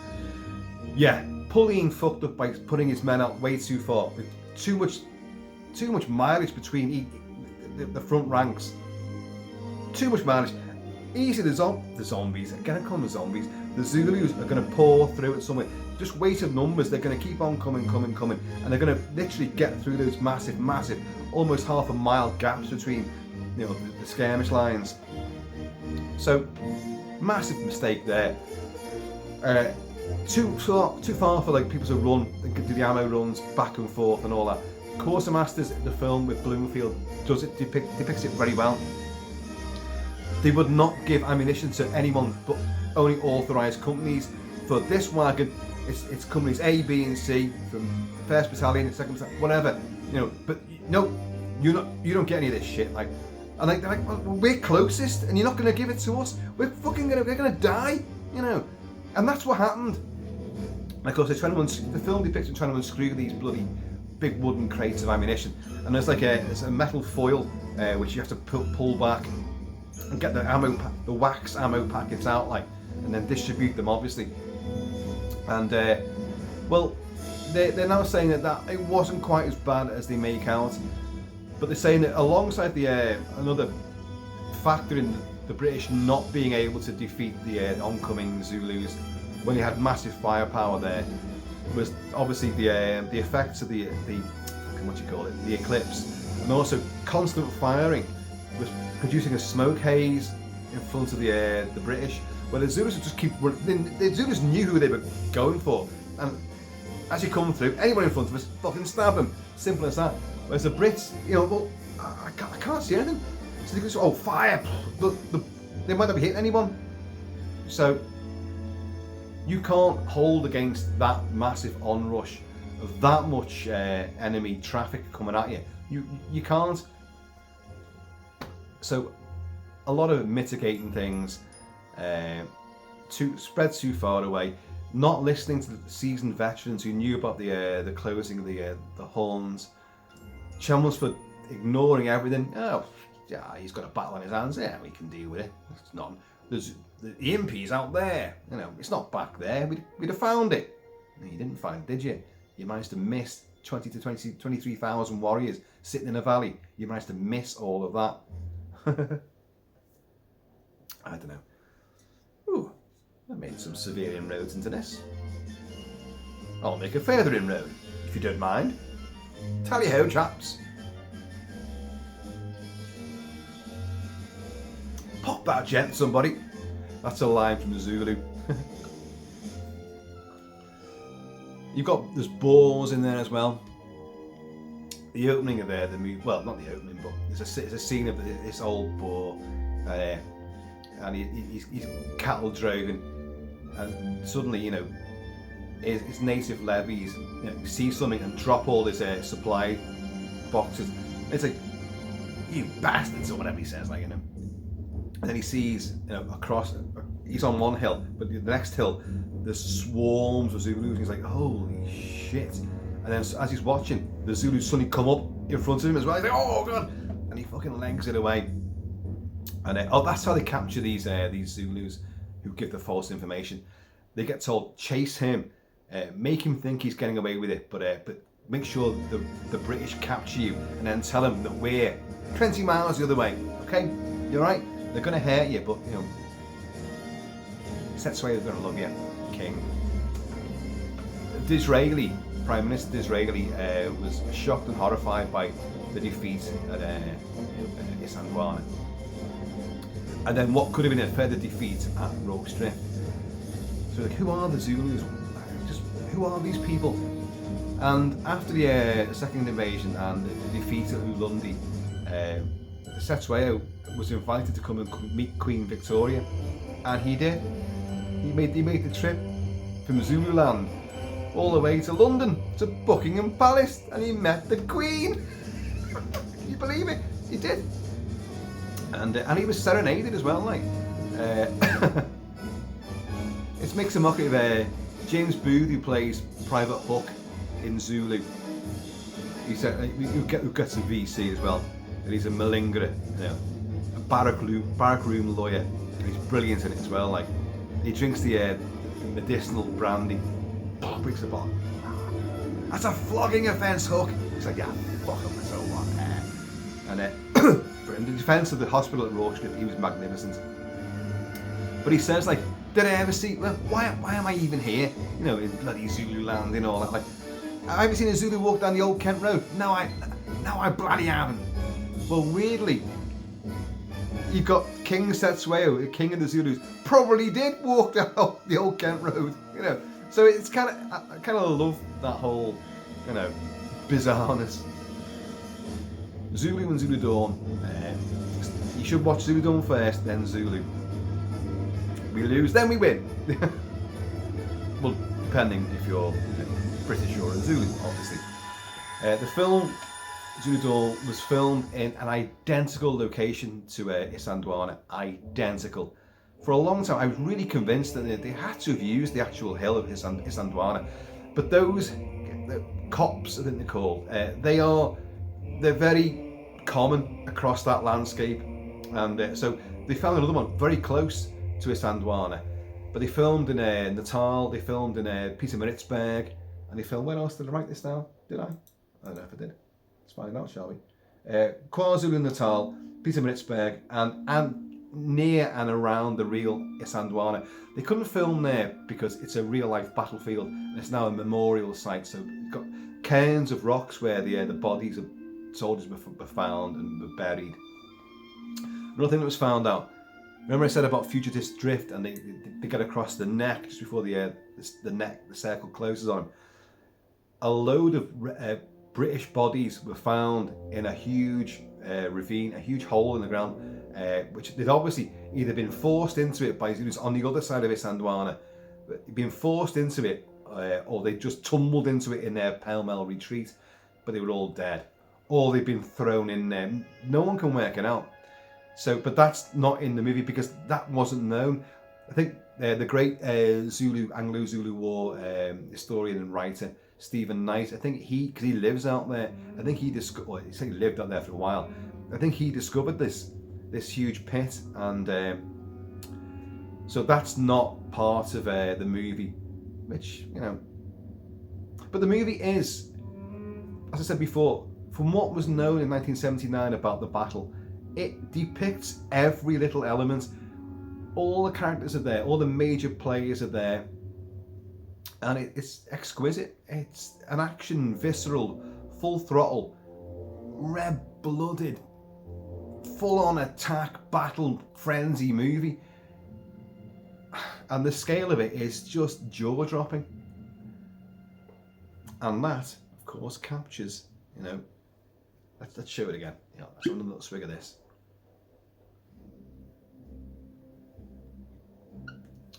Yeah, Pauline fucked up by putting his men out way too far, with too much mileage between the front ranks. Too much mileage. Easy, the zombies, again I call them the zombies, the Zulus are going to pour through it somewhere. Just weight of numbers, they're going to keep on coming, and they're going to literally get through those massive, almost half a mile gaps between, you know, the skirmish lines. So, massive mistake there. Too far for like people to run and do the ammo runs back and forth and all that. Quartermasters, the film with Bloomfield, depicts it very well. They would not give ammunition to anyone but only authorised companies. For this wagon, it's companies A, B, and C from 1st Battalion, 2nd Battalion, whatever. You know, but no, you don't get any of this shit. Like, and they're like, well, we're closest, and you're not going to give it to us. We're gonna die. You know, and that's what happened. And of course, the film depicts them trying to unscrew these bloody big wooden crates of ammunition, and there's like there's a metal foil which you have to pull back and get the wax ammo packets out, like, and then distribute them, obviously. And well, they're now saying that it wasn't quite as bad as they make out, but they're saying that alongside the another factor in the British not being able to defeat the oncoming Zulus when they had massive firepower there was obviously the effects of the the eclipse, and also constant firing was producing a smoke haze in front of the British, where the Zulus would just keep running. The Zulus knew who they were going for, and as you come through, anyone in front of us, fucking stab them. Simple as that. Whereas the Brits, you know, well, I can't see anything. So they go, oh, fire! They might not be hitting anyone. So you can't hold against that massive onrush of that much enemy traffic coming at you. You can't. So a lot of mitigating things, spread too far away. Not listening to the seasoned veterans who knew about the closing of the Huns. Chelmsford ignoring everything. Oh, yeah, he's got a battle on his hands. Yeah, we can deal with it. It's not. There's the impies out there. You know, it's not back there. We'd have found it. No, you didn't find it, did you? You managed to miss 23,000 warriors sitting in a valley. You managed to miss all of that. I don't know. Ooh, I made some severe inroads into this. I'll make a further inroad, if you don't mind. Tally-ho, chaps. Pop that gent, somebody. That's a line from the Zulu. There's boars in there as well. The opening of the movie, well, not the opening, but there's a scene of this old boar, and he's cattle droving, and suddenly, you know, his native levies, you know, see something and drop all his supply boxes. It's like, you bastards, or whatever he says, like, you know. And then he sees, you know, across, he's on one hill, but the next hill, there's swarms of Zulus, and he's like, holy shit. And then as he's watching, the Zulus suddenly come up in front of him as well. He's like, oh god, and he fucking legs it away. And that's how they capture these Zulus who give the false information. They get told, chase him, make him think he's getting away with it, but make sure the British capture you, and then tell him that we're 20 miles the other way. Okay, you're right. They're going to hurt you, but, you know, that's the way they're going to love you, King. Disraeli, Prime Minister Disraeli, was shocked and horrified by the defeat at Isandlhwana. And then what could have been a further defeat at Rorke's Drift. So, like, who are the Zulus? Just who are these people? And after the second invasion and the defeat at Ulundi, Cetshwayo was invited to come and meet Queen Victoria, and he did. He made the trip from Zululand all the way to London, to Buckingham Palace, and he met the Queen. Can you believe it? He did. And he was serenaded as well, like. It makes a mockery of James Booth, who plays Private Hook in Zulu. He said who gets a VC as well, and he's a malingerer, you know, a barrack room lawyer, and he's brilliant in it as well. Like, he drinks the medicinal brandy, breaks the bottle. That's a flogging offence, Hook. He's like, yeah, fuck him, so what? And in the defence of the hospital at Rorke's Drift, he was magnificent. But he says, like, did I ever see? Well, why am I even here? You know, in bloody Zulu land and all that. Like, have I ever seen a Zulu walk down the old Kent Road? No, I bloody haven't. Well, weirdly, you've got King Cetshwayo, the king of the Zulus, probably did walk down the old Kent Road. You know, so it's I kind of love that whole, you know, bizarreness. Zulu and Zulu Dawn. You should watch Zulu Dawn first, then Zulu. We lose, then we win. Well, depending if you're British or a Zulu, obviously. The film Zulu Dawn was filmed in an identical location to Isandlhwana. Identical. For a long time, I was really convinced that they had to have used the actual hill of Isandlhwana. But those the cops, I think they're called, they're very common across that landscape. And so they found another one very close to Isandlhwana. But they filmed in Natal, they filmed in Pietermaritzburg, and they filmed, where else did I write this down? Did I? I don't know if I did. Let's find out, shall we? KwaZulu-Natal, Pietermaritzburg, and near and around the real Isandlhwana. They couldn't film there because it's a real life battlefield and it's now a memorial site. So it's got cairns of rocks where the bodies of soldiers were found and were buried. Another thing that was found out, remember I said about fugitives drift and they get across the neck just before the circle closes on them. A load of British bodies were found in a huge ravine, a huge hole in the ground, which they'd obviously either been forced into it by Zulus on the other side of Isandlhwana, been forced into it, or they just tumbled into it in their pell-mell retreat, but they were all dead, or they've been thrown in there. No one can work it out. So, but that's not in the movie because that wasn't known. I think the great Anglo-Zulu War historian and writer Stephen Knight, I think because he lives out there, I think he he lived out there for a while. I think he discovered this huge pit, and so that's not part of the movie, which, you know. But the movie is, as I said before, from what was known in 1979 about the battle, it depicts every little element. All the characters are there, all the major players are there, and it's exquisite. It's an action, visceral, full throttle, red-blooded, full-on attack, battle, frenzy movie. And the scale of it is just jaw-dropping. And that, of course, captures, you know, let's show it again. Yeah, let's have a little swig of this.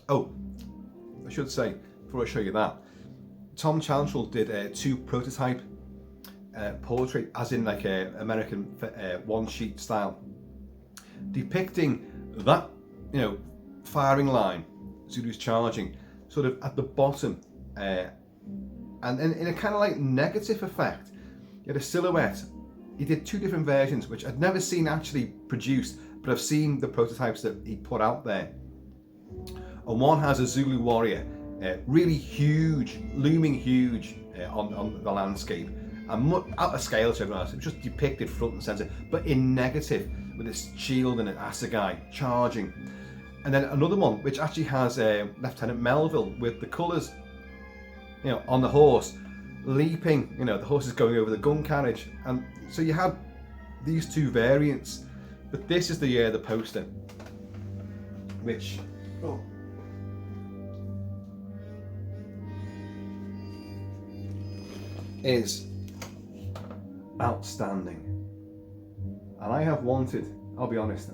Oh, I should say, before I show you that, Tom Chantrell did 2 prototype portrait, as in like a American one-sheet style, depicting that, you know, firing line, Zulus charging, sort of at the bottom, and in a kind of like negative effect. You had a silhouette. He did 2 different versions, which I'd never seen actually produced, but I've seen the prototypes that he put out there. And one has a Zulu warrior, really huge, looming huge on the landscape, and out of scale to everyone else. It was just depicted front and centre, but in negative, with its shield and an assegai charging. And then another one, which actually has Lieutenant Melville with the colours, you know, on the horse, leaping. You know, the horse is going over the gun carriage, and so you had these 2 variants. But this is the poster, which is outstanding. And I have wanted, I'll be honest,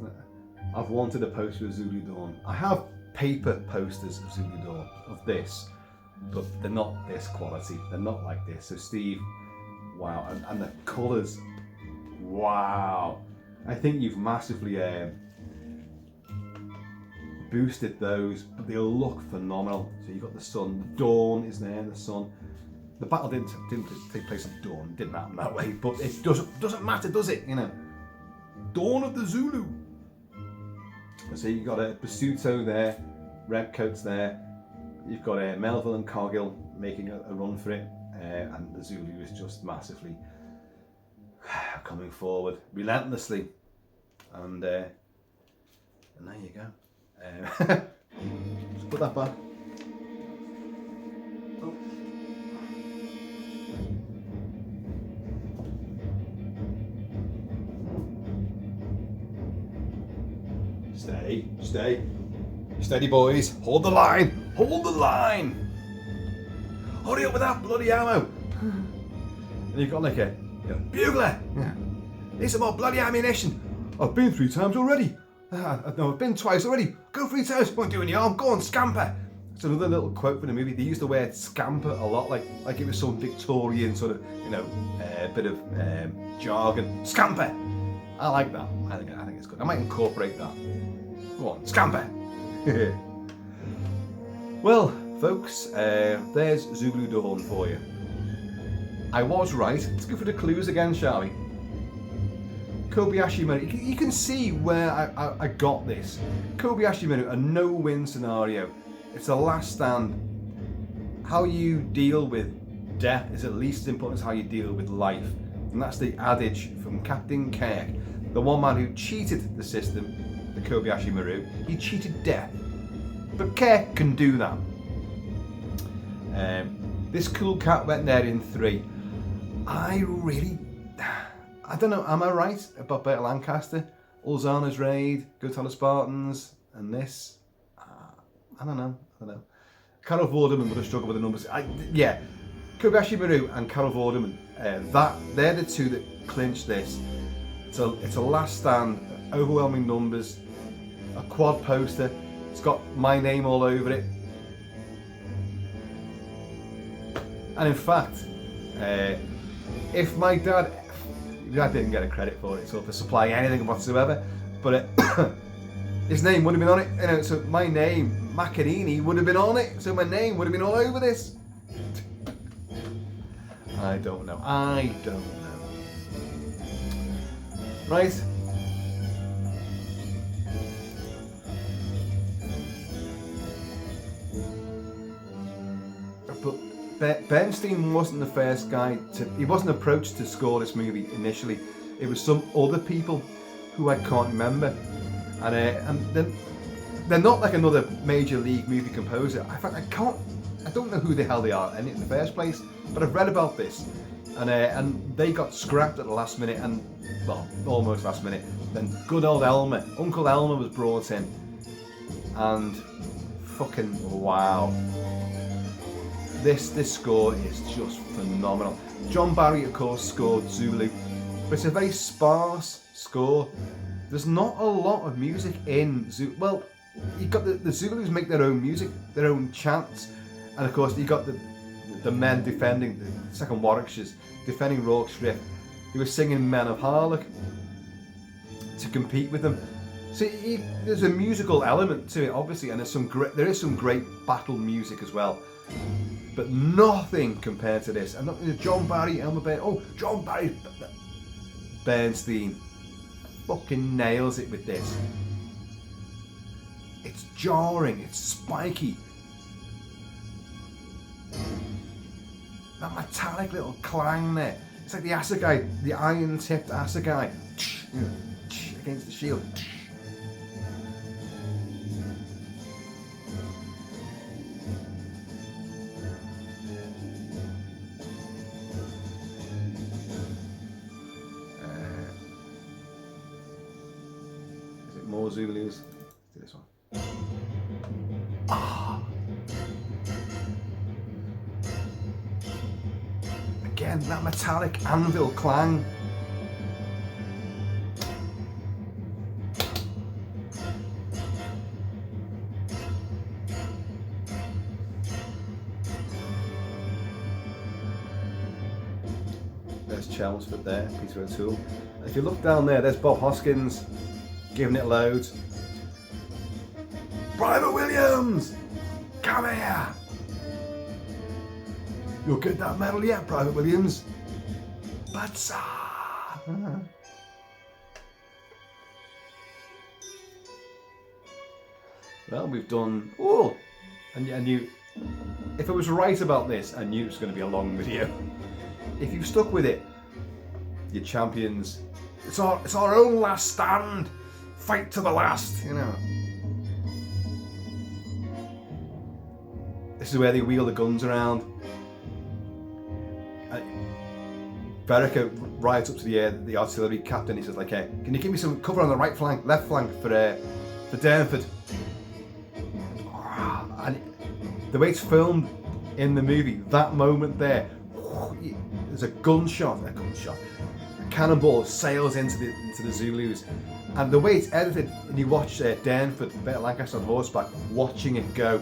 I've wanted a poster of Zulu Dawn. I have paper posters of Zulu Dawn, of this, but they're not this quality. They're not like this. So Steve, wow, and the colours, wow. I think you've massively boosted those, but they'll look phenomenal. So you've got the sun, the dawn is there, the sun. The battle didn't take place at dawn, it didn't happen that way, but it doesn't matter, does it? You know, Dawn of the Zulu. So you've got a Basuto there, redcoats there. You've got Melville and Cargill making a run for it, and the Zulu is just massively coming forward relentlessly, and there you go. Just put that back. Oh. Steady boys, hold the line, hold the line. Hurry up with that bloody ammo. And you've got like a bugler. Yeah. Need some more bloody ammunition. I've been 3 times already. No, I've been twice already. Go 3 times. Won't do any harm. Go on, scamper. It's another little quote from the movie. They used the word scamper a lot, like it was some Victorian sort of, bit of jargon. Scamper. I like that. I think it's good. I might incorporate that. Go on, scamper. Well, folks, there's Zulu Dawn for you. I was right. Let's go for the clues again, shall we? Kobayashi Maru. You can see where I got this. Kobayashi Maru, a no-win scenario. It's a last stand. How you deal with death is at least as important as how you deal with life. And that's the adage from Captain Kirk, the one man who cheated the system, the Kobayashi Maru. He cheated death. But Kirk can do that. This cool cat went there in 3. I don't know, am I right about Burt Lancaster? Ulzana's Raid, Go Tell the Spartans, and this? I don't know. Carol Vorderman would have struggled with the numbers. Kobayashi Maru and Carol Vorderman, they're the two that clinched this. It's a last stand, overwhelming numbers, a quad poster, it's got my name all over it. And in fact, if my dad didn't get a credit for it, so for supplying anything whatsoever, but his name would have been on it, so my name, Macarini, would have been on it, so my name would have been all over this. I don't know. Right. But Bernstein wasn't the first guy he wasn't approached to score this movie initially. It was some other people who I can't remember. And they're not like another major league movie composer. In fact, I don't know who the hell they are in the first place, but I've read about this. And they got scrapped at the last minute, almost last minute. Then good old Uncle Elmer was brought in. And fucking wow. This score is just phenomenal. John Barry, of course, scored Zulu, but it's a very sparse score. There's not a lot of music in Zulu. Well, you got the Zulus make their own music, their own chants, and of course you got the men defending the second Warwickshires, defending Rorke's Drift. They were singing Men of Harlech to compete with them. So there's a musical element to it, obviously, and there is some great battle music as well. But nothing compared to this. And John Barry, John Barry Bernstein fucking nails it with this. It's jarring, it's spiky. That metallic little clang there. It's like the assegai, the iron-tipped assegai against the shield. More Zulus. Do this one. Again, that metallic anvil clang. There's Chelmsford there, Peter O'Toole. And if you look down there, there's Bob Hoskins. Giving it loads. Private Williams! Come here! You'll get that medal yet, Private Williams? Batsa! Well, we've done... Oh! And you... If I was right about this, I knew it was going to be a long video. If you've stuck with it, you're champions. It's our own last stand. Fight to the last, This is where they wheel the guns around. Verica rides up to the artillery captain. He says, "Hey, can you give me some cover on the right flank, left flank for Durnford?" And the way it's filmed in the movie, that moment there, there's a gunshot, cannonball sails into the Zulus, and the way it's edited, and you watch Durnford, Better Lancaster on horseback, watching it go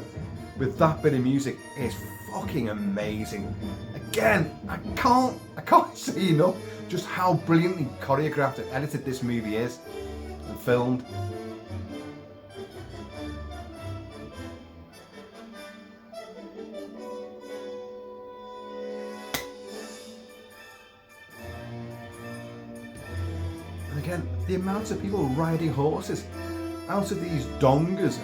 with that bit of music is fucking amazing. Again, I can't say enough just how brilliantly choreographed and edited this movie is and filmed. And again, the amount of people riding horses out of these dongas,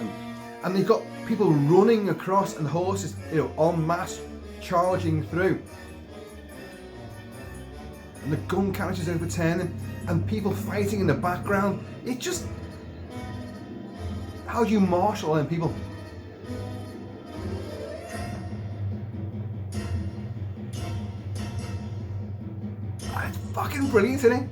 and they've got people running across and horses, en masse charging through. And the gun carriages overturning and people fighting in the background. It just... how do you marshal them people? It's fucking brilliant, isn't it?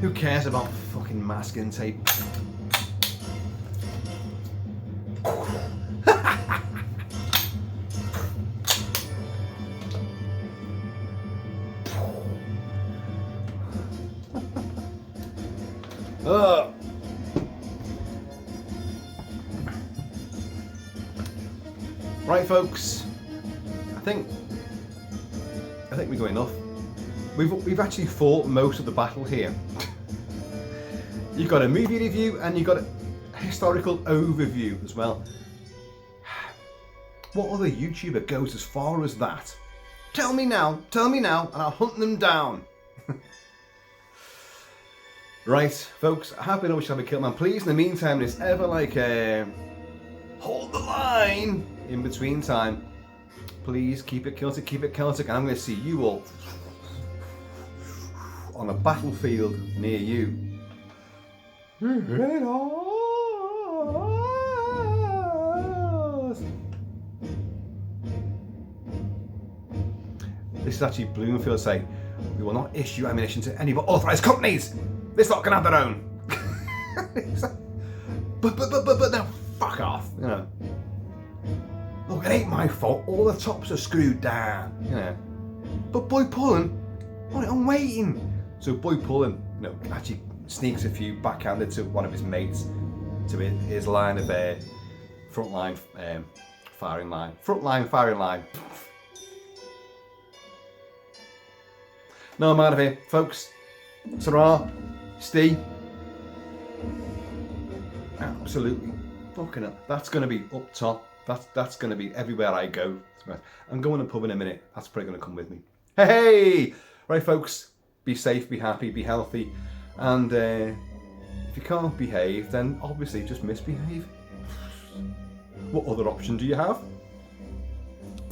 Who cares about fucking masking tape? Right, folks. I think we've got enough. We've actually fought most of the battle here. You've got a movie review and you've got a historical overview as well. What other YouTuber goes as far as that? Tell me now, and I'll hunt them down. Right, folks, I have been always trying to KILT-MAN. Please, in the meantime, it's ever like hold the line in between time. Please keep it Celtic, and I'm going to see you all on a battlefield near you. This is actually Bloomfield saying, we will not issue ammunition to any but authorised companies. This lot can have their own. but now fuck off, Look, it ain't my fault. All the tops are screwed down, But Boy Pullen, I'm waiting. So Boy Pullen, actually sneaks a few backhanded to one of his mates, to his line of frontline firing line. No, I'm out of here, folks. Sarah, Steve. Absolutely. Fucking up. That's going to be up top. That's going to be everywhere I go. I'm going to the pub in a minute. That's probably going to come with me. Hey! Right, folks. Be safe, be happy, be healthy. And if you can't behave, then obviously just misbehave. What other option do you have?